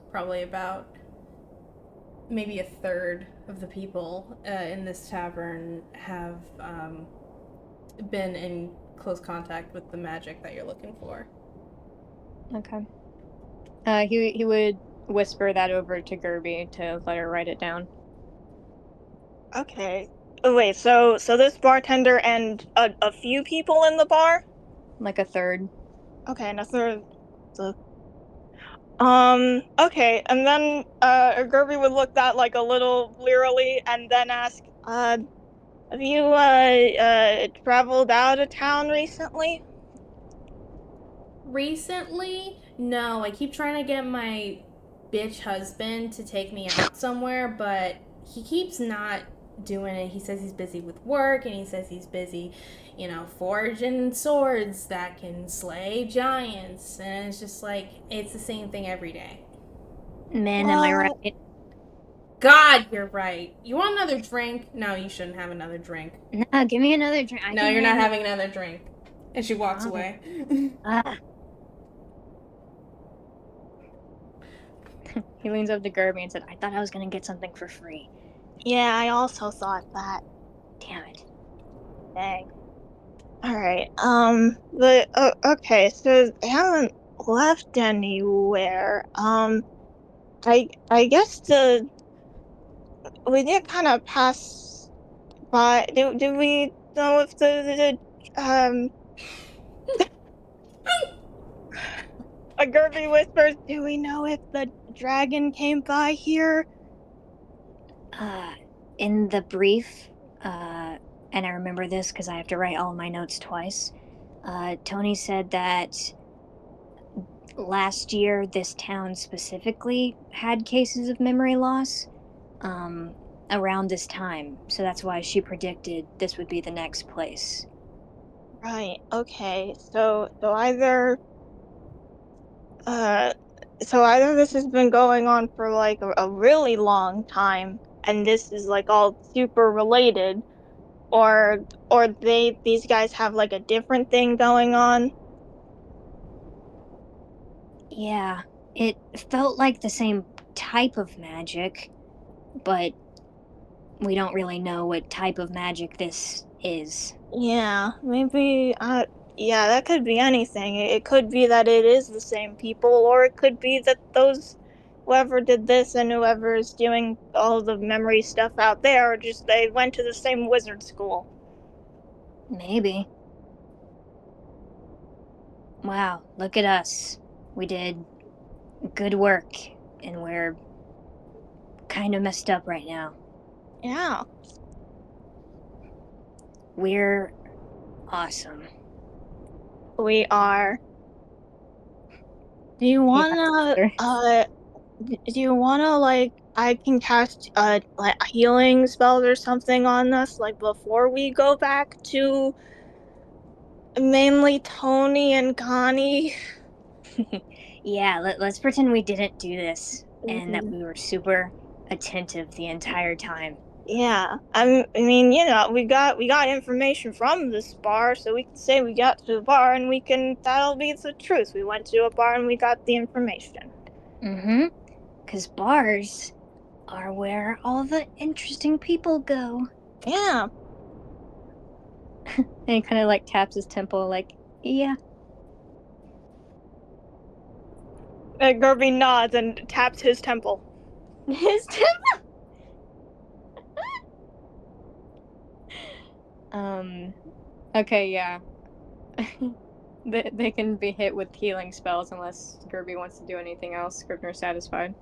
probably about maybe a third of the people in this tavern have been in close contact with the magic that you're looking for. Okay. He would whisper that over to Gerby to let her write it down. Okay. Oh, wait, so this bartender and a few people in the bar? Like a third. Okay, and a third. Okay, and then Gerby would look that like a little blearily and then ask, have you traveled out of town recently? Recently, no. I keep trying to get my bitch husband to take me out somewhere, but he keeps not doing it. He says he's busy with work, and he says he's busy, forging swords that can slay giants. And it's just like, it's the same thing every day. Man, am I right? God, you're right. You want another drink? No, you shouldn't have another drink. No, give me another drink. No, you're not having another drink. And she walks away. He leans up to Gerby and said, I thought I was gonna get something for free. Yeah, I also thought that. Damn it. Dang. Alright, okay, so they haven't left anywhere. I guess we did kind of pass by. Did we know if a Gerby whispers, do we know if the dragon came by here? In the brief, and I remember this because I have to write all my notes twice. Tony said that last year this town specifically had cases of memory loss. around this time, so that's why she predicted this would be the next place. Right. Okay. So either this has been going on for like a really long time, and this is like all super related, or these guys have like a different thing going on. Yeah, it felt like the same type of magic, but we don't really know what type of magic this is. Yeah, maybe. Yeah, that could be anything. It could be that it is the same people, or it could be that whoever did this and whoever is doing all the memory stuff out there, just they went to the same wizard school. Maybe. Wow, look at us. We did good work, and we're kind of messed up right now. Yeah. We're awesome. We are. Do you wanna like I can cast like healing spells or something on us like before we go back to mainly Tony and Connie? Yeah, let's pretend we didn't do this and that Mhm. we were super attentive the entire time. Yeah. I mean, we got information from this bar, so we can say we got to the bar and that'll be the truth. We went to a bar and we got the information. Mm-hmm. Because bars are where all the interesting people go. Yeah. And he kind of like taps his temple, like, yeah. Gerby nods and taps his temple. His temple. Okay, yeah. They can be hit with healing spells unless Gerby wants to do anything else. Scrivener's satisfied.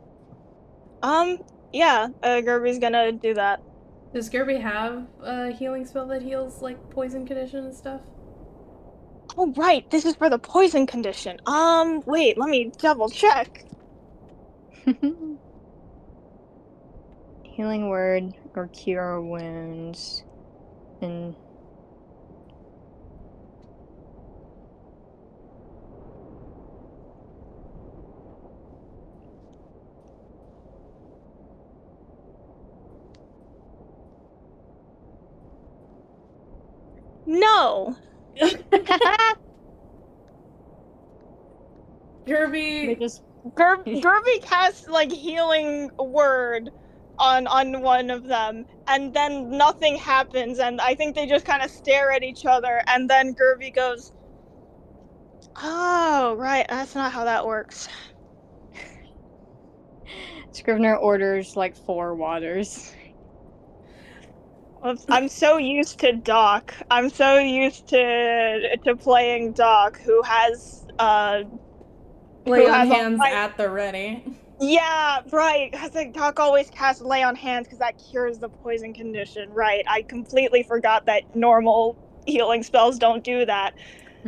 Yeah, Gerby's gonna do that. Does Gerby have a healing spell that heals like poison condition and stuff? Oh, right, this is for the poison condition. Wait, let me double check. Healing word or cure wounds. And No! Gerby! they just Gerby casts, like, healing word on one of them, and then nothing happens, and I think they just kind of stare at each other, and then Gerby goes, oh, right, that's not how that works. Scrivener orders like 4 waters. I'm so used to Doc. I'm so used to playing Doc, who has Lay on a hands right. at the ready. Yeah, right. Because like, Doc always casts lay on hands because that cures the poison condition. Right. I completely forgot that normal healing spells don't do that.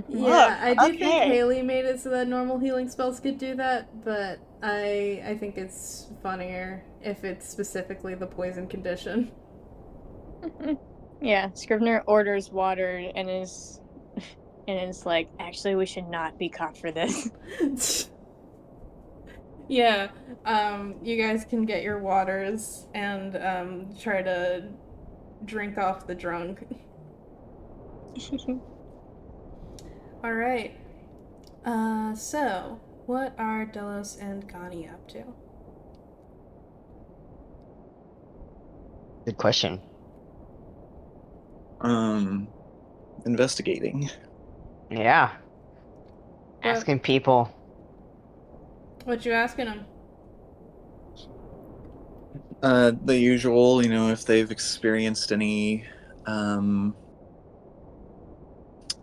Yeah, I do think Okay. Haley made it so that normal healing spells could do that, but I think it's funnier if it's specifically the poison condition. Yeah, Scrivener orders water and is like, actually, we should not be caught for this. Yeah, you guys can get your waters and try to drink off the drunk. All right. So what are Delos and Connie up to? Good question. Investigating. Yeah. What Asking people. what you asking them? The usual, if they've experienced any, um,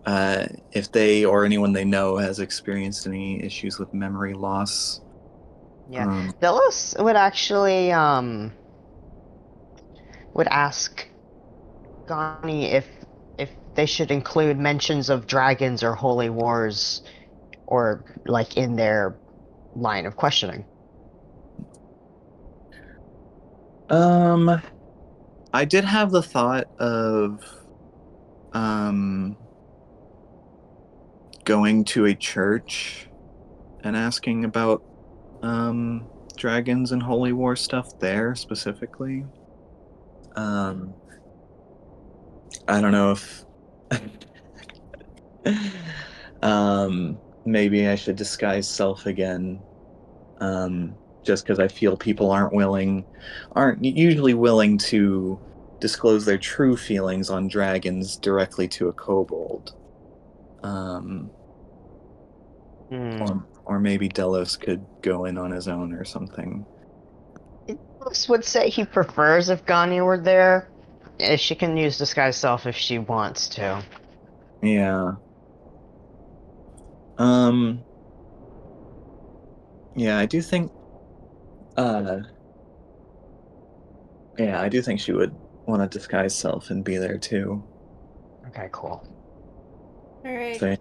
if they or anyone they know has experienced any issues with memory loss. Yeah. Delos would actually would ask Gani if they should include mentions of dragons or holy wars or like in their line of questioning. Um, I did have the thought of um, going to a church and asking about dragons and holy war stuff there specifically. Um, I don't know if maybe I should disguise self again. Just because I feel people aren't usually willing to disclose their true feelings on dragons directly to a kobold. Um, or maybe Delos could go in on his own or something. Delos would say he prefers if Gani were there. She can use disguise self if she wants to. Yeah. Um. Yeah, I do think. Uh. Yeah, I do think she would want to disguise self and be there too. Okay, cool. All right. So,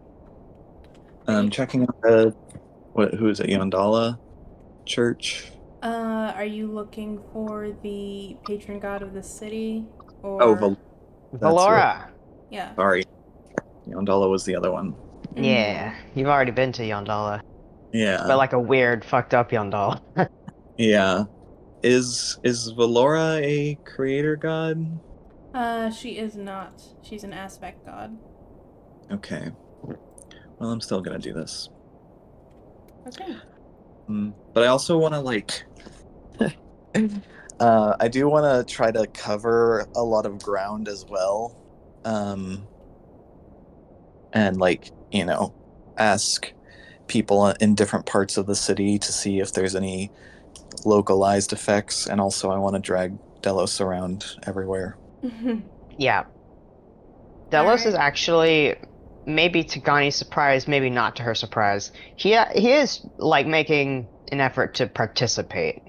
Are you, checking out the who is it, Yondala Church? are you looking for the patron god of the city, Oh, or that's right. Valora. yeah? Sorry, Yondala was the other one. Yeah, you've already been to Yondala. Yeah, But like a weird, fucked up Yondala. yeah. Is Valora a creator god? She is not. She's an aspect god. Okay. Well, I'm still gonna do this. Okay. But I also want to I do want to try to cover a lot of ground as well, and ask people in different parts of the city to see if there's any localized effects, and also I want to drag Delos around everywhere. Yeah. All Delos is right. actually, maybe to Gani's surprise, maybe not to her surprise. He is like making an effort to participate.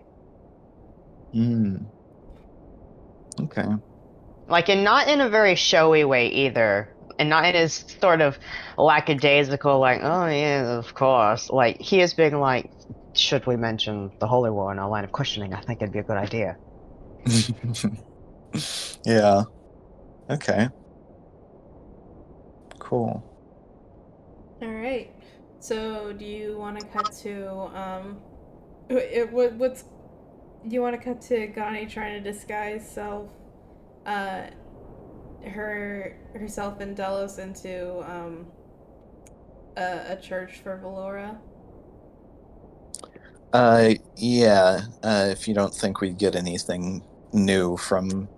Okay. Like, and not in a very showy way either. And not in his sort of lackadaisical, like, oh yeah, of course. Like, he is being like, should we mention the Holy War in our line of questioning? I think it'd be a good idea. Yeah. Okay. Cool. All right. So, do you want to cut to what's do you want to cut to Gani trying to disguise uh, herself and Delos into a church for Valora? Yeah. If you don't think we'd get anything new from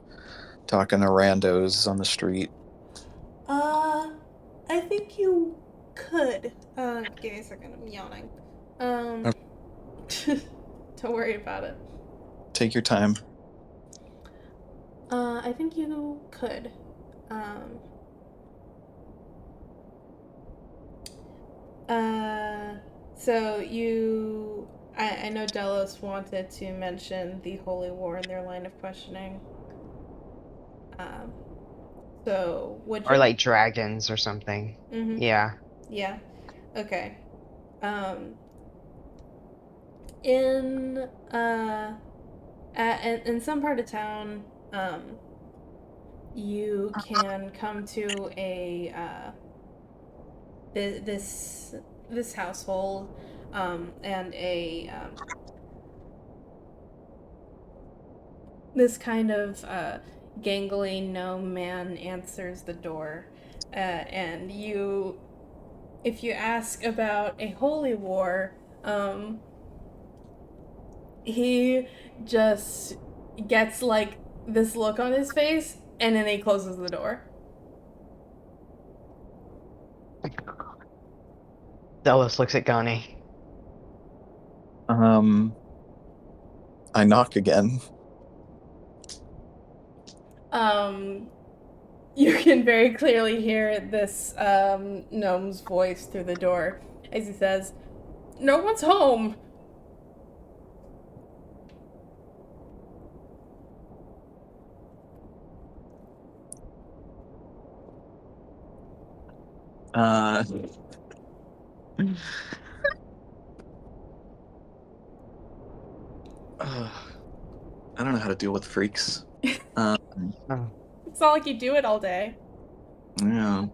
talking to randos on the street. I think you could. Give me a second. I'm yawning. Um, Okay, don't worry about it. take your time. I think you could. Um, uh, so I know Delos wanted to mention the Holy War in their line of questioning. Um, so would Or you? like dragons or something. Mm-hmm. Yeah. Yeah. Okay. Um, in in some part of town, you can come to a this this household, and a this kind of gangly gnome man answers the door, and if you ask about a holy war, he just gets like this look on his face, and then he closes the door. Delos looks at Gani. I knock again. Um, you can very clearly hear this gnome's voice through the door as he says, "No one's home." Uh, I don't know how to deal with freaks. Um, Oh. It's not like you do it all day. yeah.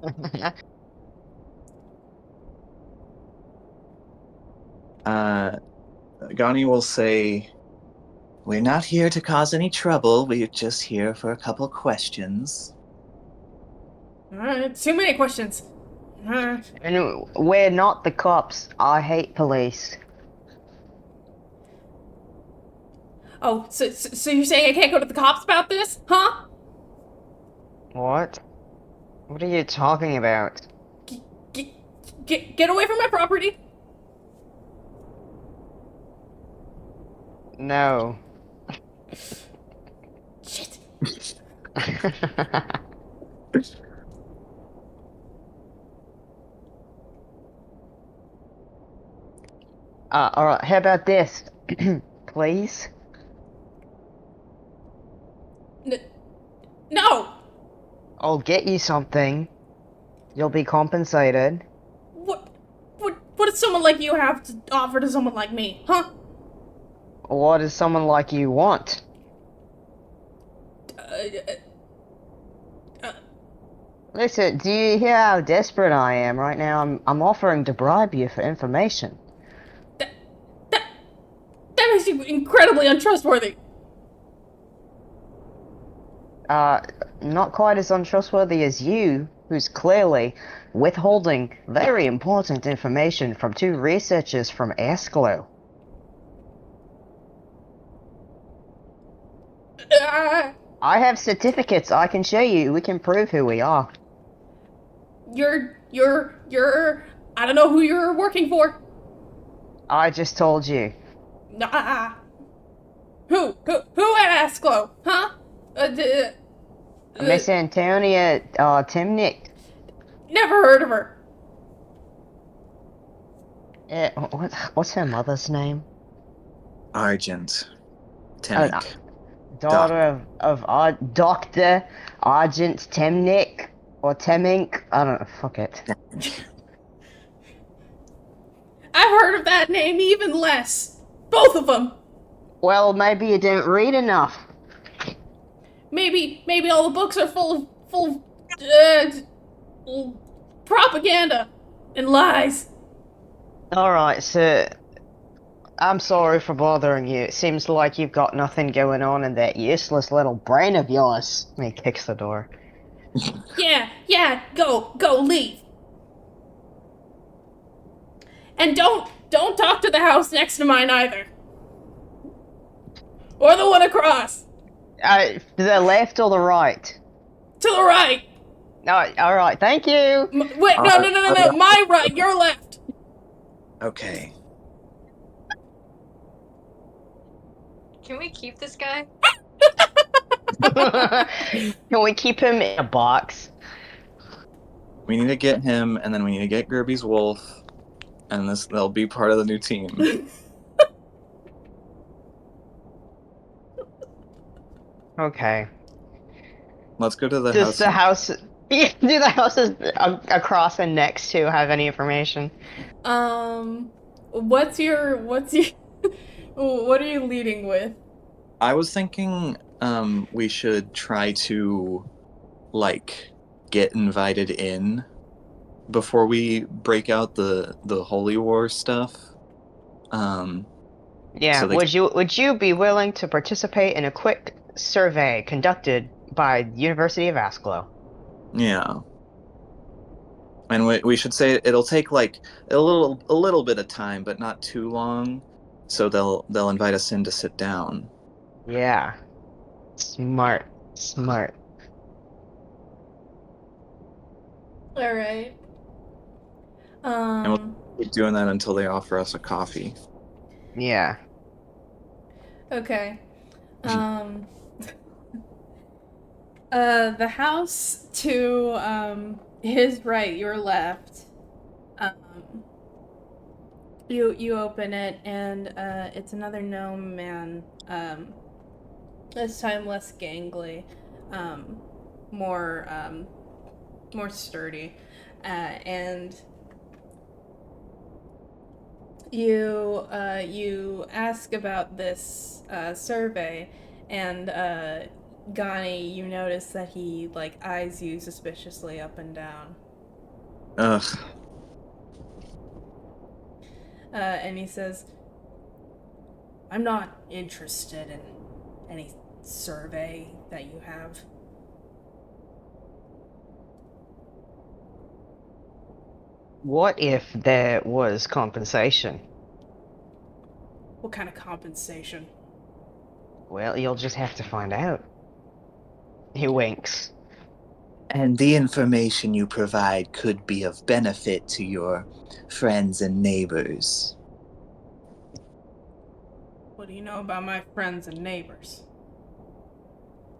Gani will say, "We're not here to cause any trouble. We're just here for a couple questions." Too many questions. And we're not the cops. I hate police. Oh, so you're saying I can't go to the cops about this, huh? What? What are you talking about? Get away from my property. No. Shit. Alright, how about this? Please? No. I'll get you something. You'll be compensated. What does someone like you have to offer to someone like me, huh? What does someone like you want? Listen, do you hear how desperate I am right now? I'm offering to bribe you for information. That makes you incredibly untrustworthy. Not quite as untrustworthy as you, who's clearly withholding very important information from two researchers from Asklo. I have certificates I can show you. We can prove who we are. You're. I don't know who you're working for. I just told you. Who at Asklo, huh? Miss Antonia, Timnick. Never heard of her. What's her mother's name? Argent. Timmick. Daughter of Dr. Argent Temnick or Temink. I don't know. Fuck it. I've heard of that name even less. Both of them. Well, maybe you didn't read enough. Maybe all the books are full of propaganda and lies. Alright, so I'm sorry for bothering you. It seems like you've got nothing going on in that useless little brain of yours. And he kicks the door. Yeah, go, leave. And don't talk to the house next to mine either. Or the one across. To the left or the right? To the right. Alright, thank you! Wait, no, my right, your left. Okay. Can we keep this guy? Can we keep him in a box? We need to get him, and then we need to get Gerby's wolf, and they'll be part of the new team. Okay. Let's go to the Does house. the house... Do the houses across and next to have any information? What are you leading with? I was thinking we should try to, like, get invited in before we break out the Holy War stuff. Yeah, So would you be willing to participate in a quick survey conducted by the University of Asklo? Yeah. And we should say it'll take like a little bit of time, but not too long. So they'll invite us in to sit down. Yeah. Smart. Smart. All right. And we'll keep doing that until they offer us a coffee. Yeah. Okay. The house to his right, your left. You open it and it's another gnome man. This time less gangly, more sturdy, and you ask about this survey, and Gani, you notice that he, like, eyes you suspiciously up and down. Ugh. And he says, I'm not interested in any survey that you have. What if there was compensation? What kind of compensation? Well, you'll just have to find out. He winks. And the information you provide could be of benefit to your friends and neighbors. What do you know about my friends and neighbors?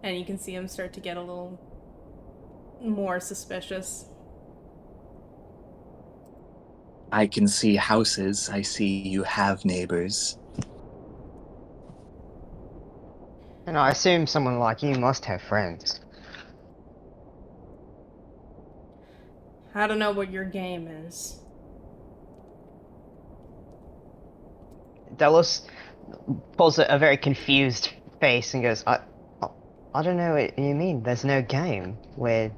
And you can see him start to get a little more suspicious. I can see houses. I see you have neighbors. And I assume someone like you must have friends. I don't know what your game is. Delos pulls a very confused face and goes, I don't know what you mean. There's no game. We're,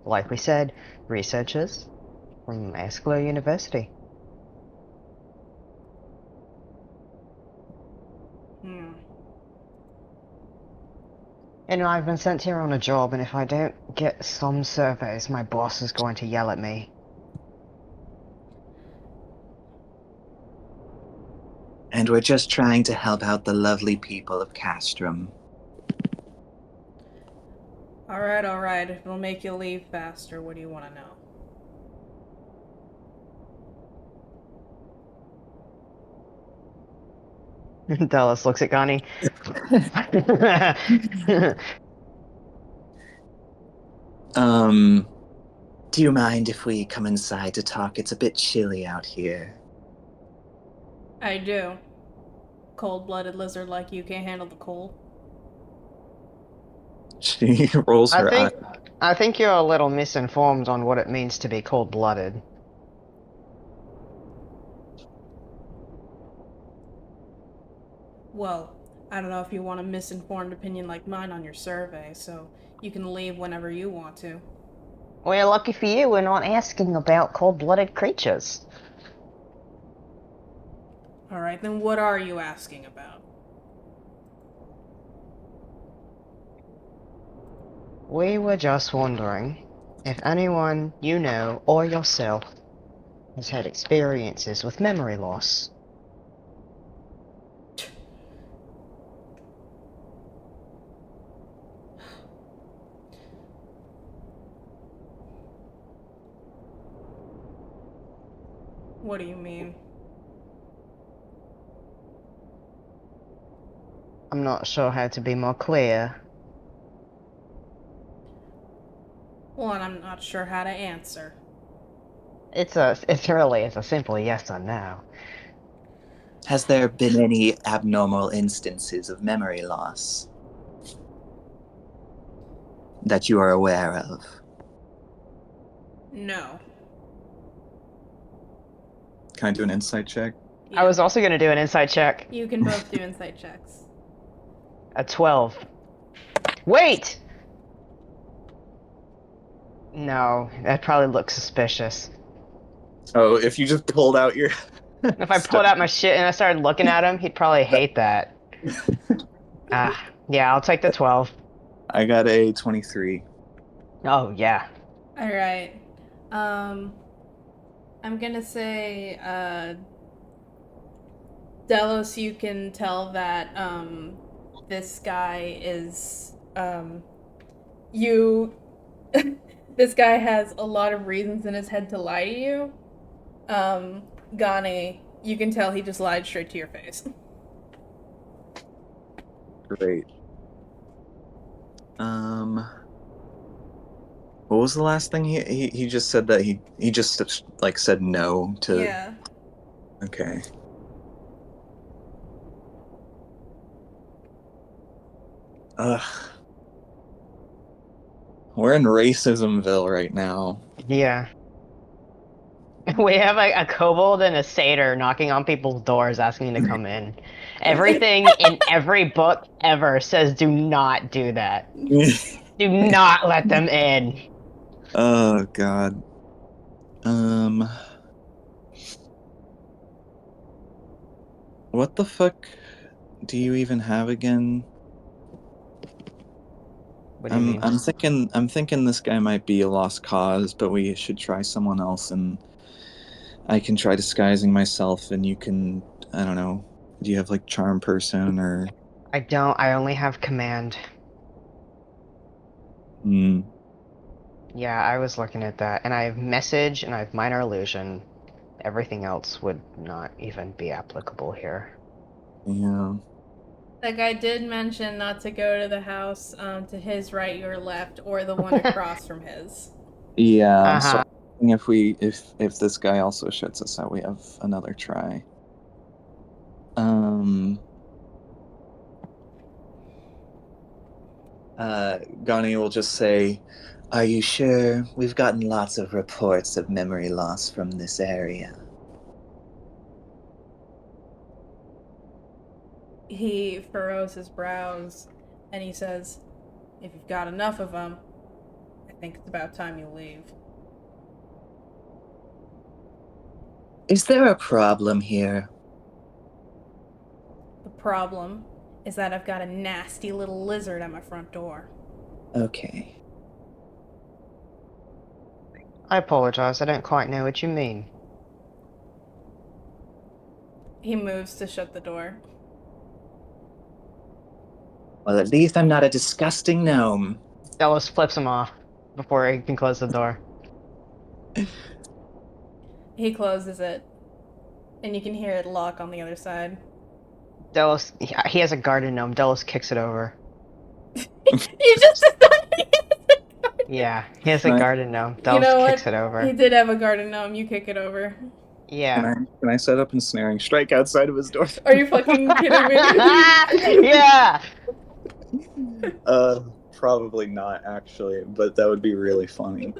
like we said, researchers from Askelo University. And I've been sent here on a job, and if I don't get some surveys, my boss is going to yell at me. And we're just trying to help out the lovely people of Castrum. Alright. If it'll make you leave faster, what do you want to know? Dallas looks at Gani. Do you mind if we come inside to talk? It's a bit chilly out here. I do. Cold-blooded lizard like you can't handle the cold. She rolls her eye. I think you're a little misinformed on what it means to be cold-blooded. Well, I don't know if you want a misinformed opinion like mine on your survey, so you can leave whenever you want to. Well, lucky for you, we're not asking about cold-blooded creatures. Alright, then what are you asking about? We were just wondering if anyone you know or yourself has had experiences with memory loss. What do you mean? I'm not sure how to be more clear. Well, and I'm not sure how to answer. It's a simple yes or no. Has there been any abnormal instances of memory loss that you are aware of? No. Can I do an insight check? Yeah. I was also going to do an insight check. You can both do insight checks. A 12. Wait! No, that probably looks suspicious. Oh, if you just pulled out your If I pulled out my shit and I started looking at him, he'd probably hate that. Yeah, I'll take the 12. I got a 23. Oh, yeah. Alright. I'm gonna say, Delos, you can tell that, this guy is, this guy has a lot of reasons in his head to lie to you. Gani, you can tell he just lied straight to your face. Great. What was the last thing he just said that he just like said no to? Yeah. Okay. Ugh. We're in Racismville right now. Yeah. We have a kobold and a satyr knocking on people's doors asking to come in. Everything in every book ever says do not do that. Do not let them in. Oh God. What the fuck do you even have again? What do you mean? I'm thinking this guy might be a lost cause, but we should try someone else, and I can try disguising myself, and you can, I don't know. Do you have like charm person or? I don't. I only have command. Hmm. Yeah, I was looking at that, and I have message and I have minor illusion. Everything else would not even be applicable here. Yeah. That guy did mention not to go to the house to his right, your left, or the one across from his. Yeah. So Uh-huh. if this guy also shuts us out, we have another try. Um. Gani will just say, Are you sure? We've gotten lots of reports of memory loss from this area. He furrows his brows and he says, "If you've got enough of them, I think it's about time you leave." Is there a problem here? The problem is that I've got a nasty little lizard at my front door. Okay. I apologize. I don't quite know what you mean. He moves to shut the door. Well, at least I'm not a disgusting gnome. Delos flips him off before he can close the door. He closes it, and you can hear it lock on the other side. Delos, he has a garden gnome. Delos kicks it over. You just said that. Yeah, he has a Can I garden gnome. You Delos know kicks what? it He over. did have a garden gnome. You kick it over. can Yeah. I can I set up ensnaring strike outside of his door? Are you fucking kidding me? Yeah. Probably not actually, but that would be really funny.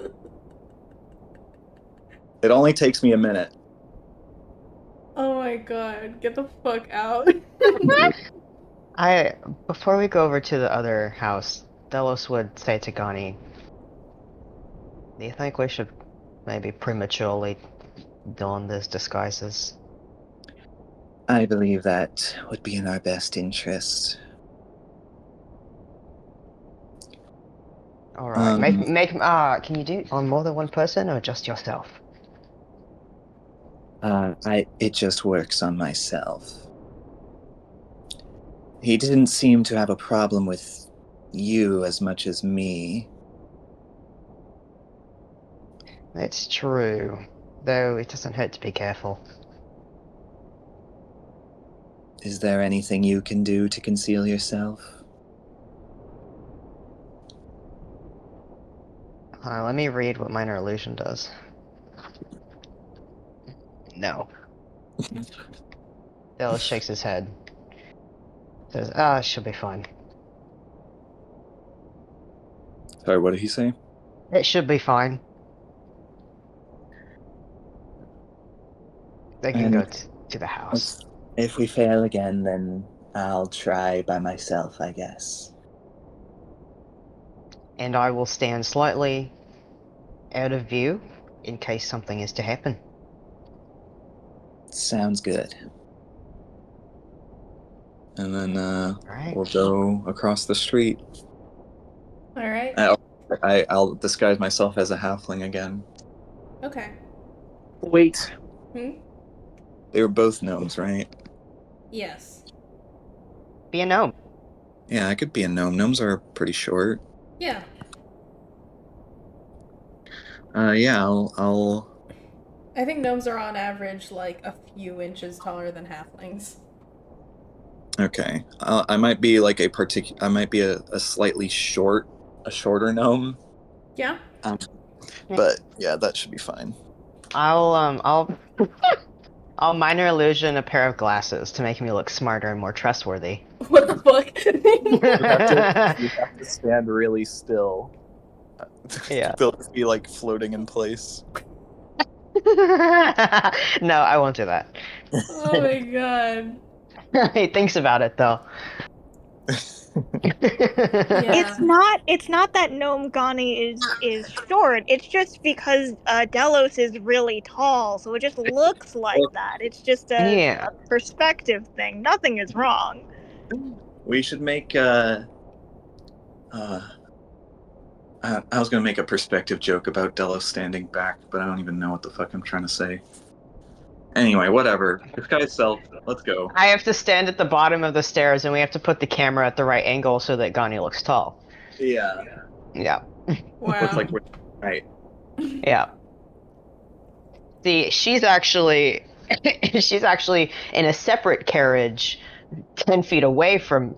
It only takes me a minute. Oh my god, get the fuck out. Before we go over to the other house, Delos would say to Gani, "Do you think we should maybe prematurely don these disguises?" I believe that would be in our best interest. All right. Um, Can you do it on more than one person or just yourself? It just works on myself. He didn't seem to have a problem with you as much as me. It's true, though it doesn't hurt to be careful. Is there anything you can do to conceal yourself? Let me read what minor illusion does. No. Delos shakes his head. Says, it should be fine. sorry, what did he say? It should be fine. They can go And to the house. if we fail again, then I'll try by myself, I guess. And I will stand slightly out of view in case something is to happen. Sounds good. And then Alright. we'll go across the street. Alright. I'll disguise myself as a halfling again. Okay. Wait. Hmm? They were both gnomes, right? Yes. Be a gnome. Yeah, I could be a gnome. Gnomes are pretty short. Yeah. Yeah, I'll. I think gnomes are on average like a few inches taller than halflings. Okay. I might be like I might be a slightly a shorter gnome. Yeah? But yeah, that should be fine. I'll minor illusion a pair of glasses to make me look smarter and more trustworthy. What the fuck? You have to stand really still. Yeah. They'll just be like floating in place. No, I won't do that. Oh my god. He thinks about it though. Yeah. It's not that Gnome Gani is short. It's just because Delos is really tall, so it just looks like that. It's just Yeah. a perspective thing. Nothing is wrong. We should make uh I was gonna make a perspective joke about Delos standing back, but I don't even know what the fuck I'm trying to say. Anyway, whatever. Disguise self. Let's go. I have to stand at the bottom of the stairs and we have to put the camera at the right angle so that Gani looks tall. Yeah. Yeah. Looks Wow. like we're right. Yeah. See, she's actually in a separate carriage 10 feet away from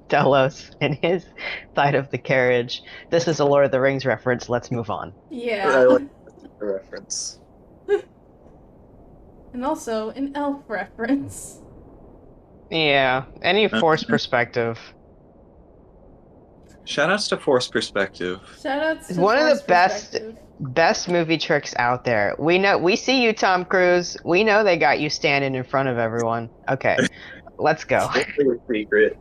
Delos in his side of the carriage. This is a Lord of the Rings reference. Let's move on. I Yeah. like the reference. And also an elf reference. Yeah, any forced perspective. Shoutouts to Force Perspective. Shoutouts to One of Force the Perspective. best movie tricks out there. We see you, Tom Cruise. We know they got you standing in front of everyone. Okay, let's go. It's a secret.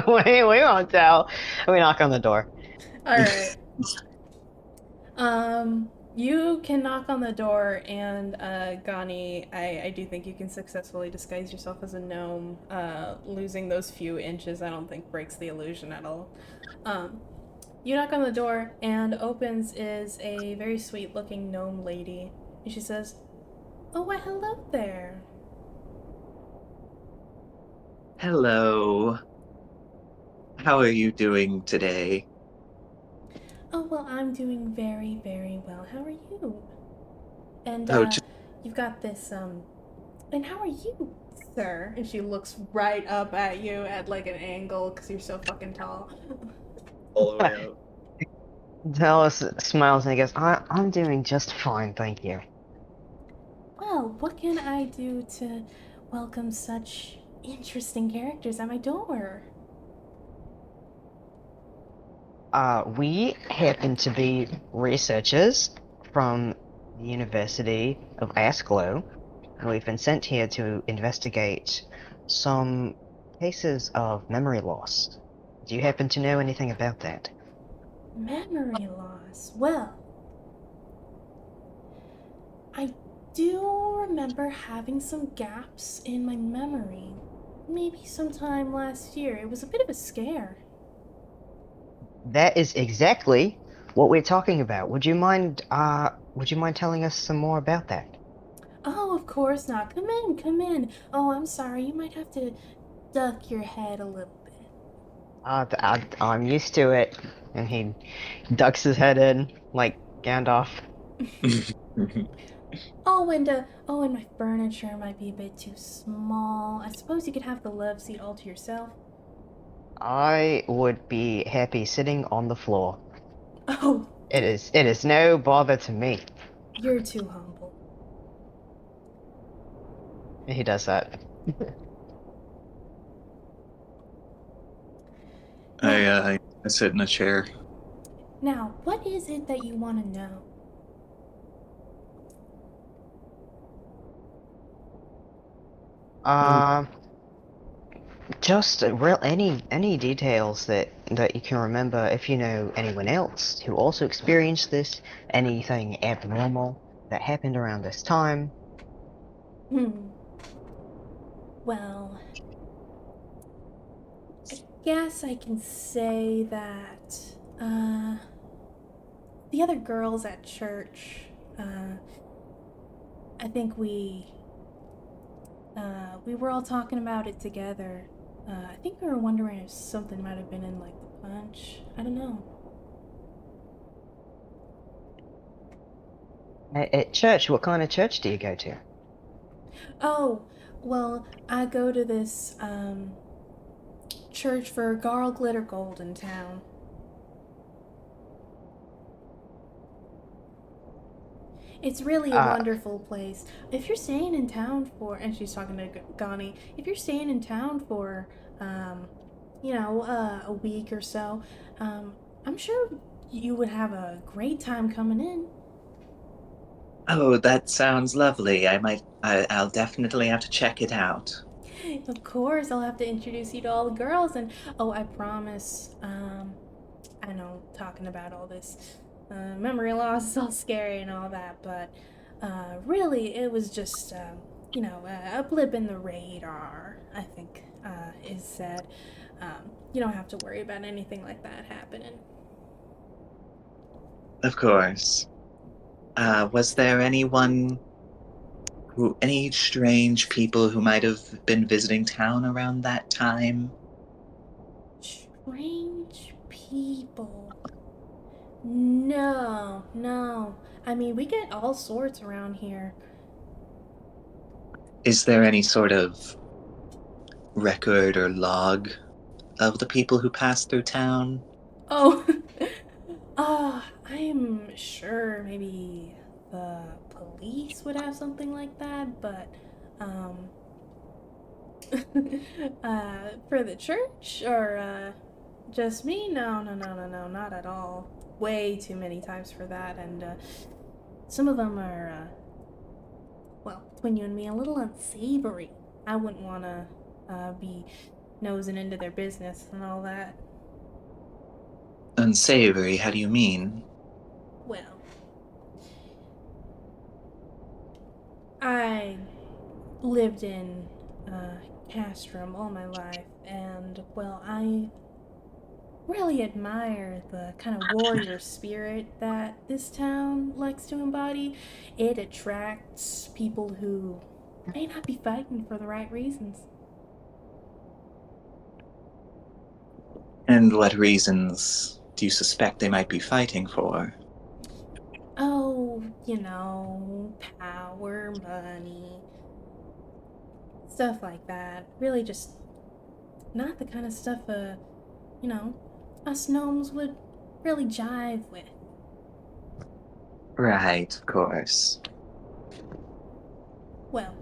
We won't tell. We knock on the door. Alright. You can knock on the door, and Gani, I do think you can successfully disguise yourself as a gnome. Losing those few inches, I don't think breaks the illusion at all. You knock on the door, and opens is a very sweet-looking gnome lady, and she says, "Oh, why, hello there." Hello. How are you doing today? "Oh, well, I'm doing very, very well. How are you?" And Oh, you've got this and how are you, sir? And she looks right up at you at like an angle because you're so fucking tall. all the way up. Dallas smiles and he goes, I'm doing just fine, thank you. Well, what can I do to welcome such interesting characters at my door? We happen to be researchers from the University of Asklo. We've been sent here to investigate some cases of memory loss. Do you happen to know anything about that? Memory loss. Well, I do remember having some gaps in my memory. Maybe sometime last year. It was a bit of a scare. That is exactly what we're talking about. Would you mind telling us some more about that? Oh, of course not. Come in, come in. Oh, I'm sorry. You might have to duck your head a little bit. I'm used to it. And he ducks his head in, like Gandalf. And my furniture might be a bit too small. I suppose you could have the love seat all to yourself. I would be happy sitting on the floor. Oh, It is no bother to me. you're too humble. He does that. I sit in a chair. Now, what is it that you want to know? Uh, just any details that you can remember. If you know anyone else who also experienced this, anything abnormal that happened around this time. Hmm. Well, I guess I can say that, the other girls at church, uh, I think we were all talking about it together. I think we were wondering if something might have been in, like, the punch. I don't know. At church, what kind of church do you go to? Oh, well, I go to this, church for Garl Glitter Gold in town. It's really a Uh, wonderful place. If you're staying in town for, and she's talking to Gani, if you're staying in town for, um, a week or so, I'm sure you would have a great time coming in. Oh, that sounds lovely. I'll definitely have to check it out. Of course, I'll have to introduce you to all the girls, and oh, I promise. I know talking about all this memory loss is all scary and all that, but really, it was just a blip in the radar. I think is said. You don't have to worry about anything like that happening. Of course. Was there any strange people who might have been visiting town around that time? Strange people. No, no. I mean, we get all sorts around here. Is there any sort of record or log of the people who passed through town? Oh, I'm sure maybe the police would have something like that, but, um, for the church or, just me? No, no, no, no, no, not at all. Way too many times for that, and, some of them are, well, between you and me, a little unsavory. I wouldn't want to, be nosing into their business and all that. Unsavory, how do you mean? Well, I lived in Castrum all my life, and well, I really admire the kind of warrior spirit that this town likes to embody. It attracts people who may not be fighting for the right reasons. And what reasons do you suspect they might be fighting for? Oh, power, money, stuff like that. Really just not the kind of stuff you know, us gnomes would really jive with. Right, of course. Well,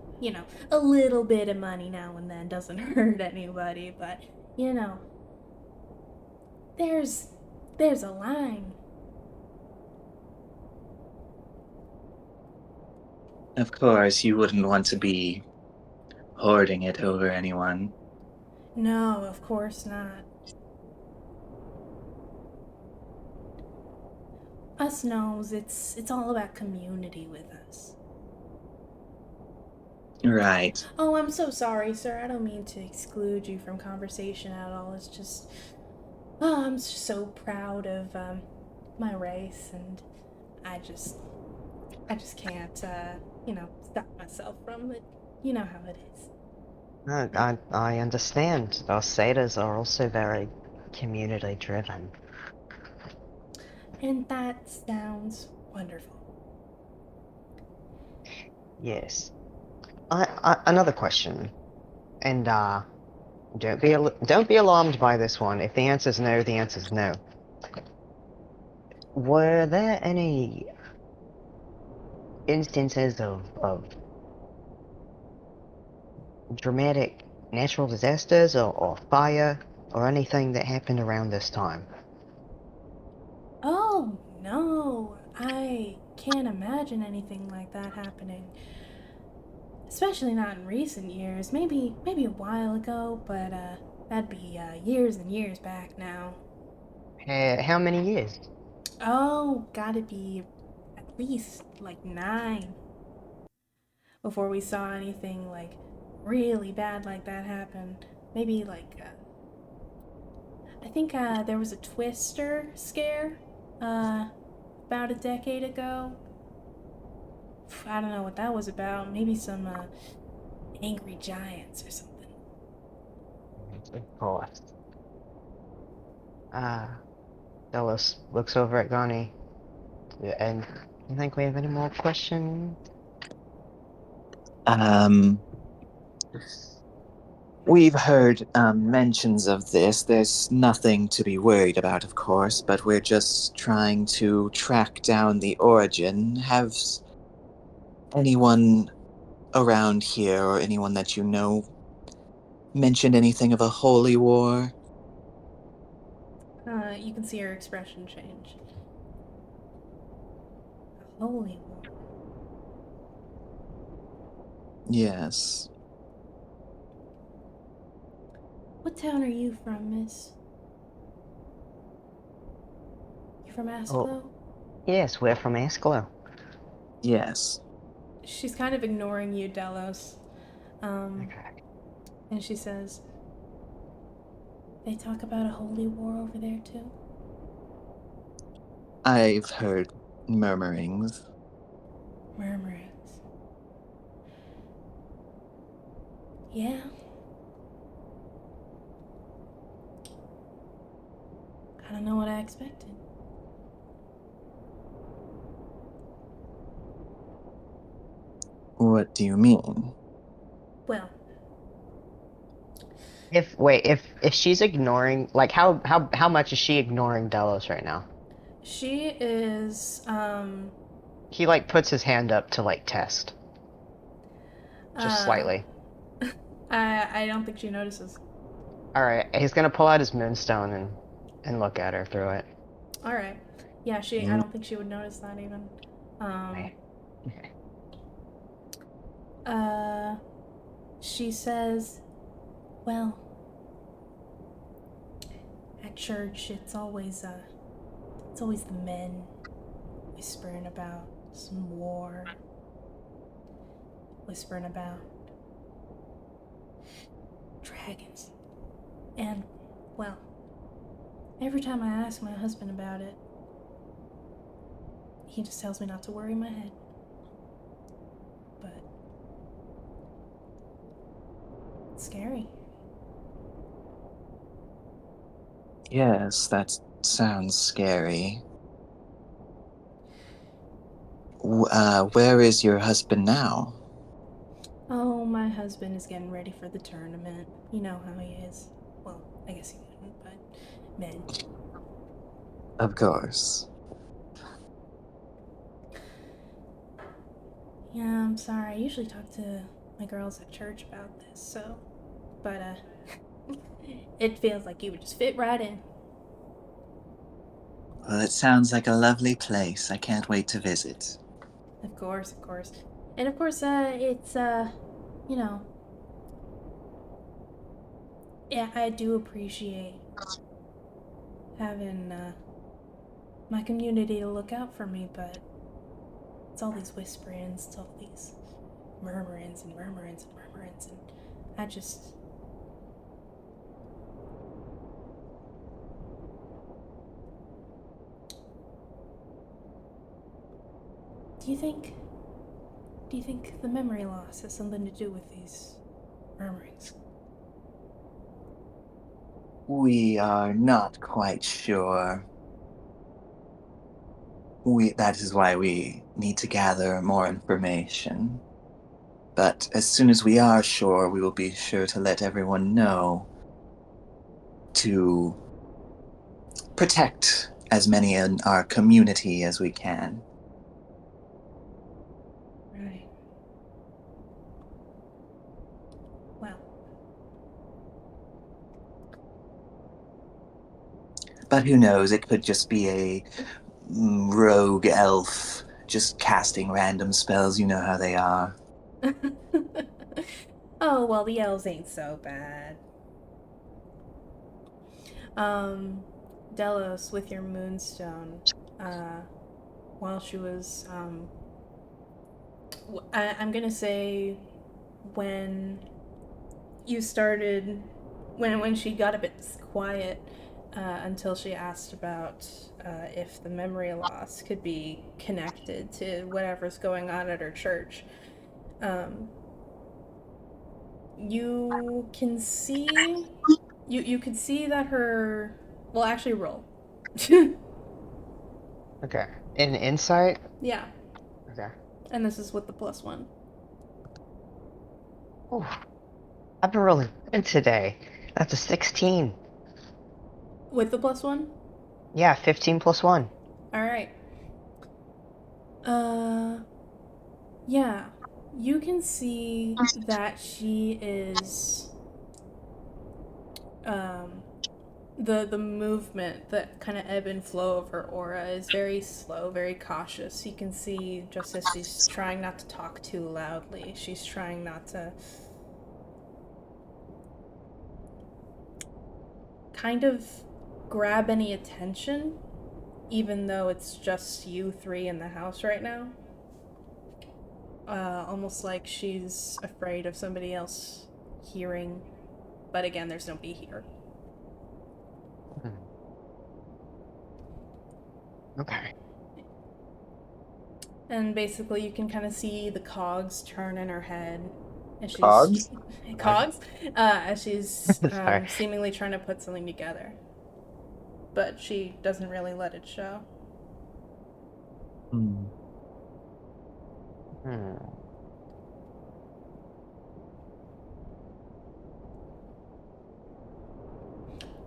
a little bit of money now and then doesn't hurt anybody, but you know, there's there's a line. Of course, you wouldn't want to be hoarding it over anyone. No, of course not. Us gnomes, it's all about community with us. Right. Oh, I'm so sorry, sir. I don't mean to exclude you from conversation at all. It's just, oh, I'm just so proud of my race, and I just, I just can't, stop myself from it. You know how it is. I understand. Our satyrs are also very community driven. And that sounds wonderful. Yes. Another question, and don't be alarmed by this one. If the answer's no, the answer's no. Were there any instances of dramatic natural disasters or fire or anything that happened around this time? Oh, no. I can't imagine anything like that happening. Especially not in recent years. Maybe a while ago, but that'd be years and years back now. How many years? Oh, gotta be at least like 9 before we saw anything like really bad like that happen. Maybe like I think there was a twister scare about a decade ago. I don't know what that was about. Maybe some angry giants or something. Of course. Dallas looks over at Gani, and I think we have any more questions? Um, we've heard mentions of this. There's nothing to be worried about, of course, but we're just trying to track down the origin. Have anyone around here or anyone that you know mentioned anything of a holy war? You can see her expression change. A holy war. Yes. What town are you from, miss? You from Asklo? Yes, we're from Asklo. Yes. She's kind of ignoring you, Delos. Okay. And she says, they talk about a holy war over there, too? I've heard murmurings. Murmurings. Yeah. I don't know what I expected. What do you mean? Well, If she's ignoring, like, how much is she ignoring Delos right now? she is, He like puts his hand up to like test, just slightly. I don't think she notices. All right, he's gonna pull out his moonstone and look at her through it. All right. Yeah, I don't think she would notice that even. Okay. She says, well, at church it's always the men whispering about some war, whispering about dragons. And, well, every time I ask my husband about it, he just tells me not to worry my head. But it's scary. Yes, that sounds scary. Where is your husband now? Oh, my husband is getting ready for the tournament. You know how he is. Well, I guess he wouldn't, but men. Of course. Yeah, I'm sorry. I usually talk to my girls at church about this, so. But, it feels like you would just fit right in. Well, it sounds like a lovely place. I can't wait to visit. Of course, of course. And of course, it's, you know, yeah, I do appreciate having, my community to look out for me, but it's all these whisperings, it's all these murmurings and murmurings and murmurings, and I just. Do you think. Do you think the memory loss has something to do with these murmurings? We are not quite sure. That is why we need to gather more information. But as soon as we are sure, we will be sure to let everyone know to protect as many in our community as we can. Right. Well. But who knows, it could just be a rogue elf just casting random spells. You know how they are. Oh, well, the elves ain't so bad. Delos, with your moonstone, uh, while she was, I'm gonna say when you started, when she got a bit quiet, until she asked about if the memory loss could be connected to whatever's going on at her church. Um, you can see, you could see that her, well, actually roll. Okay. In insight. Yeah, Okay. and this is with the +1. Ooh, I've been rolling good today. That's a 16. With the +1? Yeah, 15 plus 1. All right. Uh, yeah. You can see that she is, um, the movement, the kind of ebb and flow of her aura is very slow, very cautious. You can see just as she's trying not to talk too loudly, she's trying not to kind of grab any attention, even though it's just you three in the house right now. Almost like she's afraid of somebody else hearing, but again, there's nobody here. Okay. And basically, you can kind of see the cogs turn in her head as she's Cogs? cogs, as she's Sorry. seemingly trying to put something together, but she doesn't really let it show. Hmm.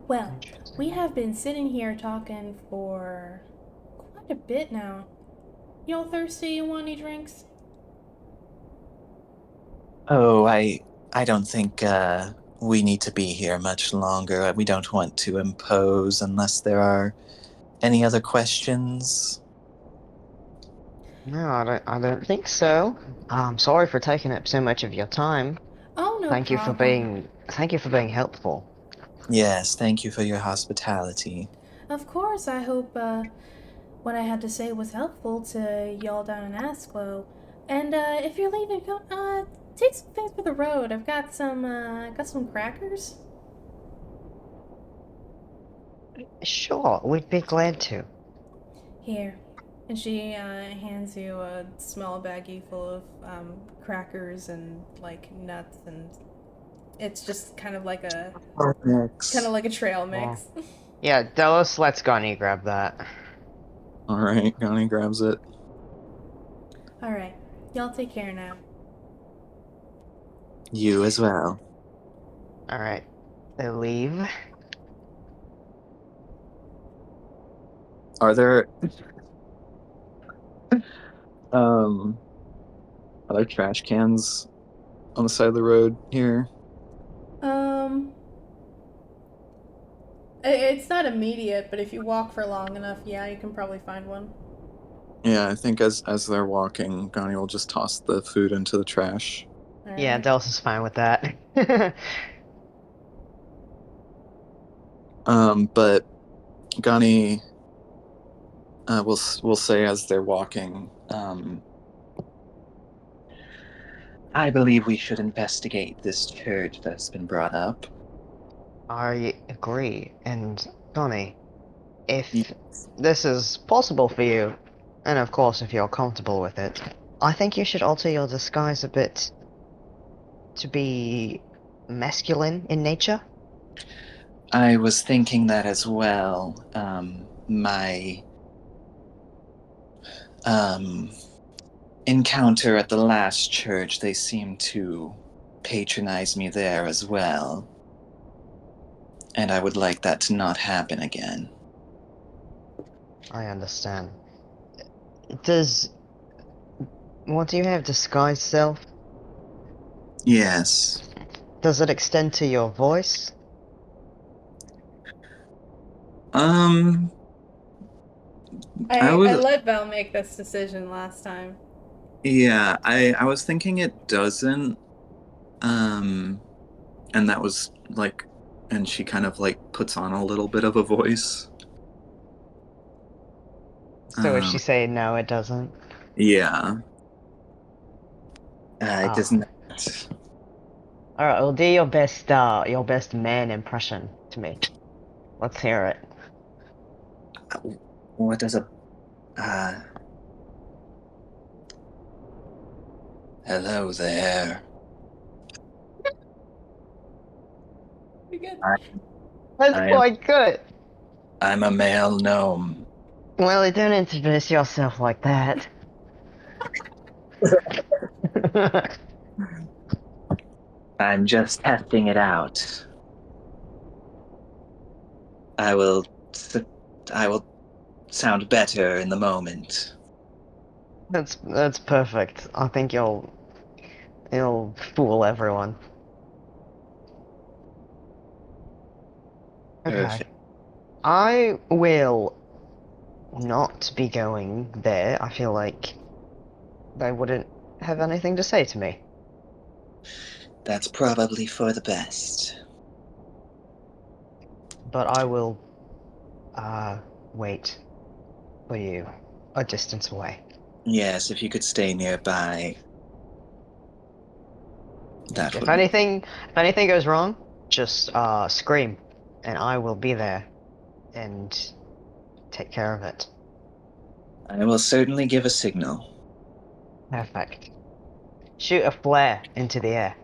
Well, Interesting. we have been sitting here talking for quite a bit now. Y'all thirsty? You want any drinks? Oh, I don't think we need to be here much longer. We don't want to impose unless there are any other questions. No, I don't think so. I'm sorry for taking up so much of your time. Oh, no Thank you for problem. being helpful. Yes, thank you for your hospitality. Of course, I hope what I had to say was helpful to y'all down in Asklo. And if you're leaving, take some things for the road. I've got some crackers. Sure, we'd be glad to. Here. And she hands you a small baggie full of crackers and like nuts, and it's just kind of like a trail mix. Yeah, Delos lets Gunny grab that. All right, Gunny grabs it. All right, y'all take care now. You as well. Alright. They leave. Are there um are there trash cans on the side of the road here? Um, it's not immediate, but if you walk for long enough, yeah, you can probably find one. Yeah, I think as they're walking, Gunny will just toss the food into the trash. All Yeah, right. Delos is fine with that. But Gunny will say as they're walking, I believe we should investigate this church that's been brought up. I agree. And Gunny, y- if this is possible for you, and of course if you're comfortable with it, I think you should alter your disguise a bit to be masculine in nature. I was thinking that as well. My um, encounter at the last church, they seemed to patronize me there as well. And I would like that to not happen again. I understand. Does what do you have disguised self? Yes. Does it extend to your voice? Um, I I was, let Val make this decision last time. yeah, I was thinking it doesn't. Um, and that was like, and she kind of like puts on a little bit of a voice. So is she Um, saying no, it doesn't? yeah. It does Ah. not. Alright, well do your best man impression to me. Let's hear it. What does a uh, hello there. Pretty good. I, That's I am quite good. I'm a male gnome. Well, you don't introduce yourself like that. I'm just testing it out. I will I will sound better in the moment. That's perfect. I think you'll fool everyone. Okay. Perfect. I will not be going there. I feel like they wouldn't have anything to say to me. That's probably for the best. But I will, wait for you a distance away. Yes, if you could stay nearby, that If would be. anything goes wrong, just scream, and I will be there and take care of it. I will certainly give a signal. Perfect. Shoot a flare into the air.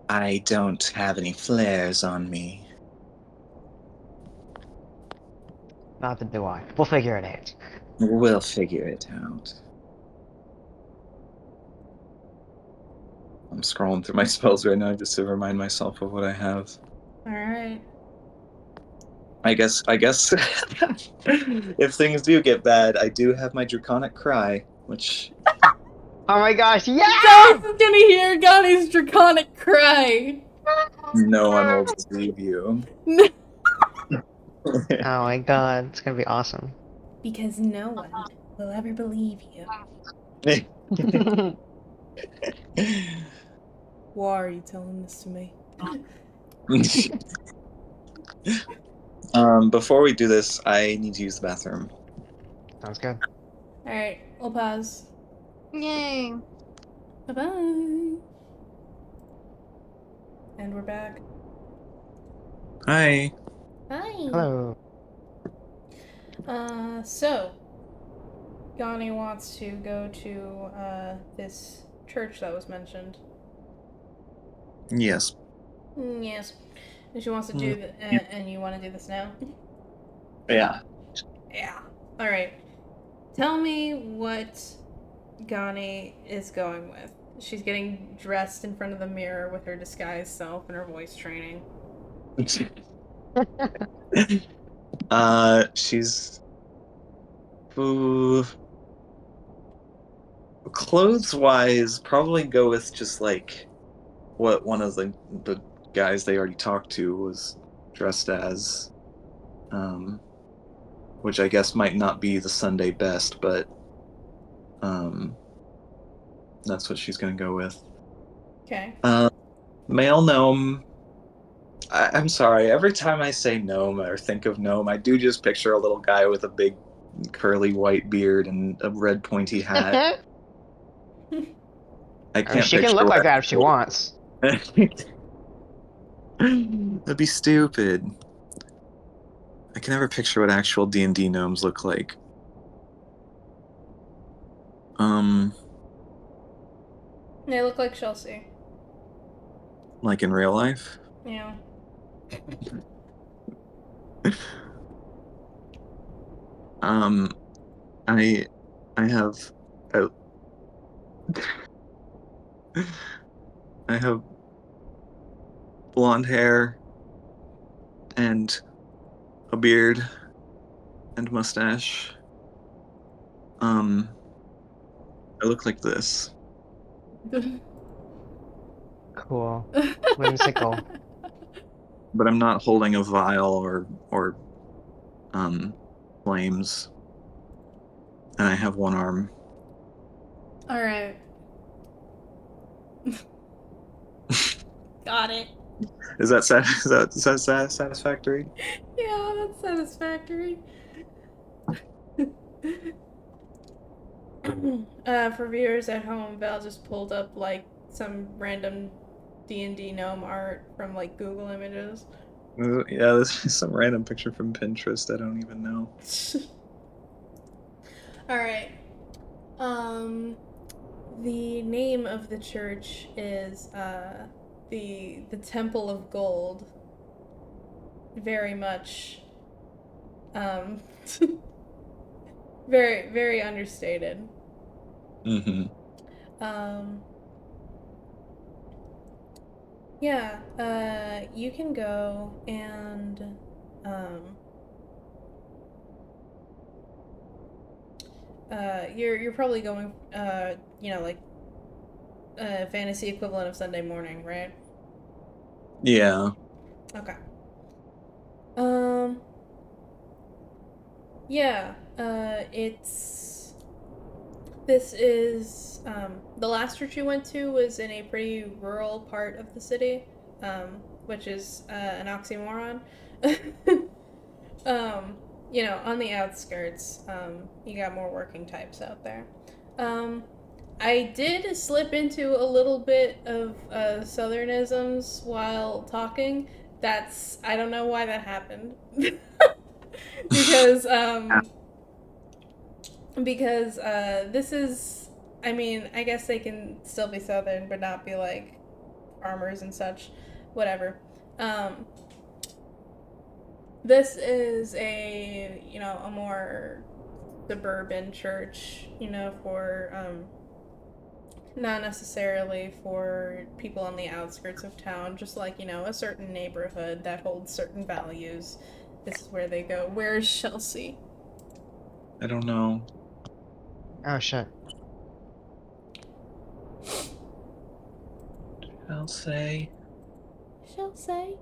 I don't have any flares on me. Neither do I. We'll figure it out. We'll figure it out. I'm scrolling through my spells right now just to remind myself of what I have. All right. I guess if things do get bad, I do have my draconic cry, which Oh my gosh, yeah! Dallas is gonna hear Ghani's draconic cry. no one will believe you. Oh my god, it's gonna be awesome. Because no one will ever believe you. Why are you telling this to me? Before we do this, I need to use the bathroom. Sounds good. All right, we'll pause. Yay. Bye-bye. And we're back. Hi. Hi. Hello. So Ghani wants to go to this church that was mentioned. Yes. Yes. And she wants to do and you want to do this now? Yeah. Yeah. All right. Tell me what Ghani is going with. She's getting dressed in front of the mirror with her disguised self and her voice training. She's ooh, clothes wise, probably go with just like what one of the guys they already talked to was dressed as, um, which I guess might not be the Sunday best, but that's what she's gonna go with. Okay. Male gnome. I'm sorry. Every time I say gnome or think of gnome, I do just picture a little guy with a big curly white beard and a red pointy hat. I I mean, can't she can picture look what like that if she actual. wants. That'd be stupid. I can never picture what actual D&D gnomes look like. They look like Chelsea. Like in real life. Yeah. Um, I, I have, I, I have blonde hair and a beard and mustache. I look like this. Cool. Whimsical. But I'm not holding a vial or flames, and I have one arm. All right. Got it. Is that satisfactory? Yeah, that's satisfactory. For viewers at home, Val just pulled up like some random D&D gnome art from like Google Images. Yeah, this is some random picture from Pinterest. I don't even know. All right. The name of the church is the Temple of Gold. Very much, um, very very understated. Mm-hmm. Um, yeah. You can go and you're probably going like fantasy equivalent of Sunday morning, right? Yeah. Okay. Yeah, this is, the last church you went to was in a pretty rural part of the city, which is, an oxymoron. um, on the outskirts, you got more working types out there. I did slip into a little bit of southernisms while talking. I don't know why that happened. because this is, I mean, I guess they can still be southern but not be like farmers and such, whatever. um this is a more suburban church, for not necessarily for people on the outskirts of town, just like, a certain neighborhood that holds certain values. This is where they go. Where's Chelsea? I don't know. Oh shit. I'll say. Chelsea?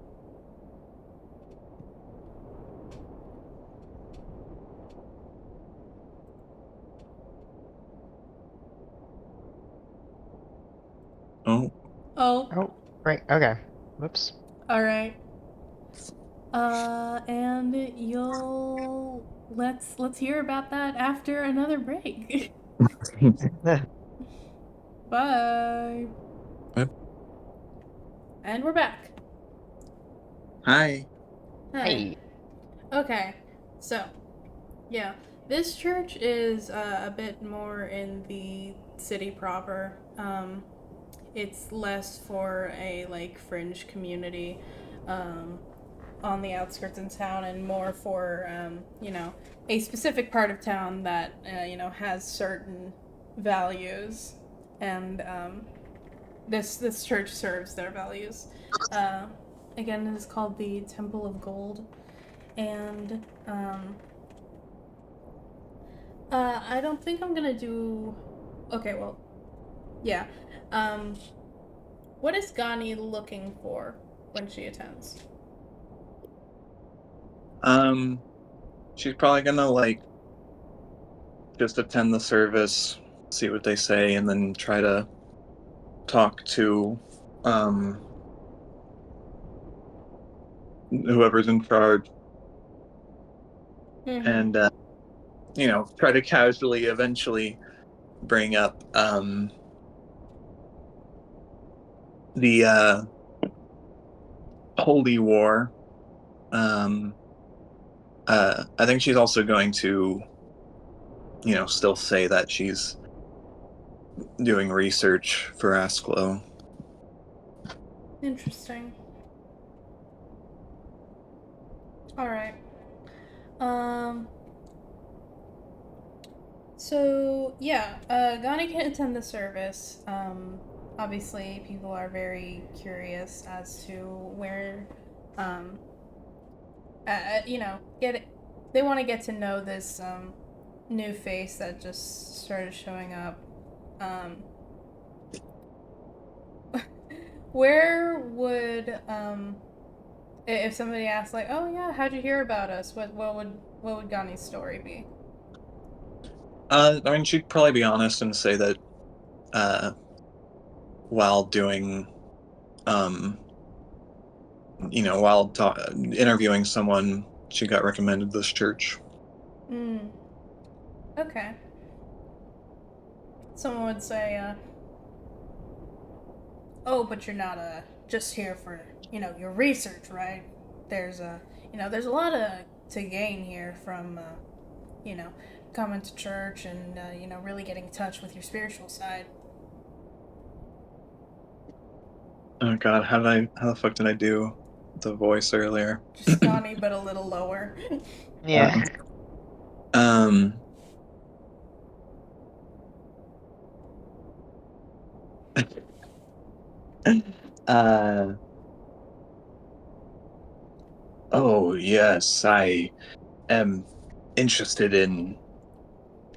Oh. Oh, Oh, right. Okay. Whoops. all right. And let's hear about that after another break. Bye. Yep. And we're back. Hi. Hi. Hey. Okay. So, yeah, this church is a bit more in the city proper. It's less for a like fringe community on the outskirts in town, and more for a specific part of town that has certain values, and this church serves their values. Uh, Again, it is called the Temple of Gold, and I don't think I'm gonna do. Okay, well, yeah. Um, what is Gani looking for when she attends? She's probably gonna like just attend the service, see what they say, and then try to talk to whoever's in charge, Mm-hmm. and try to casually eventually bring up the Holy War. I think she's also going to, still say that she's doing research for Asklo. Interesting. All right. Um. So yeah, Gani can attend the service. Obviously, people are very curious as to where, um, get it. They want to get to know this new face that just started showing up. Um, where would if somebody asked like, "Oh yeah, how'd you hear about us?" What would Gani's story be? I mean, she'd probably be honest and say that uh, while doing, um, while interviewing someone, she got recommended this church. Hmm. Okay. Someone would say, "Oh, but you're not just here for your research, right? There's a lot to gain here from you know coming to church and really getting in touch with your spiritual side." Oh God, how the fuck did I do the voice earlier? Just Gani, but a little lower. Yeah. Um. uh. Oh yes, I am interested in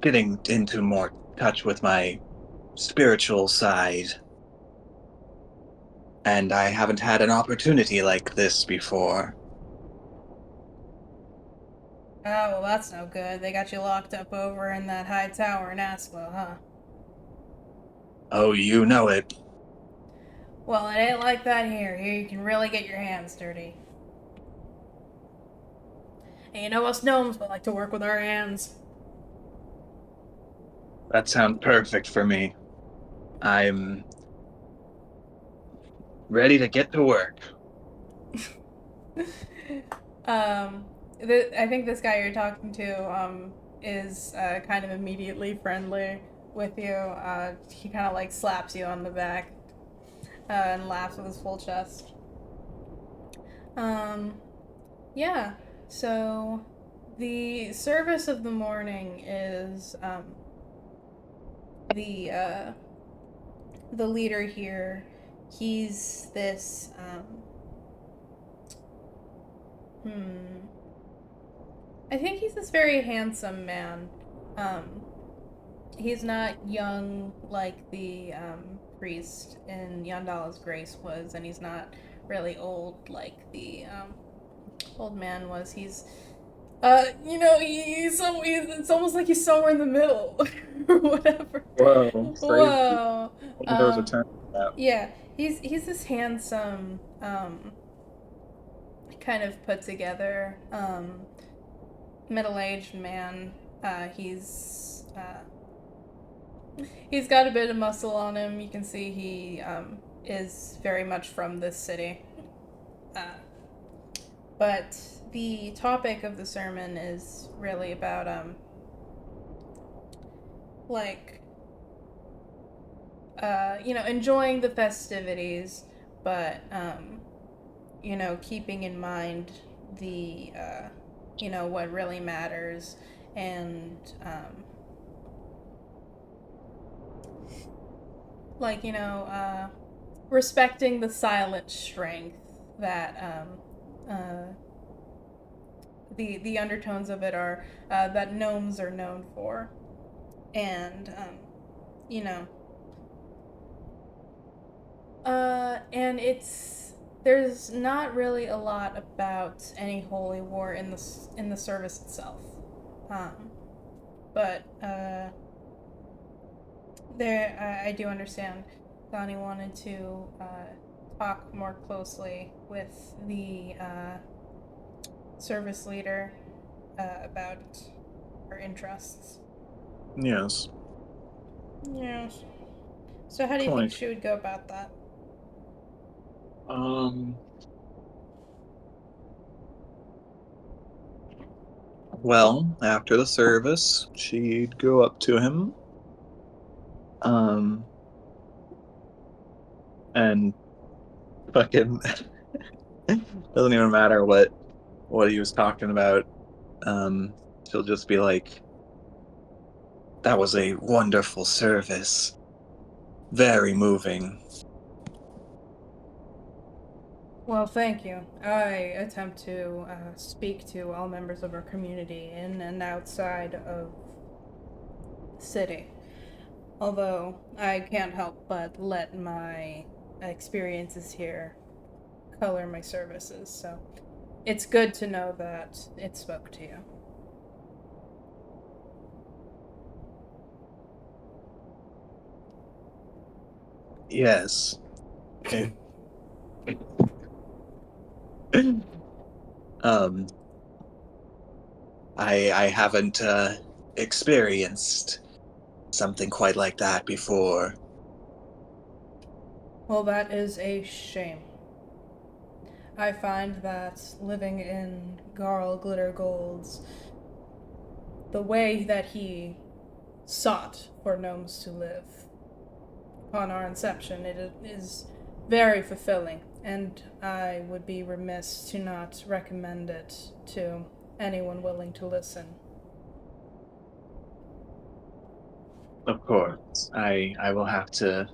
getting into more touch with my spiritual side, and I haven't had an opportunity like this before. Oh, well, that's no good. They got you locked up over in that high tower in Asklo, huh? Oh, you know it. Well, it ain't like that here. Here you can really get your hands dirty. And you know us gnomes, we like to work with our hands. That sounds perfect for me. I'm ready to get to work. I think this guy you're talking to is kind of immediately friendly with you. He kind of like slaps you on the back and laughs with his full chest. Um, yeah. So the service of the morning is the uh, the leader here. He's this I think he's this very handsome man. Um, he's not young like the priest in Yandala's Grace was, and he's not really old like the old man was. He's, it's almost like he's somewhere in the middle or whatever. Whoa. Whoa. There was a turn for that. Yeah, he's this handsome, kind of put together, middle-aged man. He's got a bit of muscle on him. You can see he is very much from this city. But the topic of the sermon is really about enjoying the festivities, but keeping in mind the what really matters, and respecting the silent strength that the undertones of it are that gnomes are known for, and you know and there's not really a lot about any holy war in the service itself, but I do understand Donnie wanted to talk more closely with the service leader about her interests. Yes. Yes. So how do you think she would go about that? Well, after the service, she'd go up to him, and fucking doesn't even matter what he was talking about. She'll just be like, "That was a wonderful service, very moving." Well, thank you. I attempt to speak to all members of our community in and outside of the city. Although I can't help but let my experiences here color my services, so it's good to know that it spoke to you. Yes. I haven't experienced something quite like that before. Well, that is a shame. I find that living in Garl Glittergold's, the way that he sought for gnomes to live upon our inception, it is very fulfilling, and I would be remiss to not recommend it to anyone willing to listen. Of course, I will have to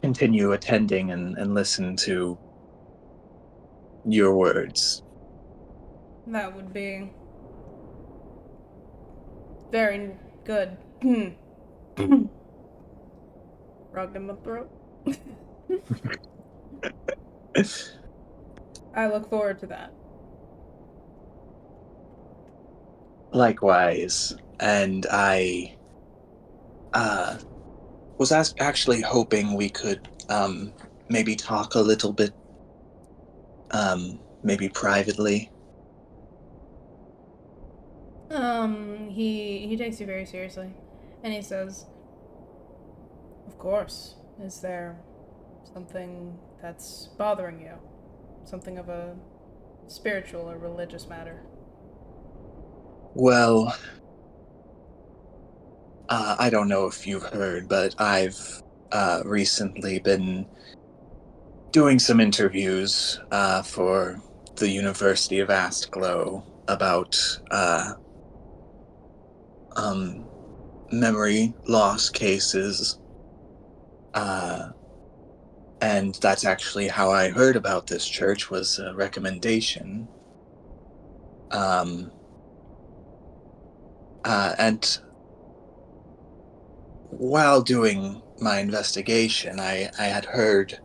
continue attending and listen to your words. That would be very good. Rugged in my throat. I look forward to that. Likewise, and I was actually hoping we could maybe talk a little bit, maybe privately. He takes you very seriously, and he says, "Of course. Is there something that's bothering you? Something of a spiritual or religious matter?" Well, I don't know if you've heard, but I've recently been doing some interviews for the University of Astglow about um, memory loss cases, and that's actually how I heard about this church, was a recommendation. Um, and while doing my investigation, I had heard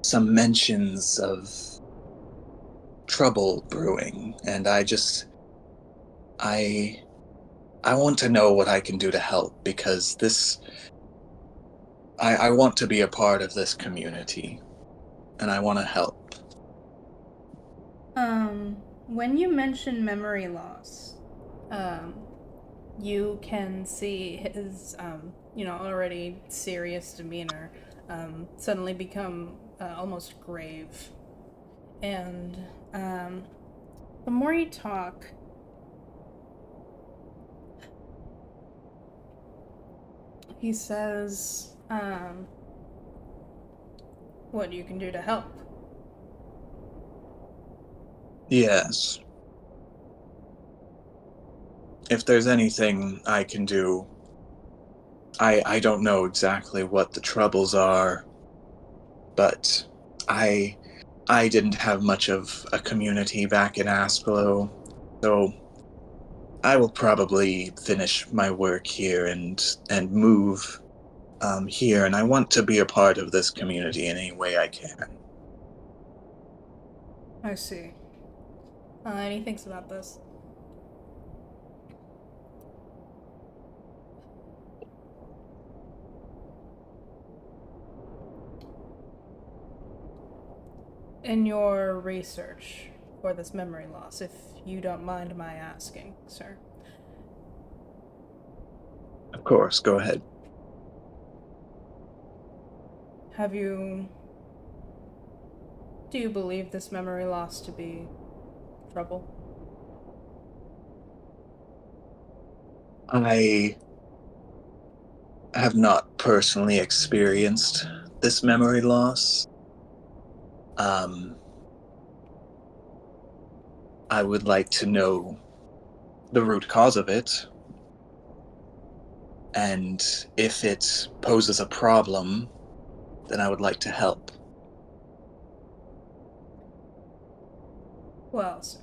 some mentions of trouble brewing, and I I want to know what I can do to help, because I want to be a part of this community, and I want to help. When you mention memory loss, you can see his, already serious demeanor, suddenly become almost grave. And, the more you talk, he says, what you can do to help. Yes. If there's anything I can do, I don't know exactly what the troubles are, but I I didn't have much of a community back in Asplo, so I will probably finish my work here and move here, and I want to be a part of this community in any way I can. I see. And he thinks about this. In your research for this memory loss, if you don't mind my asking, sir, Of course, go ahead. do you believe this memory loss to be trouble? I have not personally experienced this memory loss. Um, I would like to know the root cause of it, and if it poses a problem, then I would like to help. Well, sir,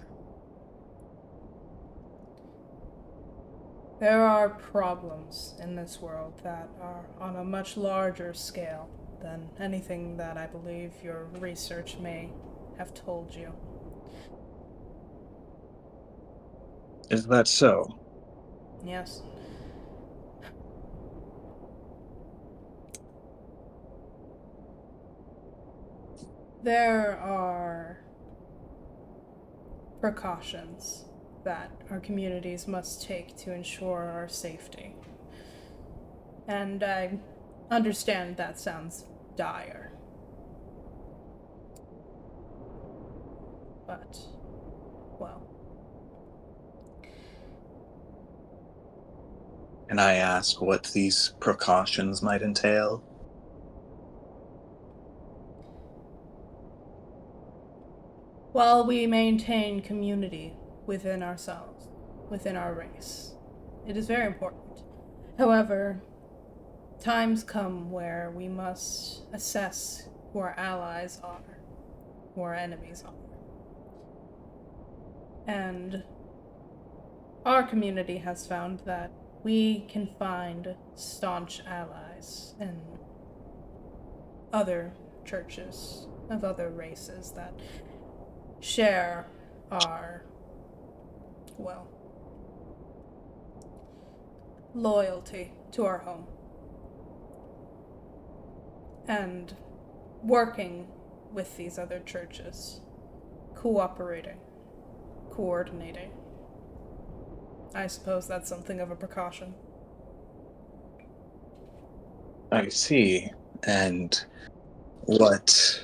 there are problems in this world that are on a much larger scale than anything that I believe your research may have told you. Is that so? Yes. There are precautions that our communities must take to ensure our safety. And I understand that sounds dire. But, well, Can I ask what these precautions might entail? while we maintain community within ourselves, within our race, it is very important. However, times come where we must assess who our allies are, who our enemies are. And our community has found that we can find staunch allies in other churches of other races that share our, well, loyalty to our home. And working with these other churches, cooperating, coordinating. I suppose that's something of a precaution. I see. And what...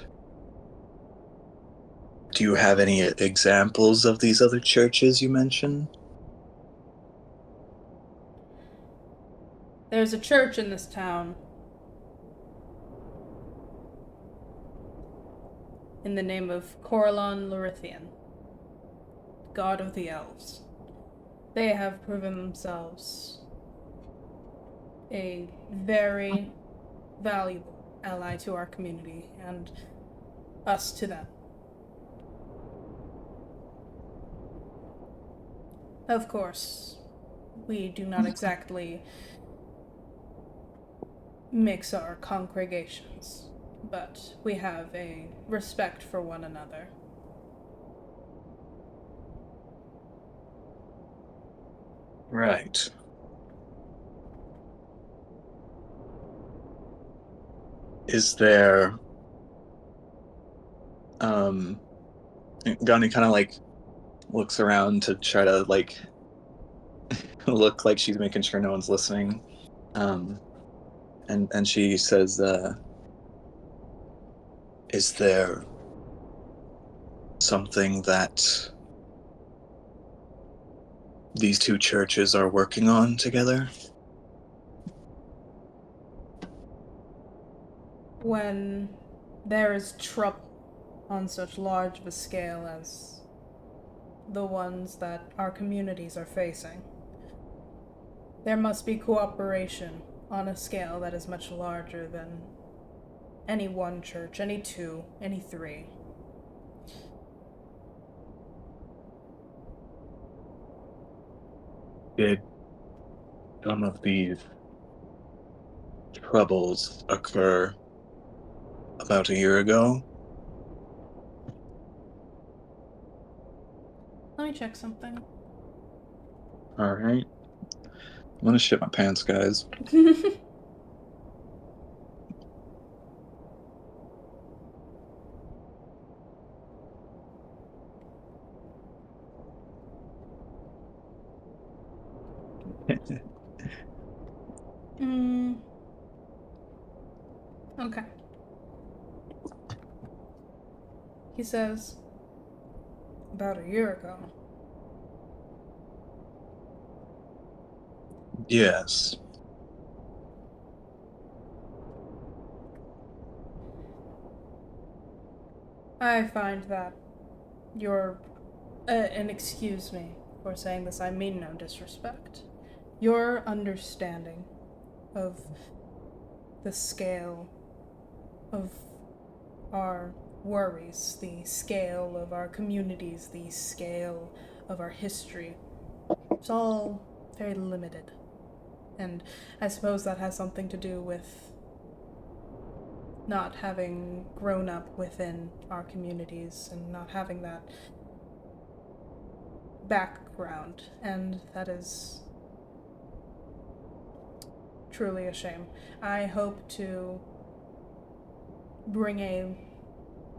Do you have any examples of these other churches you mentioned? There's a church in this town in the name of Corlon Lorithian, god of the elves. They have proven themselves a very valuable ally to our community and us to them. Of course, we do not exactly mix our congregations, but we have a respect for one another. Right. Is there... Gani kind of like looks around to try to like look like she's making sure no one's listening. And she says, is there something that these two churches are working on together? When there is trouble on such large of a scale as the ones that our communities are facing, there must be cooperation on a scale that is much larger than any one church, any two, any three. Did some of these troubles occur about a year ago? Let me check something. Alright. I'm gonna shit my pants, guys. Okay. He says, about a year ago. Yes. I find that your, and excuse me for saying this, I mean no disrespect. Your understanding of the scale of our worries, the scale of our communities, the scale of our history, it's all very limited. And I suppose that has something to do with not having grown up within our communities and not having that background, and that is truly a shame. I hope to bring a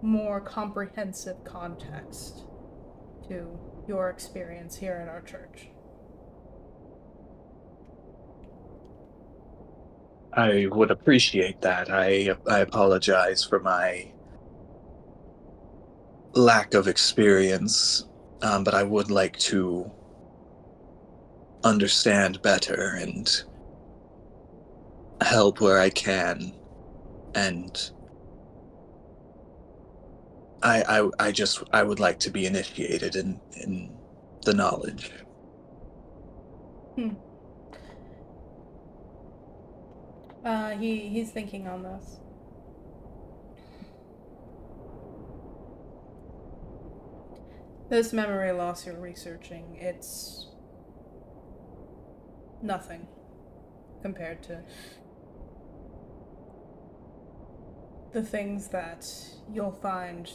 more comprehensive context to your experience here at our church. I would appreciate that. I apologize for my lack of experience, but I would like to understand better and help where I can. And I would like to be initiated in the knowledge. He's thinking on this. This memory loss you're researching, it's nothing compared to the things that you'll find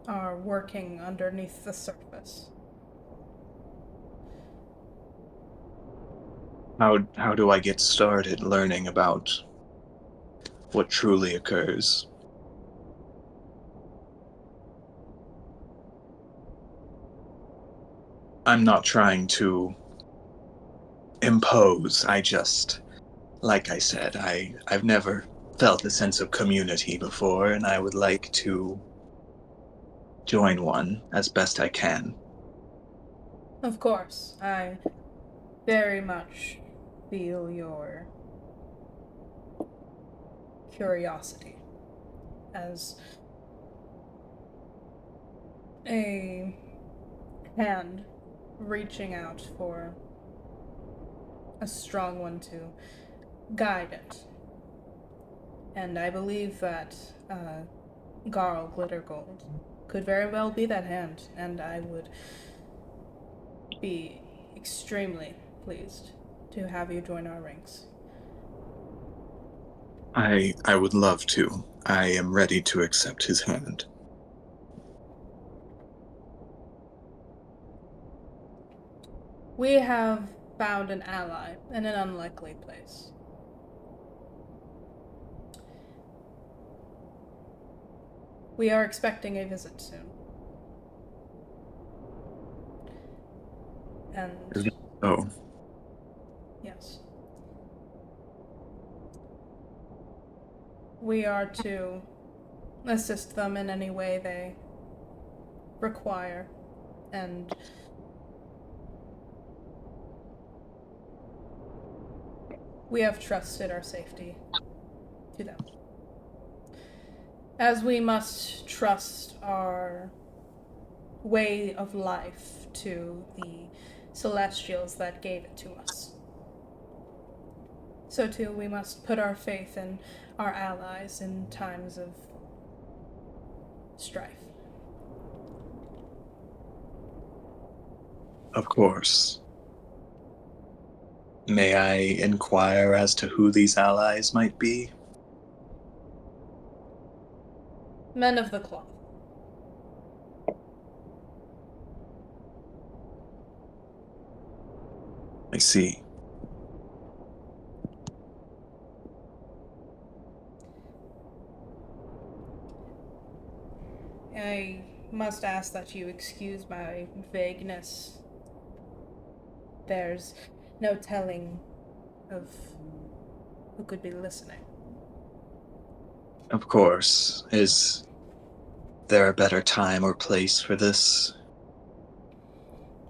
are working underneath the surface. How do I get started learning about what truly occurs? I'm not trying to impose. Like I said, I've never felt a sense of community before, and I would like to join one as best I can. Of course, I very much feel your curiosity as a hand reaching out for a strong one to guide it. And I believe that Garl Glittergold could very well be that hand, and I would be extremely pleased to have you join our ranks. I would love to. I am ready to accept his hand. We have found an ally in an unlikely place. We are expecting a visit soon. And Oh, yes. We are to assist them in any way they require, and we have trusted our safety to them. As we must trust our way of life to the celestials that gave it to us. So too, we must put our faith in our allies in times of strife. of course. May I inquire as to who these allies might be? Men of the cloth. I see. I must ask that you excuse my vagueness. There's no telling of who could be listening. Of course. Is there a better time or place for this?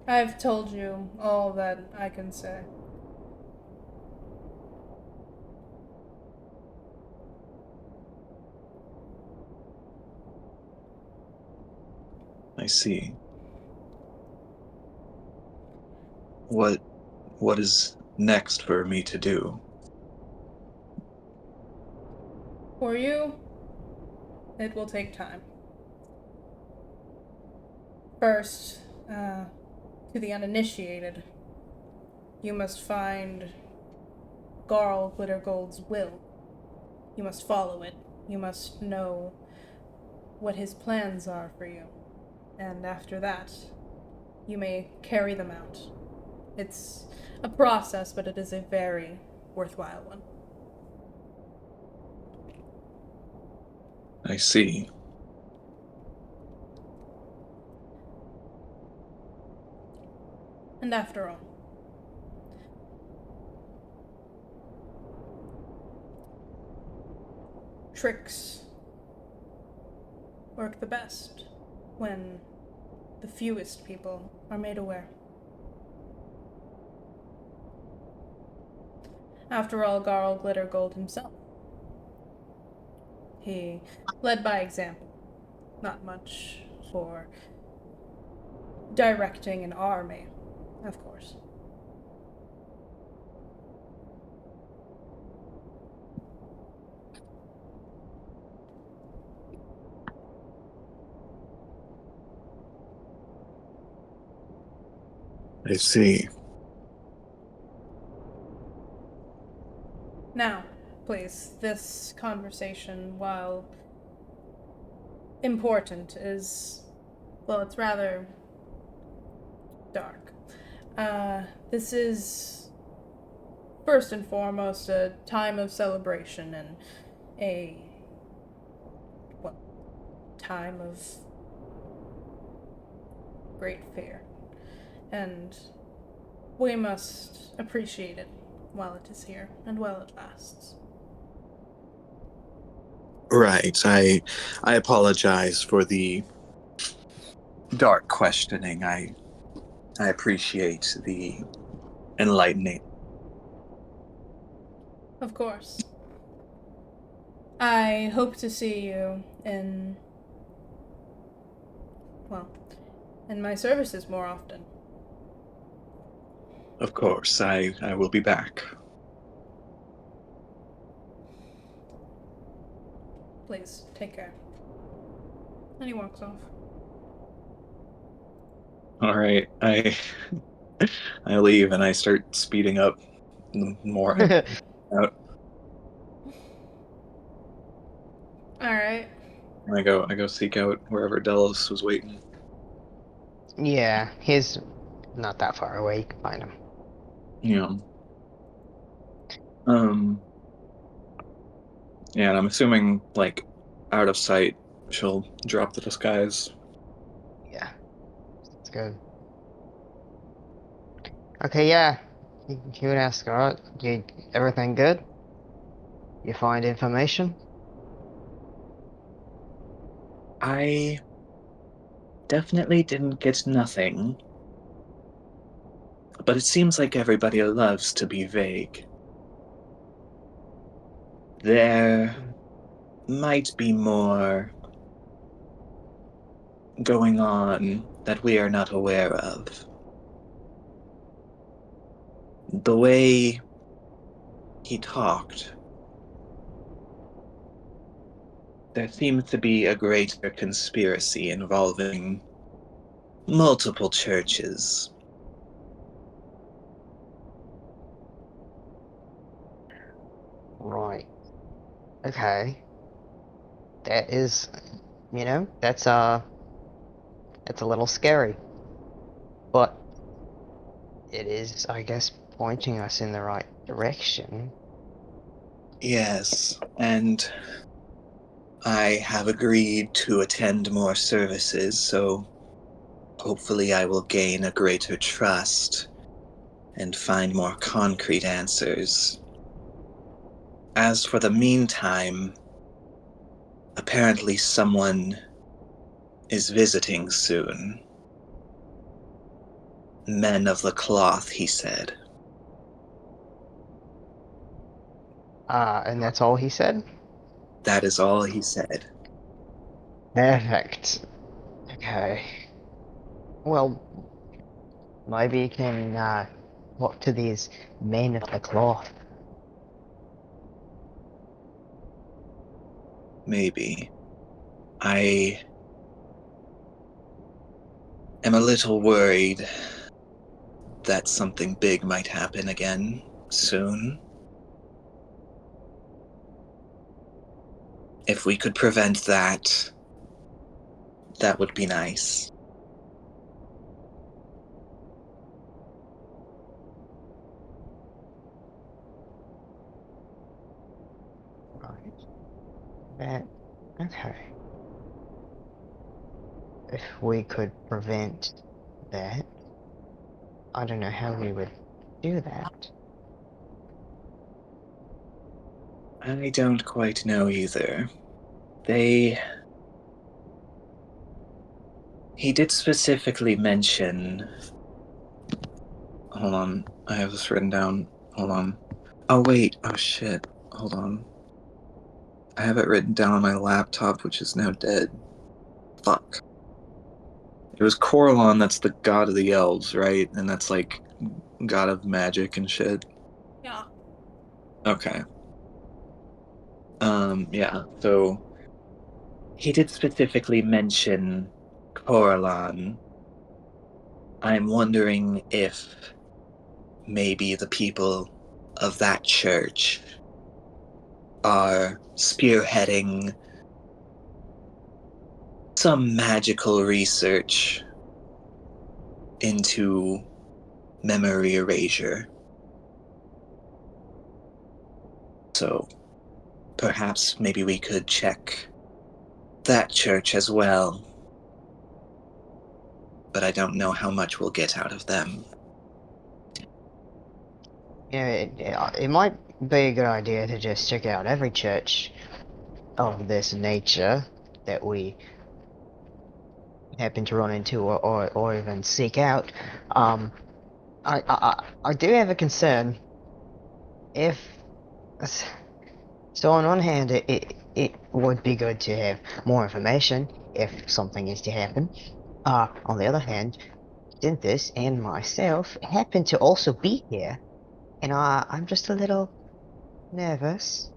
I've told you all that I can say. I see. What is next for me to do? For you, it will take time. First, to the uninitiated, you must find Garl Glittergold's will. You must follow it. You must know what his plans are for you. And after that, you may carry them out. It's a process, but it is a very worthwhile one. I see. And after all, tricks work the best when the fewest people are made aware. After all, Garl Glittergold himself. He led by example. Not much for directing an army, of course. I see. Now, please, this conversation, while important, is, well, it's rather dark. This is first and foremost, a time of celebration and a time of great fear. And we must appreciate it while it is here and while it lasts. Right. I apologize for the dark questioning. I appreciate the enlightening. Of course. I hope to see you in my services more often. Of course, I will be back. Please, take care. And he walks off. All right. I leave and I start speeding up more. Out. Alright. And I go seek out wherever Delos was waiting. Yeah, he's not that far away. You can find him. You know. Yeah, and I'm assuming like out of sight she'll drop the disguise. Yeah, that's good. Okay, yeah. You would ask, alright, everything good? You find information? I definitely didn't get nothing. But it seems like everybody loves to be vague. There might be more going on that we are not aware of. The way he talked, there seems to be a greater conspiracy involving multiple churches. Right. Okay. That is, that's a little scary. But it is, I guess, pointing us in the right direction. Yes, and I have agreed to attend more services, so hopefully I will gain a greater trust and find more concrete answers. As for the meantime, apparently someone is visiting soon. Men of the cloth, he said. And that's all he said? That is all he said. Perfect. Okay. Well, maybe you can, talk to these men of the cloth. Maybe. I am a little worried that something big might happen again soon. If we could prevent that, that would be nice. Right. That, okay. If we could prevent that, I don't know how we would do that. I don't quite know either. He did specifically mention. Hold on, I have this written down. Hold on. Oh, wait. Oh, shit. Hold on. I have it written down on my laptop, which is now dead. Fuck. It was Corlon that's the god of the elves, right? And that's like god of magic and shit. Yeah. Okay. Yeah. So he did specifically mention Corlon. I'm wondering if maybe the people of that church are spearheading some magical research into memory erasure. So perhaps maybe we could check that church as well. But I don't know how much we'll get out of them. Yeah, it might be a good idea to just check out every church of this nature that we happen to run into or even seek out. I do have a concern. If so, on one hand, it would be good to have more information if something is to happen. On the other hand, Synthis and myself happen to also be here, and I'm just a little nervous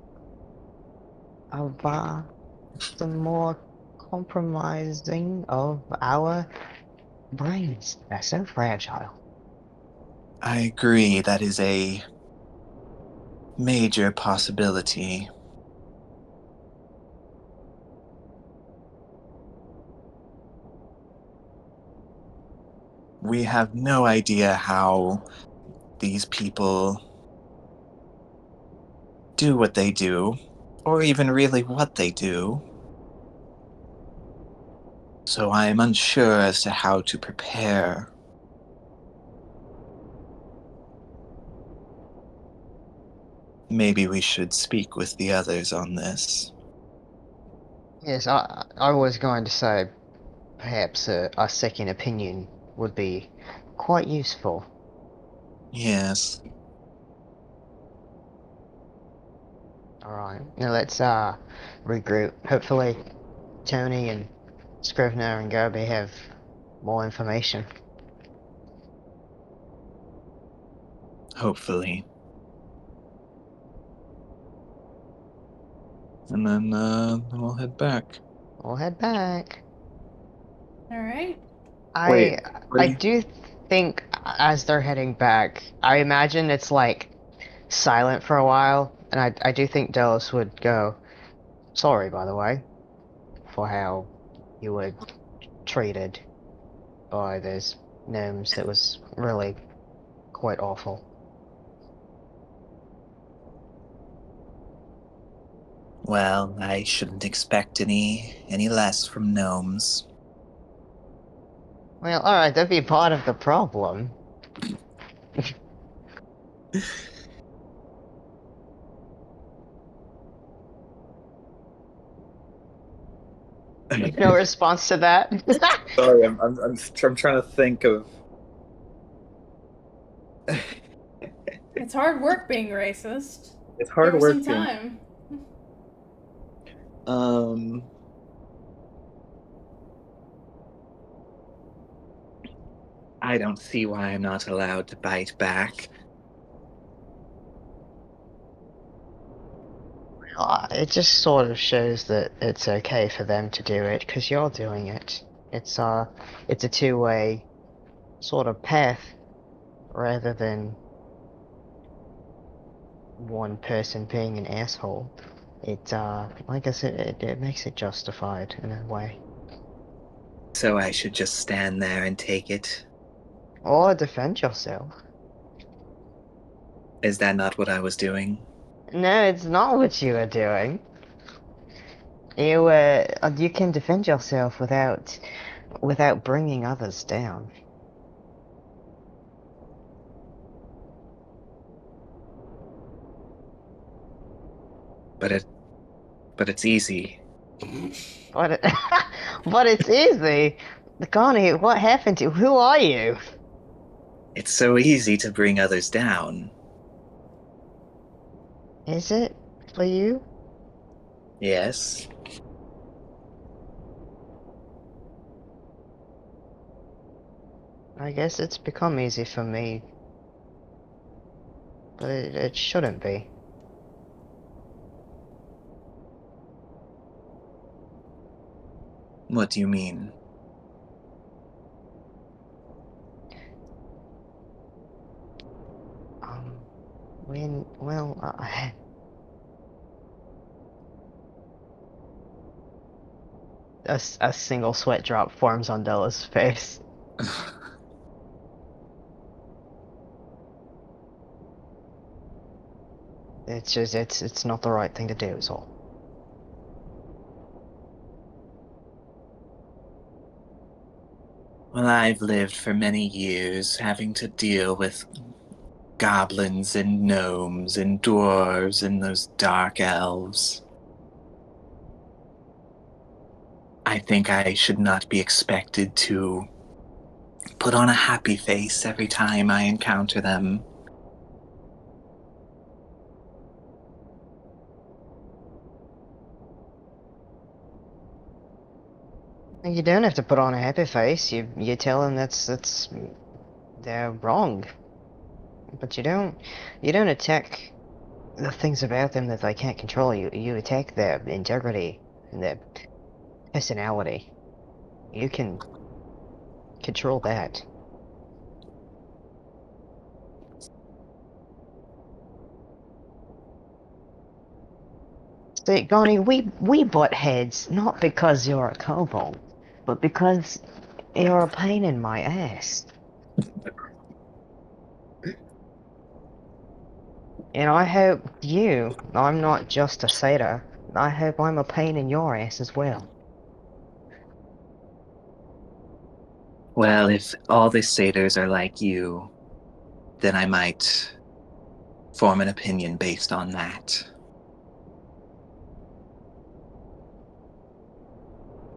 of some more compromising of our brains. They're so fragile. I agree, that is a major possibility. We have no idea how these people do what they do, or even really what they do. So I am unsure as to how to prepare. Maybe we should speak with the others on this. Yes, I was going to say perhaps a second opinion would be quite useful. Yes. Alright, now let's regroup. Hopefully Tony and Scrivener and Gobi have more information. Hopefully. And then we'll head back. We'll head back. All right. I Wait, what I do you? do think as they're heading back, I imagine it's like silent for a while, and I do think Delos would go, sorry by the way, for how you were treated by those gnomes. That was really quite awful. Well, I shouldn't expect any less from gnomes. Well, alright, that'd be part of the problem. No response to that? Sorry, I'm trying to think of. It's hard work being racist. It's Give hard her some work being. time. Um, I don't see why I'm not allowed to bite back. It just sort of shows that it's okay for them to do it, because you're doing it. It's a two-way sort of path, rather than one person being an asshole. Like I said, it makes it justified in a way. So I should just stand there and take it. Or defend yourself. Is that not what I was doing? No, it's not what you are doing. You can defend yourself without bringing others down. But it's easy. But but it's easy. Connie, what happened to you? Who are you? It's so easy to bring others down. Is it for you? Yes. I guess it's become easy for me, but it shouldn't be. What do you mean? Um, well, a single sweat drop forms on Della's face. It's just it's not the right thing to do. Is all. Well, I've lived for many years having to deal with goblins and gnomes and dwarves and those dark elves. I think I should not be expected to put on a happy face every time I encounter them. You don't have to put on a happy face. You tell them that's they're wrong, but you don't attack the things about them that they can't control. You attack their integrity and their personality. You can control that. See, Goni, we butt heads not because you're a kobold, but because you're a pain in my ass. And I hope I'm not just a satyr, I hope I'm a pain in your ass as well. Well, if all the satyrs are like you, then I might form an opinion based on that.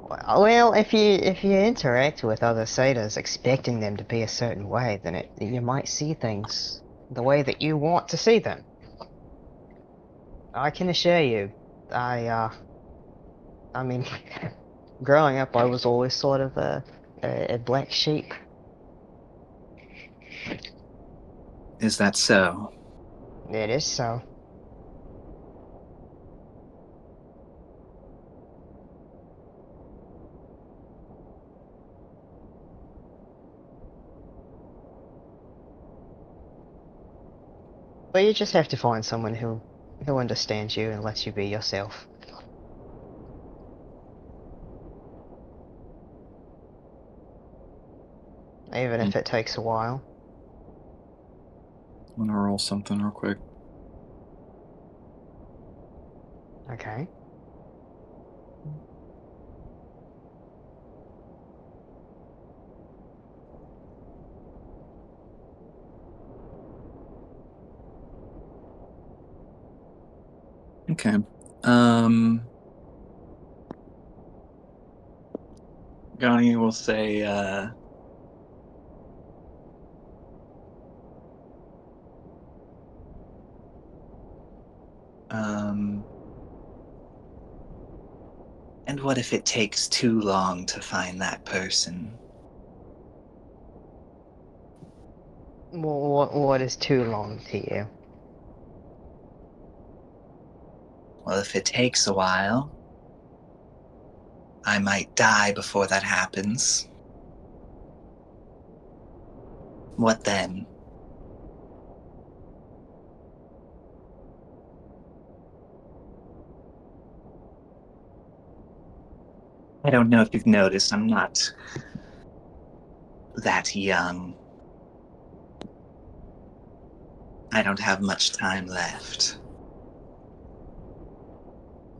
Well, if you interact with other satyrs expecting them to be a certain way, then you might see things the way that you want to see them. I can assure you, I mean, growing up, I was always sort of a black sheep. Is that so? It is so. But you just have to find someone who understands you and lets you be yourself. Even if it takes a while. I'm gonna roll something real quick. Okay. Okay. Gani will say, um, And what if it takes too long to find that person? What is too long to you? Well, if it takes a while, I might die before that happens. What then? I don't know if you've noticed, I'm not that young. I don't have much time left.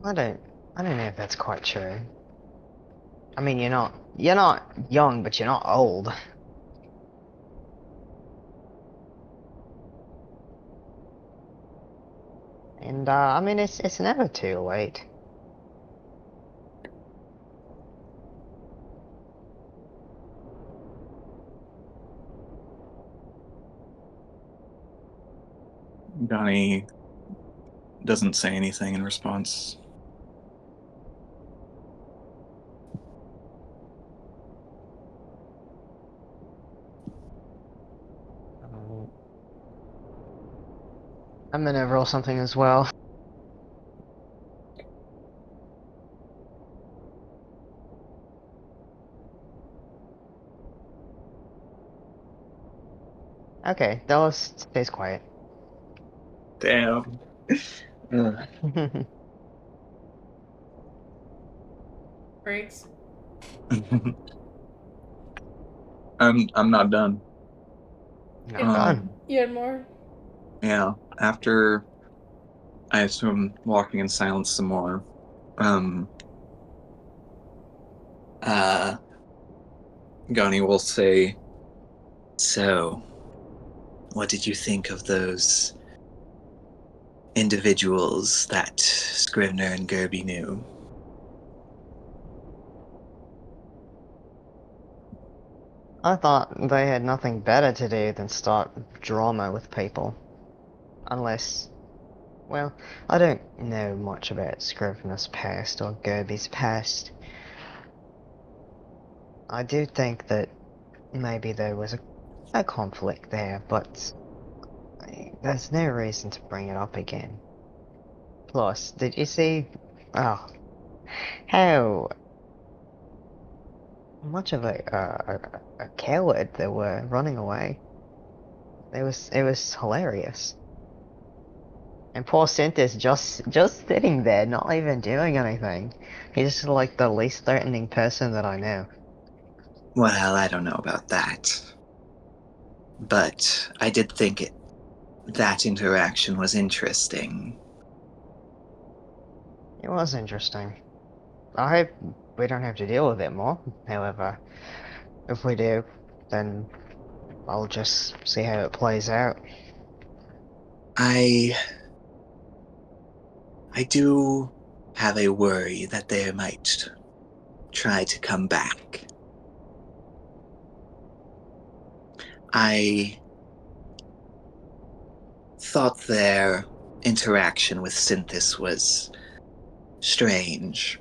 I don't I don't know if that's quite true. I mean, you're not young, but you're not old. And I mean, it's never too late. Gani doesn't say anything in response. Um, I'm gonna roll something as well. Okay, Dallas stays quiet. Damn. Ugh. Breaks. I'm not done. Not done. You had more? Yeah. After I assume walking in silence some more. Um, Gani will say, So, what did you think of those individuals that Scrivener and Gerby knew? I thought they had nothing better to do than start drama with people. Unless, well, I don't know much about Scrivener's past or Gerby's past. I do think that maybe there was a conflict there, but there's no reason to bring it up again. Plus, did you see, oh, how much of a coward they were running away? It was hilarious. And poor Synthis just sitting there, not even doing anything. He's like the least threatening person that I know. Well, I don't know about that. But I did think that interaction was interesting. It was interesting. I hope we don't have to deal with it more. However, if we do, then I'll just see how it plays out. I do have a worry that they might try to come back. I thought their interaction with Synthis was strange.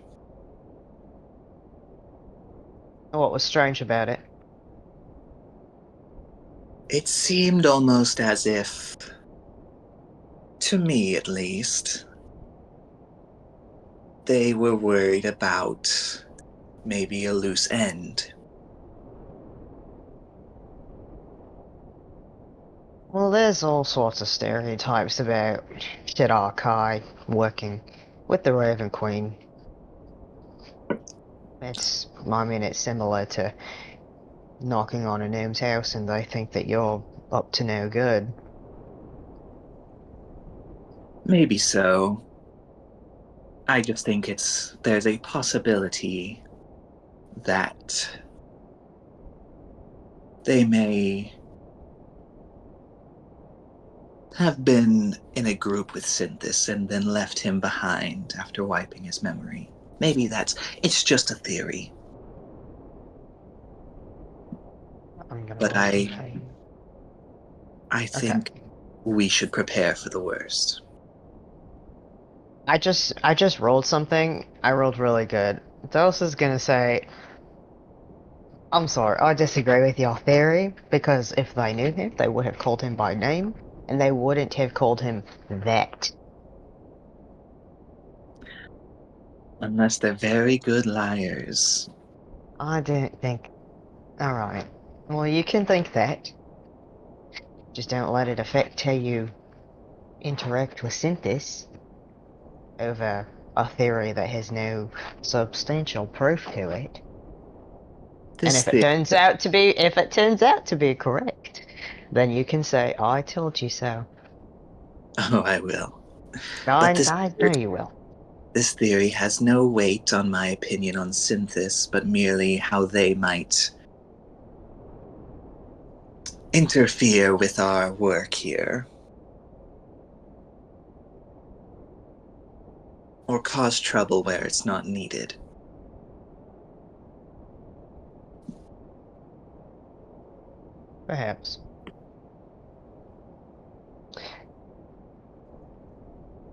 What was strange about it? It seemed almost as if, to me at least, they were worried about maybe a loose end. Well, there's all sorts of stereotypes about Shidakai working with the Raven Queen. I mean, it's similar to knocking on a gnome's house and they think that you're up to no good. Maybe so. I just think there's a possibility that they may have been in a group with Synthis and then left him behind after wiping his memory. Maybe it's just a theory. I'm gonna But roll some I pain. I Okay. think we should prepare for the worst. I just rolled something. I rolled really good. Dos is gonna say, I'm sorry, I disagree with your theory, because if they knew him, they would have called him by name, and they wouldn't have called him that. Unless they're very good liars. I didn't think. Alright. Well, you can think that. Just don't let it affect how you interact with Synthis over a theory that has no substantial proof to it. And This if it theory. turns out to be correct, then you can say, I told you so. Oh, I will. But I know you will. this theory has no weight on my opinion on Synthis, but merely how they might interfere with our work here. Or cause trouble where it's not needed. Perhaps.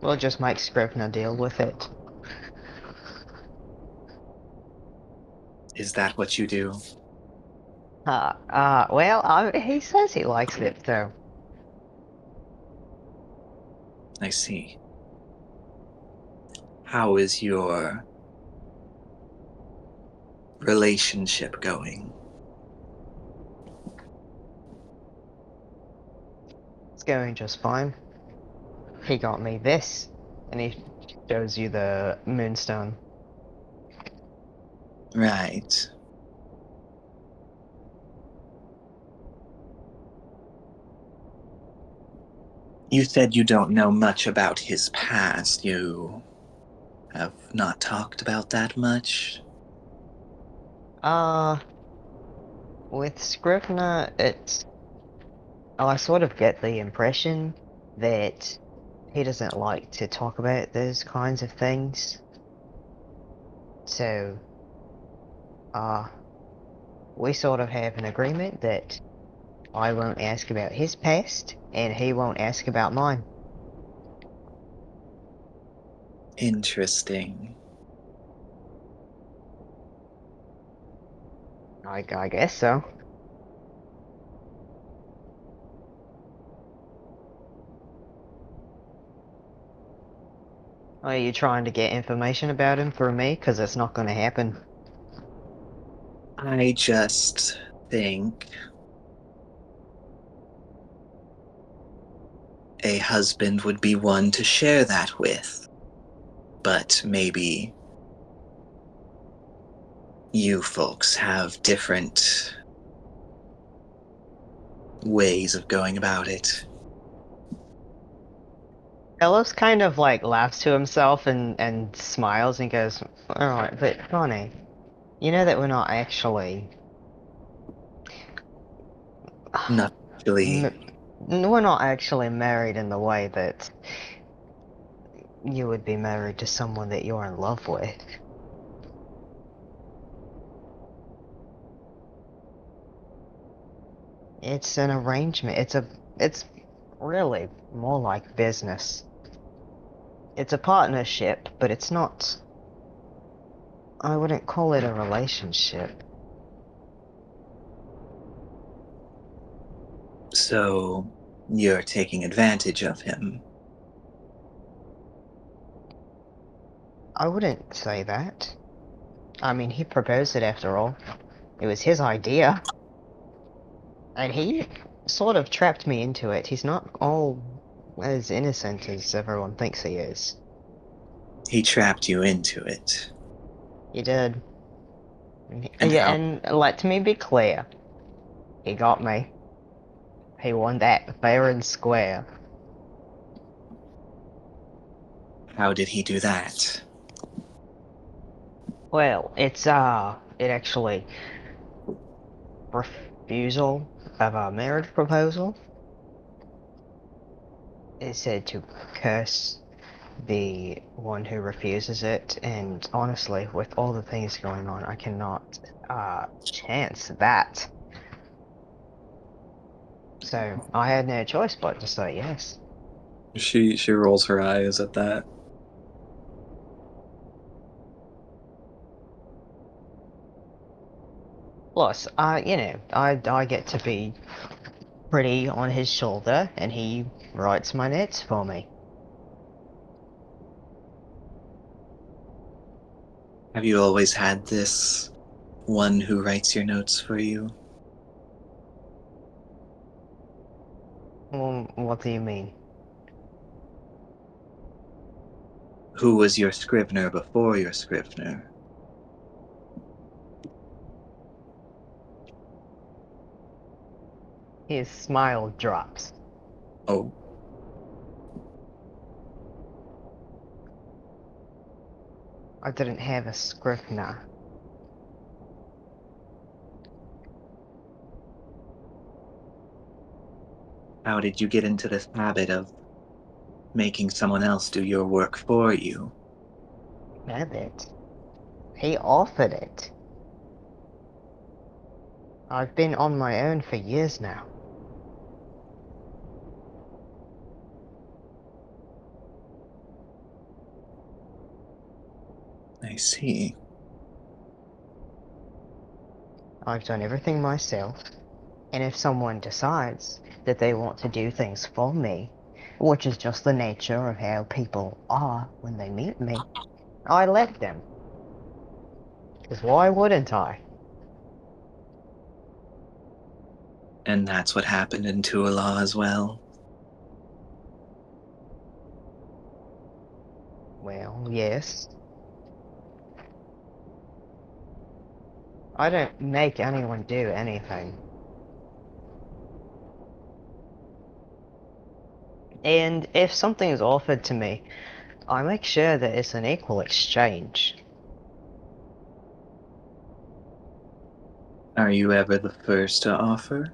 We'll just make Scrivener deal with it. Is that what you do? Well, he says he likes it, though. I see. How is your relationship going? It's going just fine. He got me this, and he shows you the moonstone. Right. You said you don't know much about his past. You have not talked about that much. Uh, with Scrivener, it's. Oh, I sort of get the impression that he doesn't like to talk about those kinds of things. So, uh, we sort of have an agreement that I won't ask about his past, and he won't ask about mine. Interesting. I guess so. Are you trying to get information about him through me? Because it's not going to happen. I just think a husband would be one to share that with. But maybe you folks have different ways of going about it. Ellis kind of like laughs to himself and smiles and goes, "Alright, but Bonnie, you know that we're not actually. Not actually. M- we're not actually married in the way that you would be married to someone that you're in love with. It's an arrangement. It's really more like business. It's a partnership, but it's not. I wouldn't call it a relationship. So you're taking advantage of him. I wouldn't say that. I mean, he proposed it after all. It was his idea. And he sort of trapped me into it. He's not all as innocent as everyone thinks he is. He trapped you into it. He did. And Yeah, how and let me be clear. He got me. He won that fair and square. how did he do that? Well, it actually refusal of a marriage proposal is said to curse the one who refuses it, and honestly, with all the things going on, I cannot chance that. So I had no choice but to say yes. She rolls her eyes at that. Plus, I get to be pretty on his shoulder, and he writes my notes for me. Have you always had this one who writes your notes for you? Well, what do you mean? Who was your scrivener before your scrivener? His smile drops. Oh, I didn't have a scrivener. how did you get into this habit of making someone else do your work for you? Have it. He offered it. I've been on my own for years now. I see. I've done everything myself, and if someone decides that they want to do things for me, which is just the nature of how people are when they meet me, I let them. Because why wouldn't I? And that's what happened in Tualaw as well. Well, yes. I don't make anyone do anything. And if something is offered to me, I make sure that it's an equal exchange. Are you ever the first to offer?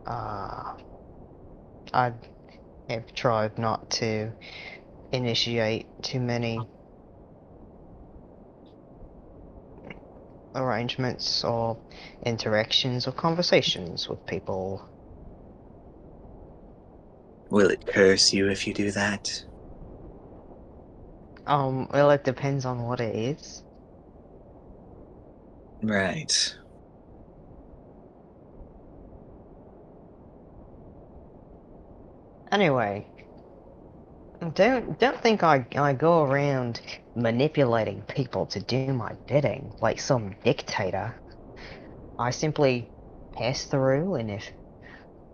Uh, I have tried not to initiate too many arrangements or interactions or conversations with people. Will it curse you if you do that? Well, it depends on what it is. Right. Anyway, don't think I go around manipulating people to do my bidding like some dictator. I simply pass through, and if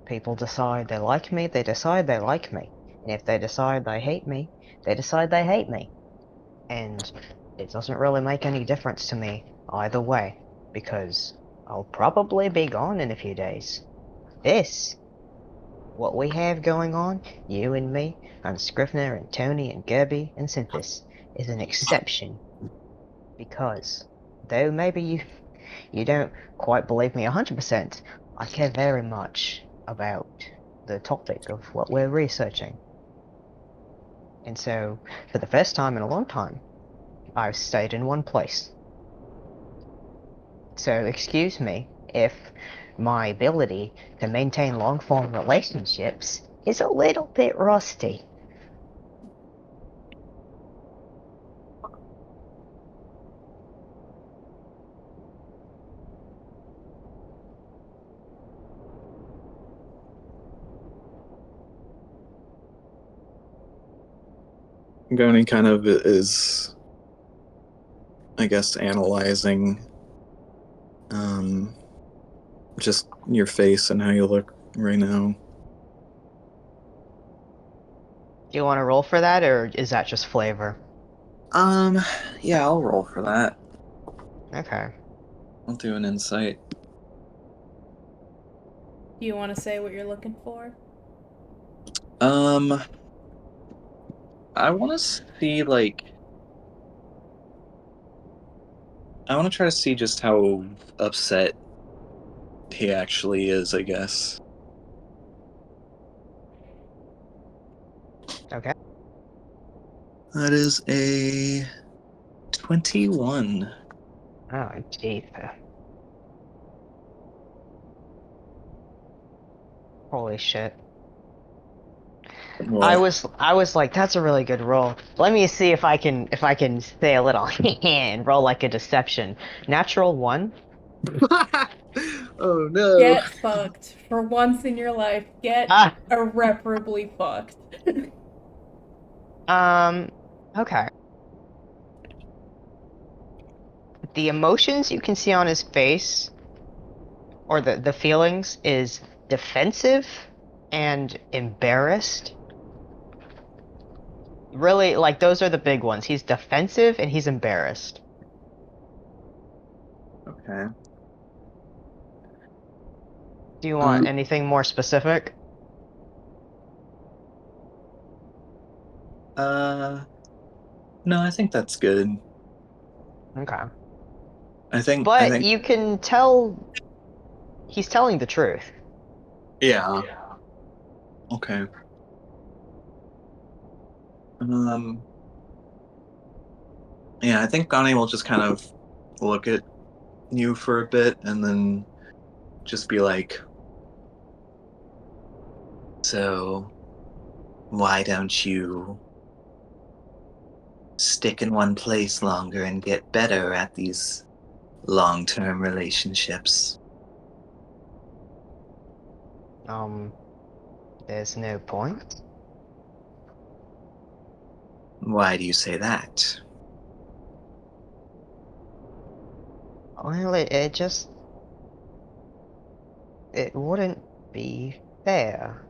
people decide they like me, they decide they like me. And if they decide they hate me, they decide they hate me. And it doesn't really make any difference to me either way, because I'll probably be gone in a few days. This, what we have going on, you and me, and Scrivener and Tony and Gerby and Synthis, is an exception. Because, though maybe you don't quite believe me 100%, I care very much about the topic of what we're researching. And so, for the first time in a long time, I've stayed in one place. So, excuse me if my ability to maintain long form relationships is a little bit rusty. Goni kind of is, I guess, analyzing just your face and how you look right now. Do you want to roll for that, or is that just flavor? Um, yeah, I'll roll for that. Okay. I'll do an insight. Do you want to say what you're looking for? Um, I want to see, like, I want to try to see just how upset he actually is, I guess. Okay. That is a 21. Oh, jeez. Holy shit. What? I was like, that's a really good roll. Let me see if I can say a little and roll like a deception. Natural one. Oh no. Get fucked. For once in your life, get Ah. irreparably fucked. Okay. The emotions you can see on his face, or the feelings, is defensive and embarrassed. Really, like those are the big ones. He's defensive and he's embarrassed. Okay. Do you want Um, anything more specific? uh, no, I think that's good. Okay. I But think, you can tell he's telling the truth. yeah. Okay. Um, yeah, I think Gani will just kind of look at you for a bit and then just be like, so why don't you stick in one place longer and get better at these long-term relationships? Um, there's no point. Why do you say that? Well, it just it wouldn't be fair.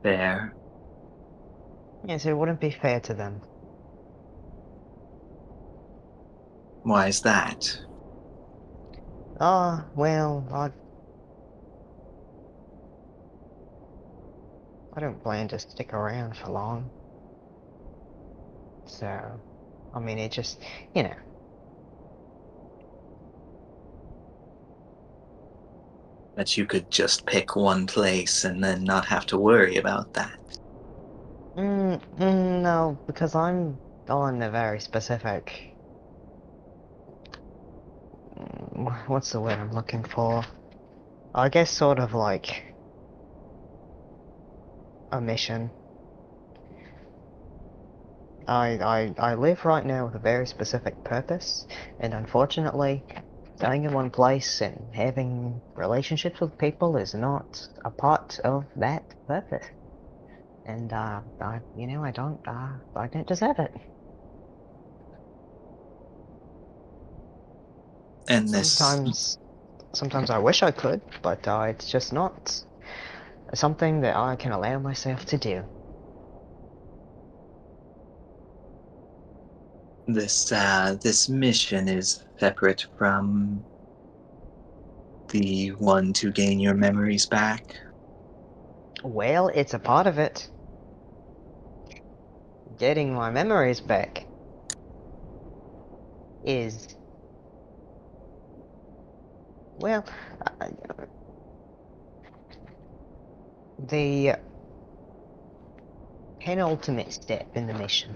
Fair. Yes, it wouldn't be fair to them. Why is that? Ah, well, I don't plan to stick around for long. So, I mean, it just, you know. That you could just pick one place and then not have to worry about that. No, because I'm on a very specific. What's the word I'm looking for? I guess sort of like a mission. I live right now with a very specific purpose, and unfortunately, staying in one place and having relationships with people is not a part of that purpose. And I don't deserve it. And Sometimes I wish I could, but it's just not something that I can allow myself to do. this mission is separate from the one to gain your memories back. Well, it's a part of it. Getting my memories back is, well, uh, the penultimate step in the mission.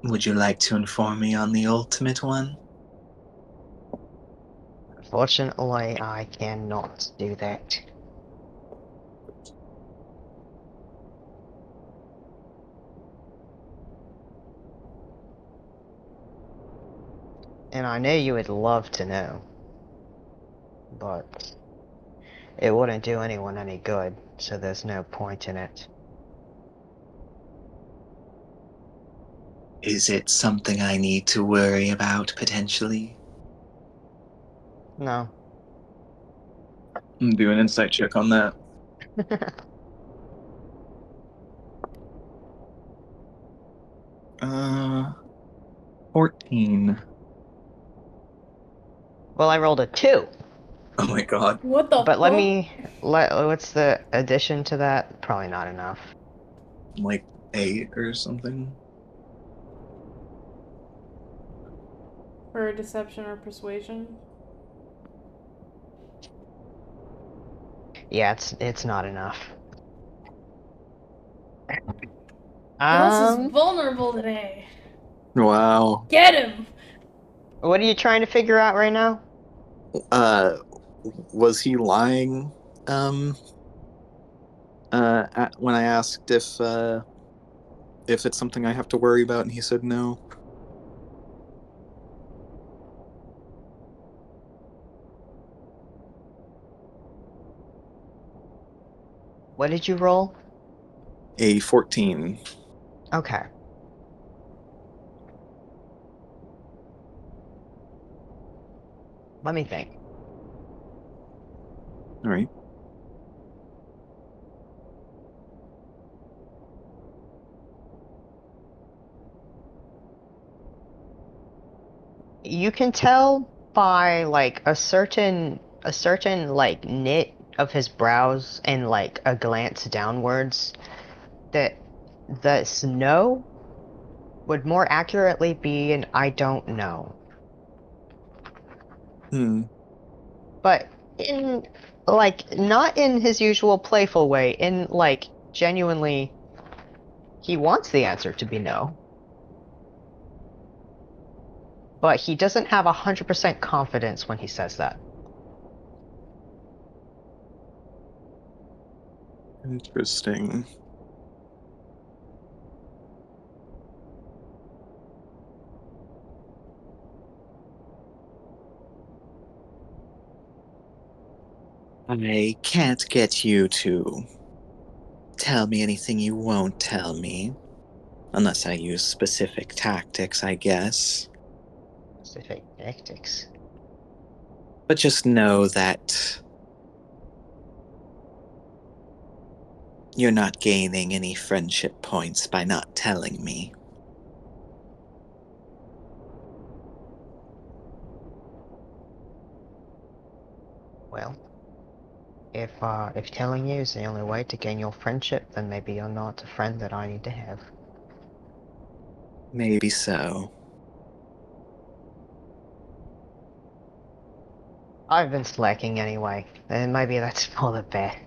Would you like to inform me on the ultimate one? Unfortunately, I cannot do that. And I know you would love to know, but it wouldn't do anyone any good, so there's no point in it. Is it something I need to worry about potentially? No. Do an insight check on that. 14. Well, I rolled a 2. Oh my god. What the But fuck? what's the addition to that? Probably not enough. Like 8 or something. For deception or persuasion? Yeah, it's not enough. Gauss is Um, vulnerable today. Wow. Get him! what are you trying to figure out right now? Uh, was he lying? Um, when I asked if it's something I have to worry about, and he said no. What did you roll? A 14. Okay. Let me think. All right. You can tell by like a certain like knit of his brows and like a glance downwards that the no would more accurately be an I don't know. Hmm. But in like not in his usual playful way, in like genuinely he wants the answer to be no, but he doesn't have 100% confidence when he says that. Interesting. I can't get you to tell me anything you won't tell me. Unless I use specific tactics, I guess. specific tactics. But just know that you're not gaining any friendship points by not telling me. Well, if telling you is the only way to gain your friendship, then maybe you're not a friend that I need to have. Maybe so. I've been slacking anyway, and maybe that's for the best.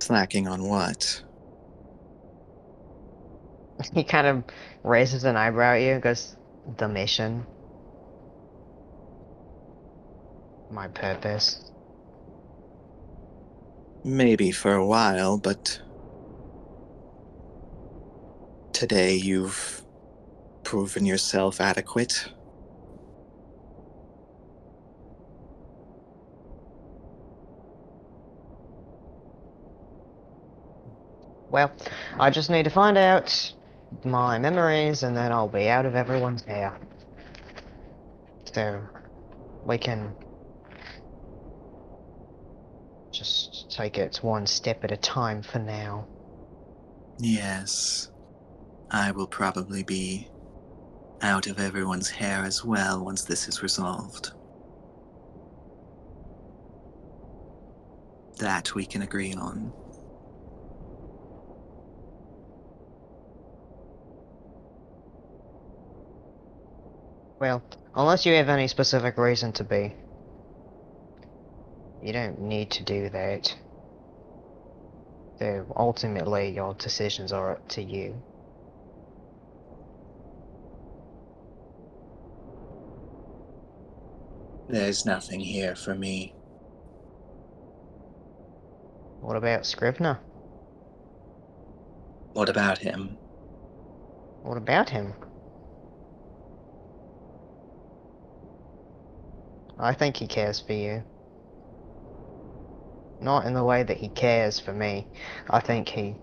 Slacking on what? He kind of raises an eyebrow at you and goes, "The mission? My purpose?" Maybe for a while, but today you've proven yourself adequate. Well, I just need to find out my memories and then I'll be out of everyone's hair. So, we can just take it one step at a time for now. Yes, I will probably be out of everyone's hair as well once this is resolved. That we can agree on. Well, unless you have any specific reason to be. You don't need to do that. Though ultimately your decisions are up to you. There's nothing here for me. What about Scrivener? What about him? What about him? I think he cares for you. Not in the way that he cares for me. I think he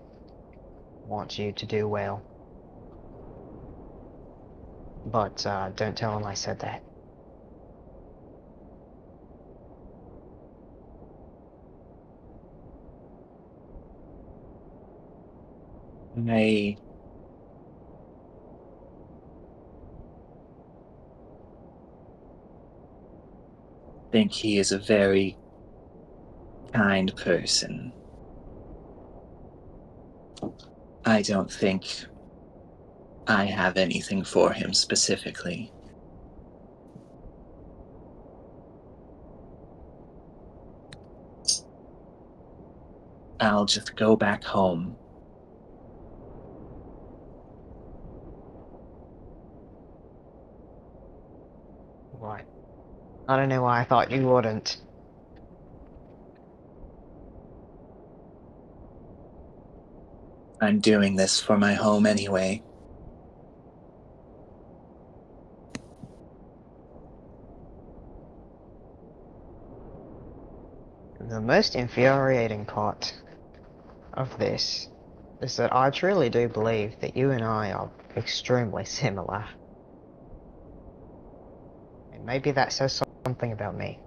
wants you to do well. But don't tell him I said that. I think he is a very kind person. I don't think I have anything for him specifically. I'll just go back home. Right. I don't know why I thought you wouldn't. I'm doing this for my home anyway. The most infuriating part of this is that I truly do believe that you and I are extremely similar. And maybe that says something about me.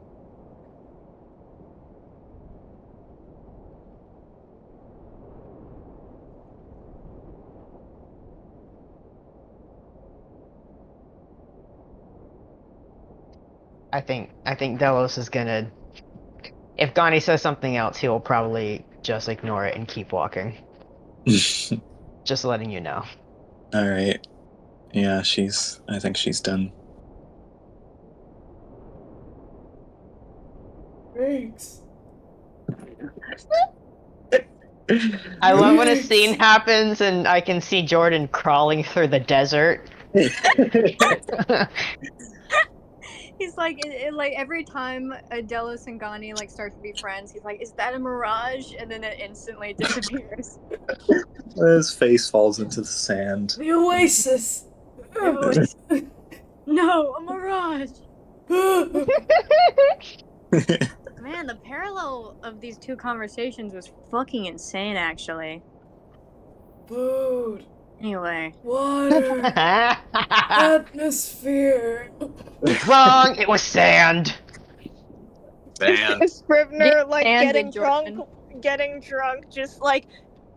I think Delos is gonna, if Gandhi says something else, he'll probably just ignore it and keep walking. Just letting you know. All right. Yeah, I think she's done. Thanks. I love when a scene happens and I can see Jordan crawling through the desert. He's like, like every time Delos and Gani like start to be friends, he's like, "Is that a mirage?" And then it instantly disappears. His face falls into the sand. The Oasis. No, a mirage. Man, the parallel of these two conversations was fucking insane, actually. Food. Anyway. Water. Atmosphere. Wrong. It was sand. Man. Scrivener like Sanded, Jordan. getting drunk, just like,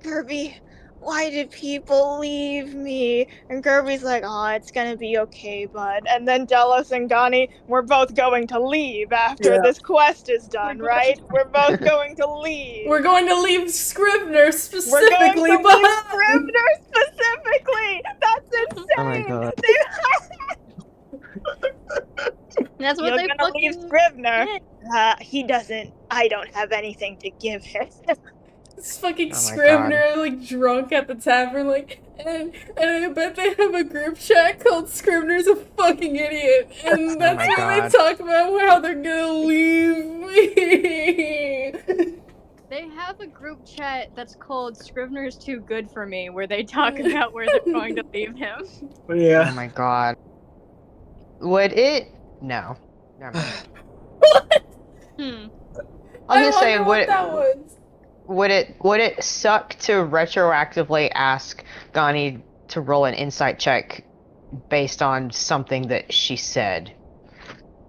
Kirby, why did people leave me? And Kirby's like, oh, it's gonna be okay, bud. And then Delos and Gani, we're both going to leave after this quest is done, right? We're both going to leave. We're going to leave Scrivener We're specifically going to leave behind. Scrivener specifically! That's insane! Oh my god. That's what You're they gonna leave fucking Scrivener. did. He doesn't. I don't have anything to give him. This fucking Oh my Scrivener, like, drunk at the tavern, like, and I bet they have a group chat called Scrivener's a fucking idiot, and that's my where God. they talk about how they're gonna leave me. They have a group chat that's called Scrivener's Too Good for Me, where they talk about where they're going to leave him. Yeah. Oh my god. Would it? No. Never mind. What? Hmm. I was I just saying, wonder what that was. would it suck to retroactively ask Gani to roll an insight check based on something that she said?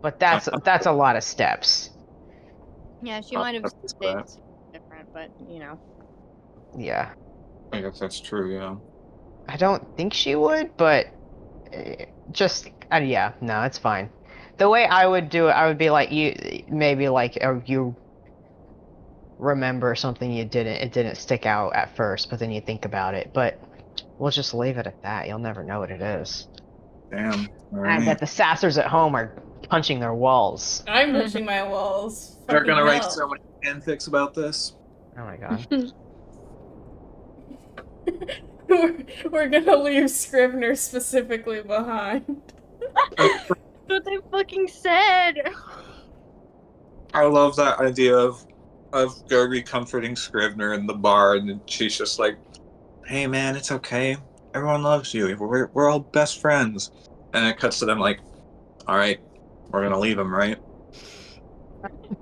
But that's a lot of steps. Yeah, she might have That's said bad. something different, but you know. Yeah. I guess that's true, yeah. I don't think she would, but just yeah, no, it's fine. The way I would do it, I would be like you, maybe like you remember something it didn't stick out at first, but then you think about it. But we'll just leave it at that. You'll never know what it is. Damn. All I right. bet the sassers at home are punching their walls. I'm pushing my walls. They're Fucking gonna write hell. so many fanfics about this. Oh my god. We're gonna leave Scrivener specifically behind. That's what they fucking said. I love that idea of Gerby comforting Scrivener in the bar, and she's just like, "Hey, man, it's okay. Everyone loves you. We're all best friends." And it cuts to them like, "All right, we're gonna leave him, right?"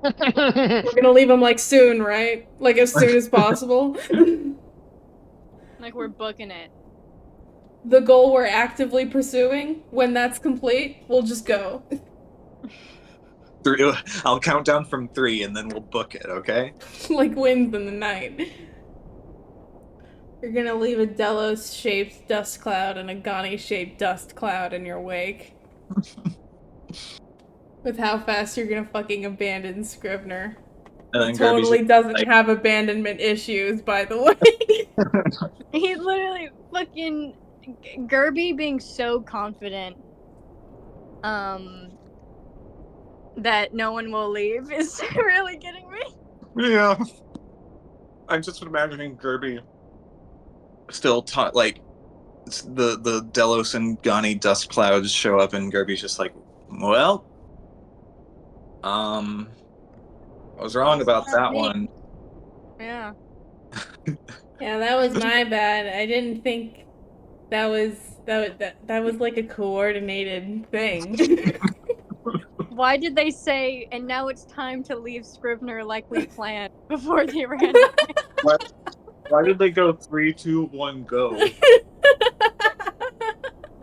We're gonna leave him, like, soon, right? Like, as soon as possible. Like we're booking it. The goal we're actively pursuing, when that's complete, we'll just go. I'll count down from 3, and then we'll book it. Okay? Like winds in the night. You're gonna leave a Delos-shaped dust cloud and a Gani-shaped dust cloud in your wake. With how fast you're gonna fucking abandon Scrivener. And then He totally Gerby's doesn't like, have abandonment issues, by the way. He literally fucking Gerby being so confident that no one will leave is really getting me. Yeah. I'm just imagining Gerby still like the Delos and Gani dust clouds show up, and Gerby's just like, "Well, I was wrong about that one." Yeah. Yeah, that was my bad. I didn't think that was like a coordinated thing. Why did they say, and now it's time to leave Scrivener like we planned before they ran away? Why did they go 3, 2, 1, go?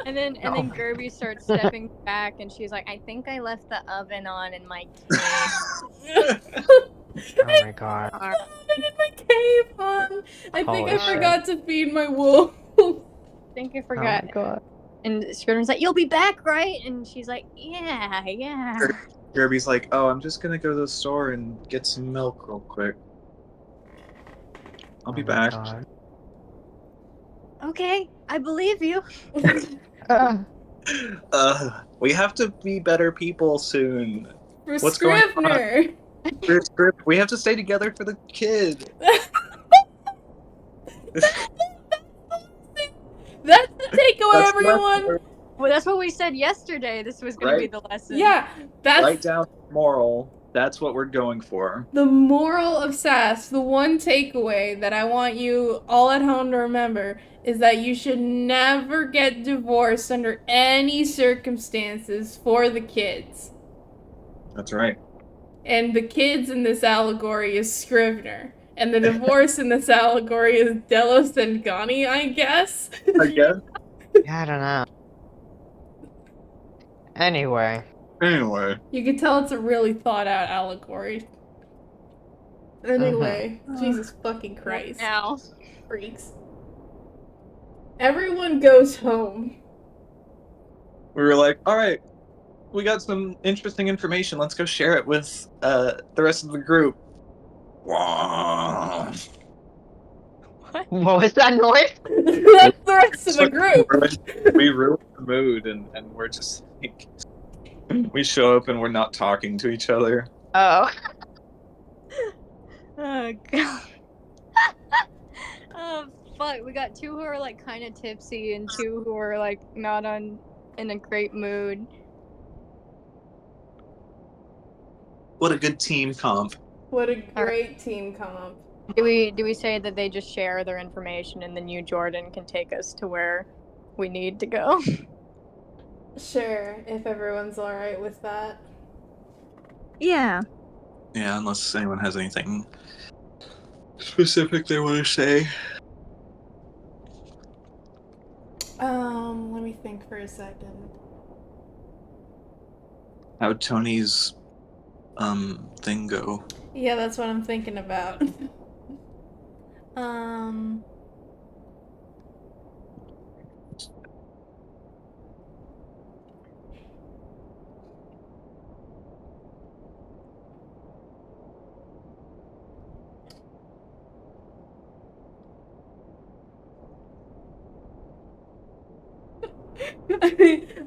And then Gerby starts stepping back, and she's like, "I think I left the oven on in my cave." Oh my god. I in my cave, Mom. I think Holy I shit. forgot to feed my wolf. I think I Oh forgot. my god. And Scrivener's like, "You'll be back, right?" And she's like, "Yeah, yeah." Gerby's like, "Oh, I'm just gonna go to the store and get some milk real quick. I'll be Oh my back." god. Okay, I believe you. We have to be better people soon. For What's going on? Scrivener. We have to stay together for the kid. That's the takeaway, That's everyone. Well, that's what we said yesterday. This was going to be Right. the lesson. Yeah, that's Write down moral. That's what we're going for. the moral of SAS. The one takeaway that I want you all at home to remember is that you should never get divorced under any circumstances for the kids. That's right. And the kids in this allegory is Scrivener. And the divorce in this allegory is Delos and Gani, I guess. I guess. Yeah, I don't know. Anyway. Anyway. You can tell it's a really thought out allegory. Anyway, Jesus fucking Christ. Now. Freaks. Everyone goes home. We were like, all right, we got some interesting information. Let's go share it with the rest of the group. Wow. What was that noise? That's the rest of the group. We ruined the mood, and we're just like, we show up and we're not talking to each other. Oh. Oh god. Oh fuck, we got two who are like kind of tipsy and two who are like not in a great mood. What a good team comp. What a great team comp. Do we say that they just share their information and then you, Jordan, can take us to where we need to go? Sure, if everyone's alright with that. Yeah. Yeah, unless anyone has anything specific they want to say. Let me think for a second. How'd Tony's thing go? Yeah, that's what I'm thinking about.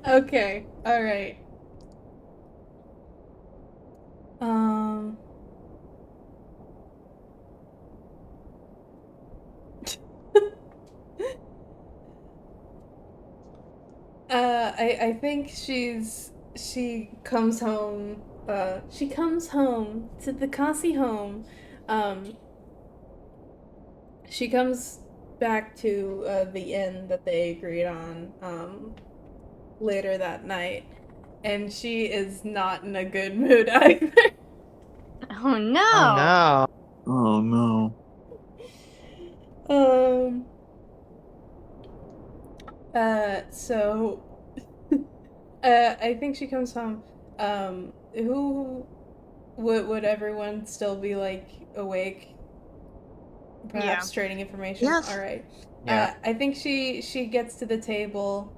Okay, alright. I think she comes home to the Kasi home. She comes back to the inn that they agreed on later that night, and she is not in a good mood either. Oh no! Oh no. Oh no. So I think she comes home. Who would everyone still be like awake? Perhaps trading information. Yes. All right. Yeah. I think she gets to the table.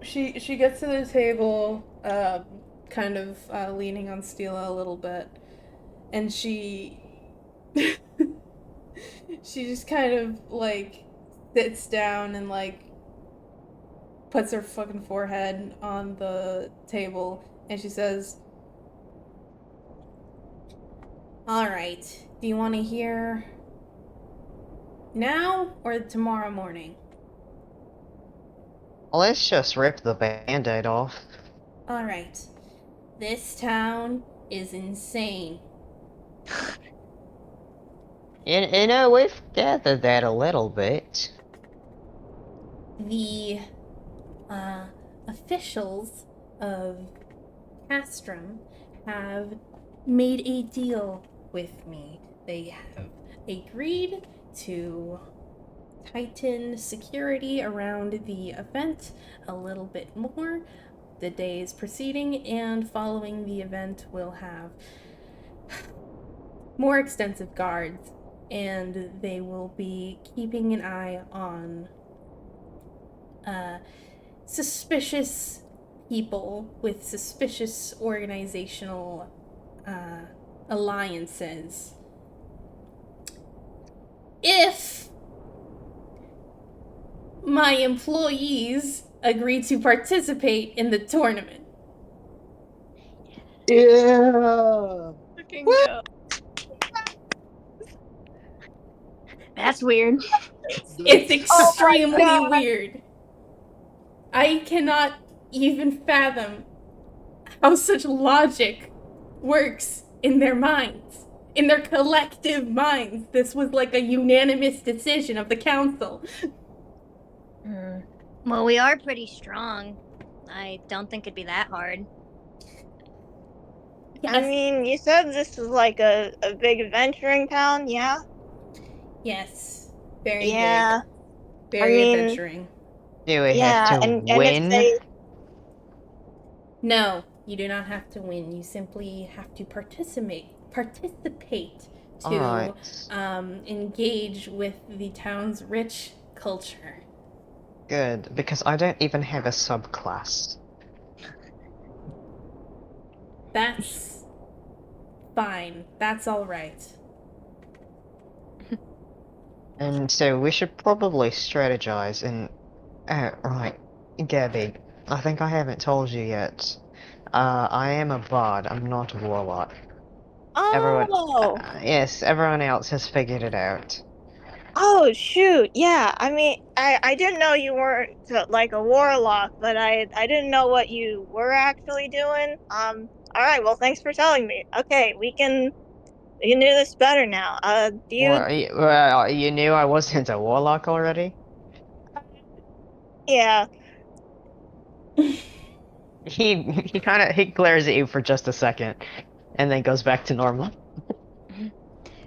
She gets to the table, kind of leaning on Stila a little bit, and she she just kind of like sits down and like puts her fucking forehead on the table, and she says, "All right, do you want to hear now or tomorrow morning?" Well, let's just rip the band-aid off. All right. This town is insane. You know, we've gathered that a little bit. The officials of Castrum have made a deal with me. They have agreed to tighten security around the event a little bit more. The days preceding and following the event will have more extensive guards, and they will be keeping an eye on suspicious people with suspicious organizational alliances. If my employees agree to participate in the tournament. Yeah. Fucking go. That's weird. It's extremely weird. I cannot even fathom how such logic works in their minds. In their collective minds. This was like a unanimous decision of the council. Well, we are pretty strong. I don't think it'd be that hard. Yes. I mean, you said this is like a big adventuring town, yeah? Yes. Very Yeah. big. I Very mean, adventuring. Do we have yeah, to and if win? they No, you do not have to win. You simply have to participate to Alright. engage with the town's rich culture. Good, because I don't even have a subclass. That's fine. That's all right. And so we should probably strategize and... right. Gabby, I think I haven't told you yet. I am a bard, I'm not a warlock. Everyone... Oh. yes, everyone else has figured it out. Oh shoot, yeah. I mean, I didn't know you weren't like a warlock, but I didn't know what you were actually doing. All right. Well, thanks for telling me. Okay, we can do this better now. Do you? You knew I wasn't a warlock already? Yeah. He glares at you for just a second, and then goes back to normal.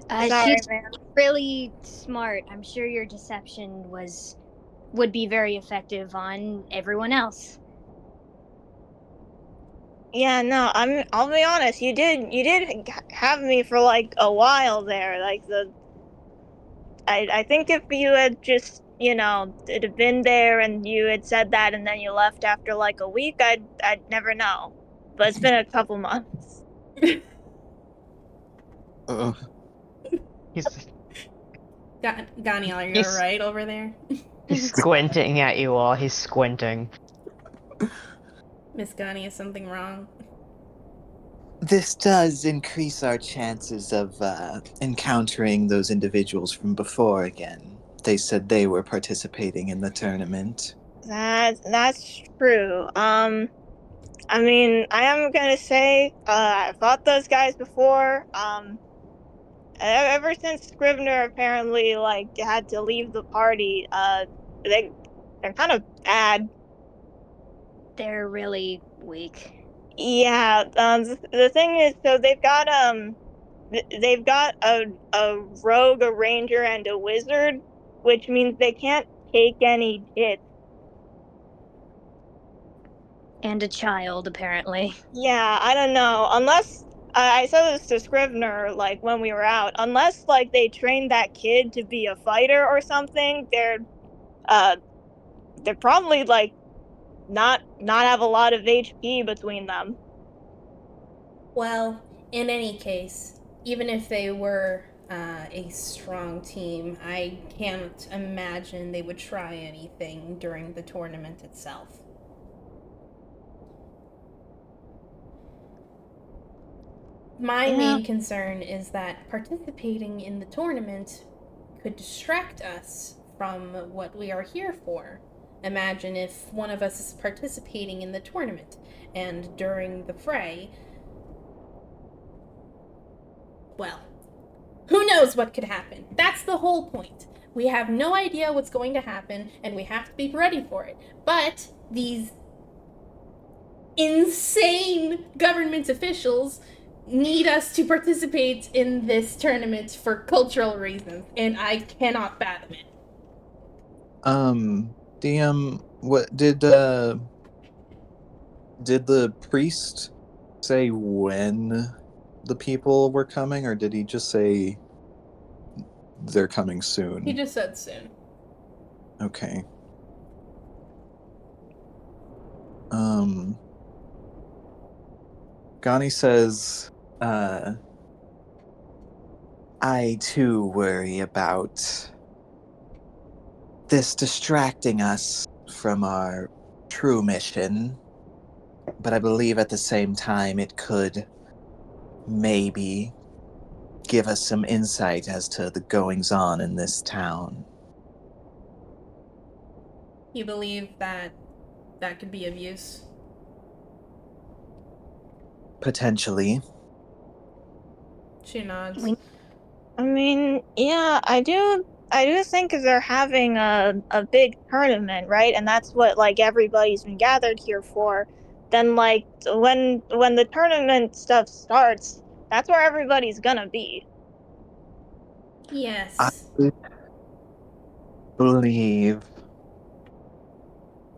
Sorry, She's man. really smart. I'm sure your deception would be very effective on everyone else. Yeah. No. I'll be honest. You did have me for like a while there. Like I think if you had just it had been there and you had said that and then you left after like a week, I'd never know. But it's been a couple months. Uh, He's Ganiel, are you he's alright over there? he's squinting at you all. He's squinting. Miss Gani, is something wrong? this does increase our chances of encountering those individuals from before again. They said they were participating in the tournament. That's true. I mean, I am gonna say, I fought those guys before. Ever since Scrivener apparently like had to leave the party, they're kind of bad. They're really weak. Yeah. The thing is, so they've got a rogue, a ranger, and a wizard, which means they can't take any hits. And a child, apparently. Yeah, I don't know. Unless I said this to Scrivener, like when we were out. Unless like they trained that kid to be a fighter or something, they're probably like not have a lot of HP between them. Well, in any case, even if they were a strong team, I can't imagine they would try anything during the tournament itself. My Yeah. main concern is that participating in the tournament could distract us from what we are here for. Imagine if one of us is participating in the tournament and during the fray, well, who knows what could happen? That's the whole point. We have no idea what's going to happen, and we have to be ready for it. But these insane government officials need us to participate in this tournament for cultural reasons, and I cannot fathom it. DM, what did the priest say when the people were coming, or did he just say they're coming soon? He just said soon. Okay. Gani says, I too worry about this distracting us from our true mission, but I believe at the same time it could maybe give us some insight as to the goings on in this town. You believe that that could be of use? Potentially. She nods. I mean, yeah, I do think they're having a big tournament, right? And that's what like everybody's been gathered here for. then like when the tournament stuff starts, that's where everybody's gonna be. I Yes. believe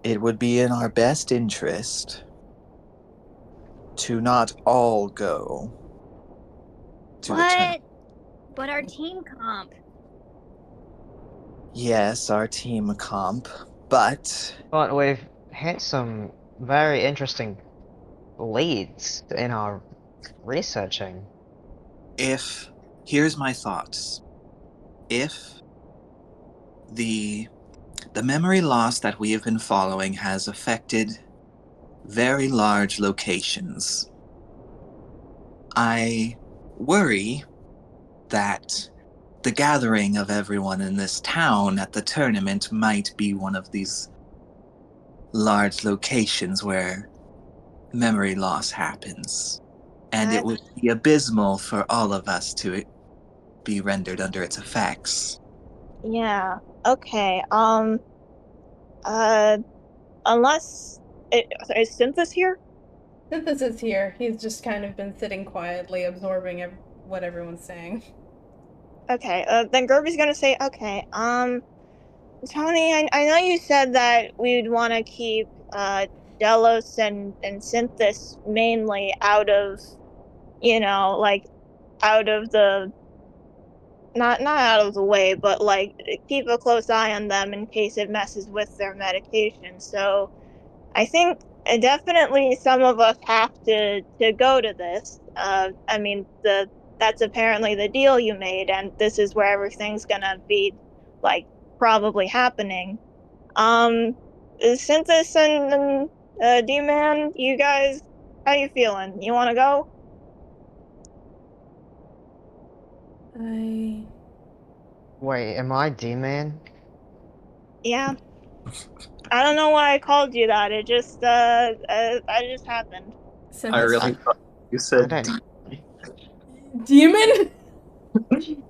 it would be in our best interest to not all go to the tournament. But our team comp. Yes, our team comp, but But we've had some very interesting leads in our researching. if here's my thoughts. If the memory loss that we have been following has affected very large locations, I worry that the gathering of everyone in this town at the tournament might be one of these large locations where memory loss happens. And it would be abysmal for all of us to be rendered under its effects. Yeah. Okay. Unless is Synthesis here? Synthesis here. He's just kind of been sitting quietly, absorbing what everyone's saying. Okay. Then Gerby's gonna say, okay. Tony, I know you said that we'd want to keep Delos and Synthesis mainly out of, like out of the not out of the way, but like keep a close eye on them in case it messes with their medication. So I think definitely some of us have to go to this. I mean, that's apparently the deal you made, and this is where everything's gonna be like probably happening. Synthesis and D-Man, you guys, how you feeling? You want to go? I. Wait, am I D-Man? Yeah. I don't know why I called you that. It just I just happened. I Synthesis. really thought you I said don't. Demon?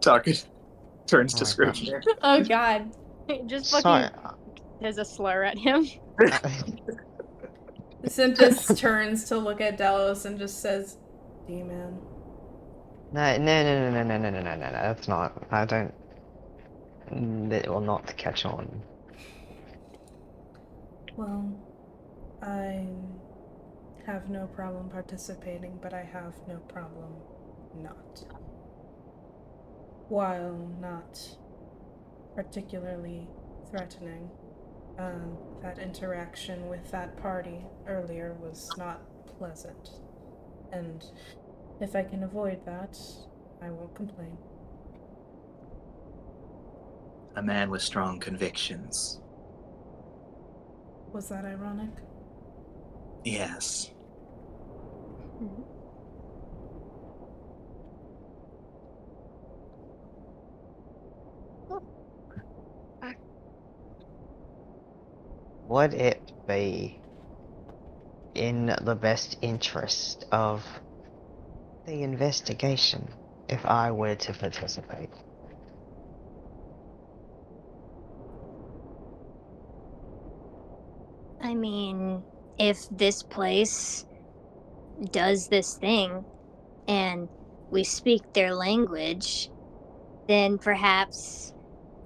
talking turns Oh to my god. Scrivener. Oh god. Just Sorry. fucking has a slur at him. Synthesis turns to look at Delos and just says, Demon. No, no, no, no, no, no, no, no, no, no. That's not. I don't. It will not catch on. Well, I have no problem participating, but I have no problem not. While not particularly threatening, that interaction with that party earlier was not pleasant. And if I can avoid that, I won't complain. A man with strong convictions. Was that ironic? Yes. Would it be in the best interest of the investigation if I were to participate? I mean, if this place does this thing and we speak their language, then perhaps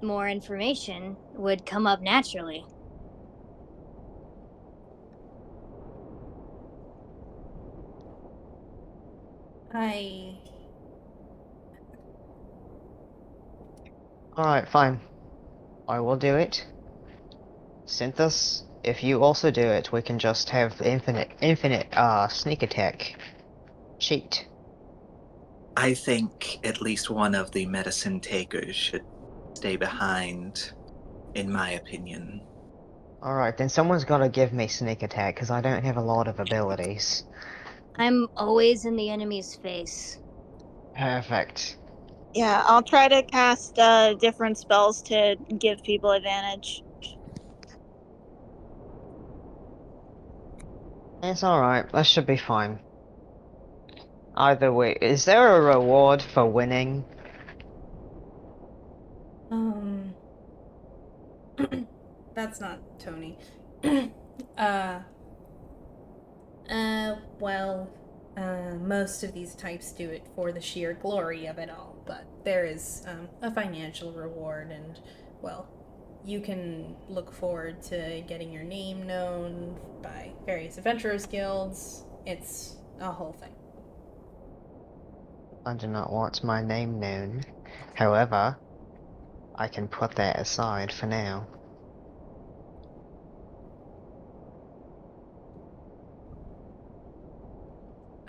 more information would come up naturally. I. Alright, fine. I will do it. Synthus, if you also do it, we can just have infinite, sneak attack cheat. I think at least one of the medicine takers should stay behind, in my opinion. Alright, then someone's gotta give me sneak attack, because I don't have a lot of abilities. I'm always in the enemy's face. Perfect. Yeah, I'll try to cast different spells to give people advantage. It's alright, that should be fine. Either way, is there a reward for winning? Um. That's not Tony. uh. Well, most of these types do it for the sheer glory of it all, but there is a financial reward, and, well, you can look forward to getting your name known by various adventurers guilds. It's a whole thing. I do not want my name known. However, I can put that aside for now.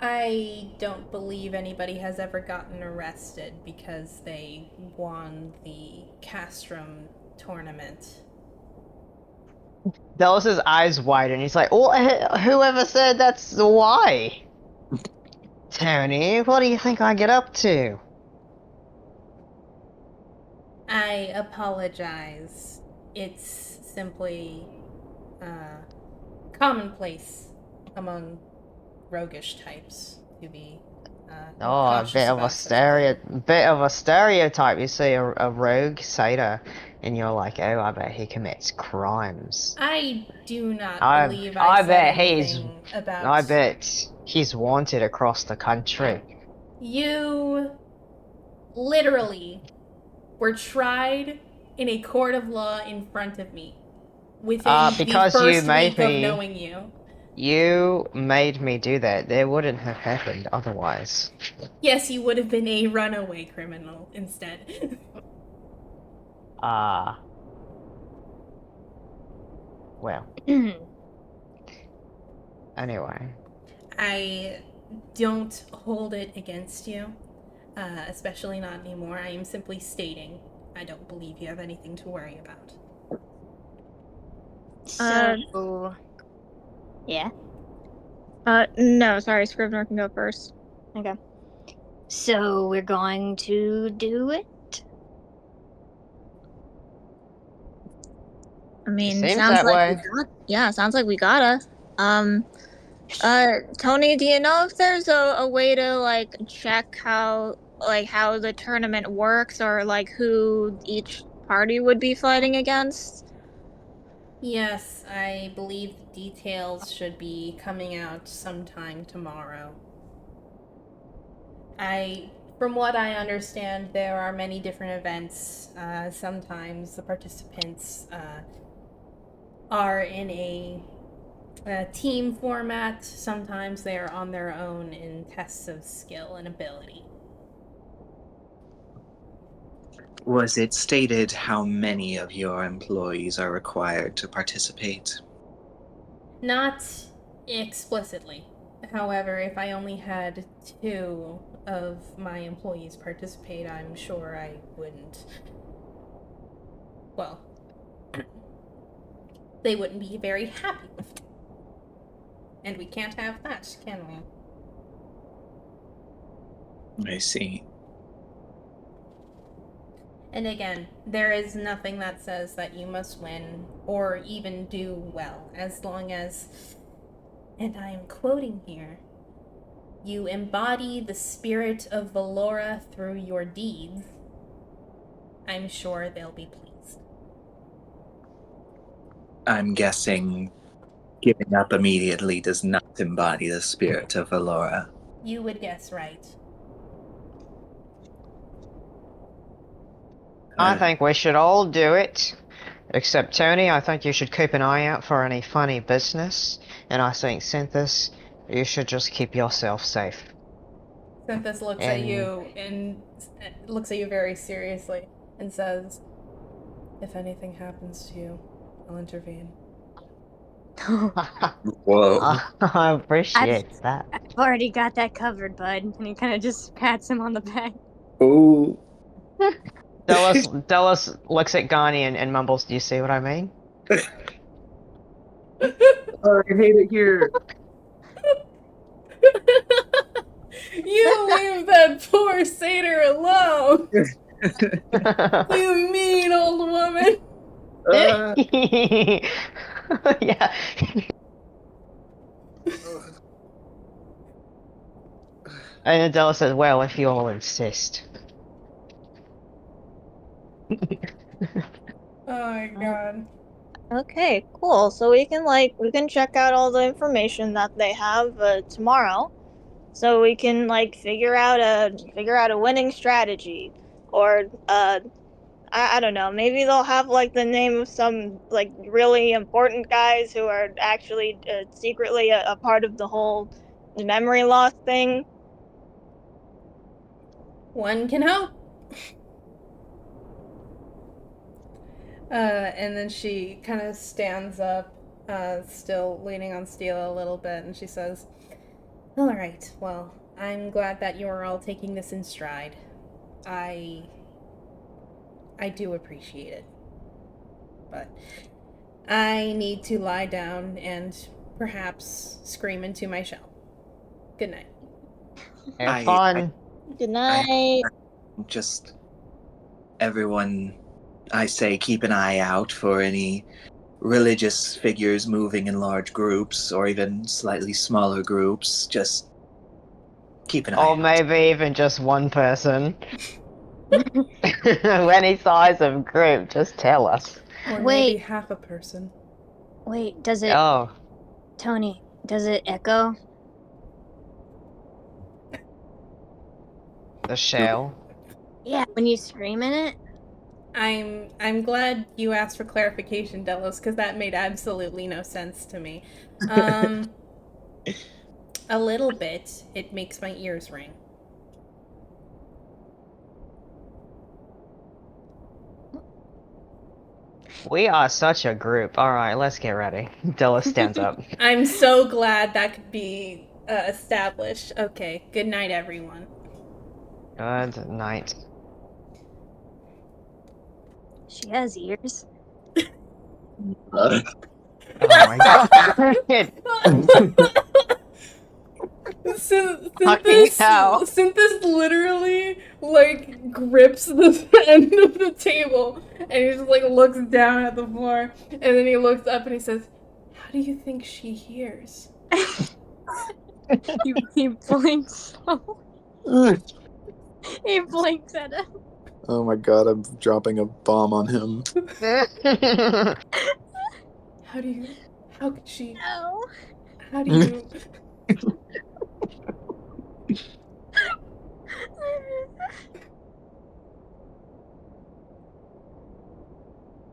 I don't believe anybody has ever gotten arrested because they won the Castrum tournament. Dallas's eyes widen. He's like, whoever said that's why? Tony, what do you think I get up to? I apologize. It's simply commonplace among roguish types to be more Oh, cautious about such a thing. bit of a stereotype. You see a rogue satyr, and you're like, oh, I bet he commits crimes. I do not believe I I said bet he's, anything about I bet he's wanted across the country. you. Literally were tried in a court of law in front of me within the Because you first made week of me, knowing you. you made me do that. It wouldn't have happened otherwise. Yes, you would have been a runaway criminal instead. Well, anyway. I don't hold it against you, especially not anymore. I am simply stating I don't believe you have anything to worry about. So, yeah. No, sorry, Scrivener can go first. Okay. So we're going to do it. I mean, Seems sounds that like we way. got. Yeah, sounds like we gotta. Um, Tony, do you know if there's a way to like check how the tournament works or like who each party would be fighting against? Yes, I believe the details should be coming out sometime tomorrow. From what I understand, there are many different events. Sometimes the participants are in a team format. Sometimes they are on their own in tests of skill and ability. Was it stated how many of your employees are required to participate? Not explicitly. However, if I only had 2 of my employees participate, I'm sure I wouldn't. Well, they wouldn't be very happy with me. And we can't have that, can we? I see. And again, there is nothing that says that you must win or even do well, as long as, and I am quoting here, you embody the spirit of Valora through your deeds. I'm sure they'll be pleased. I'm guessing giving up immediately does not embody the spirit of Valora. You would guess right. I think we should all do it. Except Tony, I think you should keep an eye out for any funny business. And I think Synthis, you should just keep yourself safe. Synthis looks at you and looks at you very seriously and says, "If anything happens to you, I'll intervene." Whoa. I appreciate that. I've already got that covered, bud. And he kind of just pats him on the back. Oh. Dallas looks at Gani and mumbles, "Do you see what I mean?" Oh, I hate it here. You leave that poor satyr alone! You mean old woman! Yeah. And Adela says, "Well, if you all insist." Oh my god. Okay, cool. So we can check out all the information that they have tomorrow, so we can figure out a winning strategy, or I don't know. Maybe they'll have the name of some really important guys who are actually secretly a part of the whole memory loss thing. One can hope. And then she kind of stands up, still leaning on Steel a little bit, and she says, "All right, well, I'm glad that you are all taking this in stride. I do appreciate it. But I need to lie down and perhaps scream into my shell. Good night." Have fun. Good night. Just everyone, I say, keep an eye out for any religious figures moving in large groups or even slightly smaller groups. Just keep an eye Or out. maybe even just one person. Any size of group, just tell us. Or Wait. maybe half a person. Wait, does it, Oh, Tony, does it echo? the shell. Yeah, when you scream in it? I'm glad you asked for clarification, Delos, because that made absolutely no sense to me. A little bit. It makes my ears ring. We are such a group. Alright, let's get ready. Della stands up. I'm so glad that could be established. Okay, good night, everyone. Good night. She has ears. Oh my god. Fucking hell. Synthis literally grips the end of the table and he just looks down at the floor and then he looks up and he says, "How do you think she hears?" He blinks. He blinks at him. Oh my god, I'm dropping a bomb on him. How could she, Oh. how do you,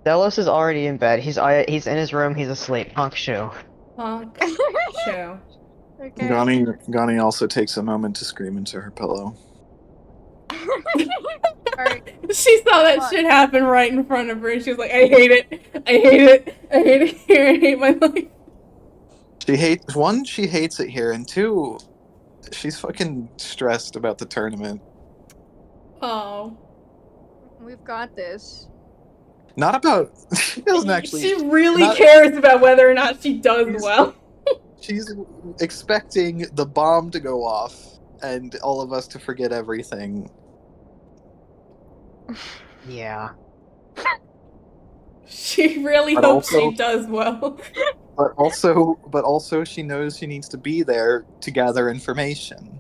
Delos is already in bed. He's in his room. He's asleep. Honk shoe. honk, show. Okay. Gani also takes a moment to scream into her pillow. Alright. She saw that shit happen right in front of her and she was like, I hate it, I hate it, I hate it here, I hate my life. She hates it here, and two, she's fucking stressed about the tournament. Oh. We've got this. Not about she doesn't actually. She really cares about whether or not she does well. She's expecting the bomb to go off and all of us to forget everything. Yeah. She really But hopes also- she does well. But also she knows she needs to be there to gather information.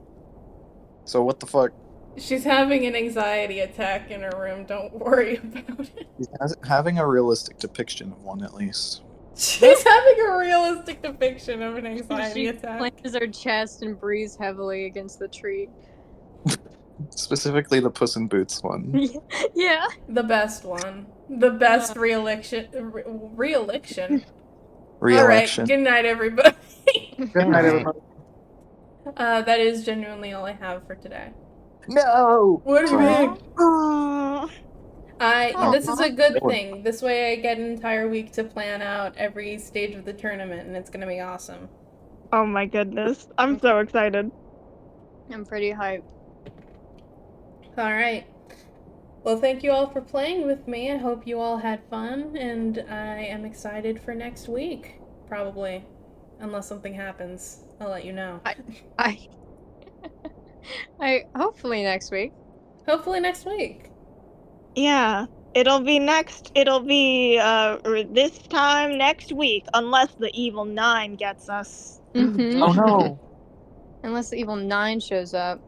So what the fuck? She's having an anxiety attack in her room. Don't worry about it. She's having a realistic depiction of one, at least. She's having a realistic depiction of an anxiety She attack. clenches her chest and breathes heavily against the tree. Specifically the Puss in Boots one. Yeah. The best one. The best re-election. Re-election. Re-election. Alright, good night, everybody. Good night, everybody. That is genuinely all I have for today. No! What do you mean? Aw. This is a good thing. This way I get an entire week to plan out every stage of the tournament, and it's gonna be awesome. Oh my goodness. I'm so excited. I'm pretty hyped. Alright. Well, thank you all for playing with me. I hope you all had fun, and I am excited for next week. Probably. Unless something happens. I'll let you know. I hopefully next week. Hopefully next week. Yeah. It'll be this time next week, unless the evil 9 gets us. Mm-hmm. Oh no! Unless the evil 9 shows up.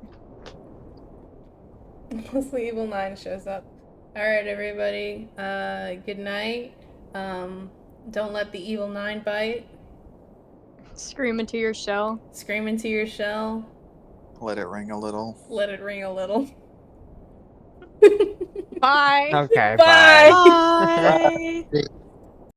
Unless the evil 9 shows up. Alright, everybody. Good night. Don't let the evil 9 bite. Scream into your shell. Scream into your shell. Let it ring a little. Let it ring a little. Bye. Okay, Bye. bye. Bye.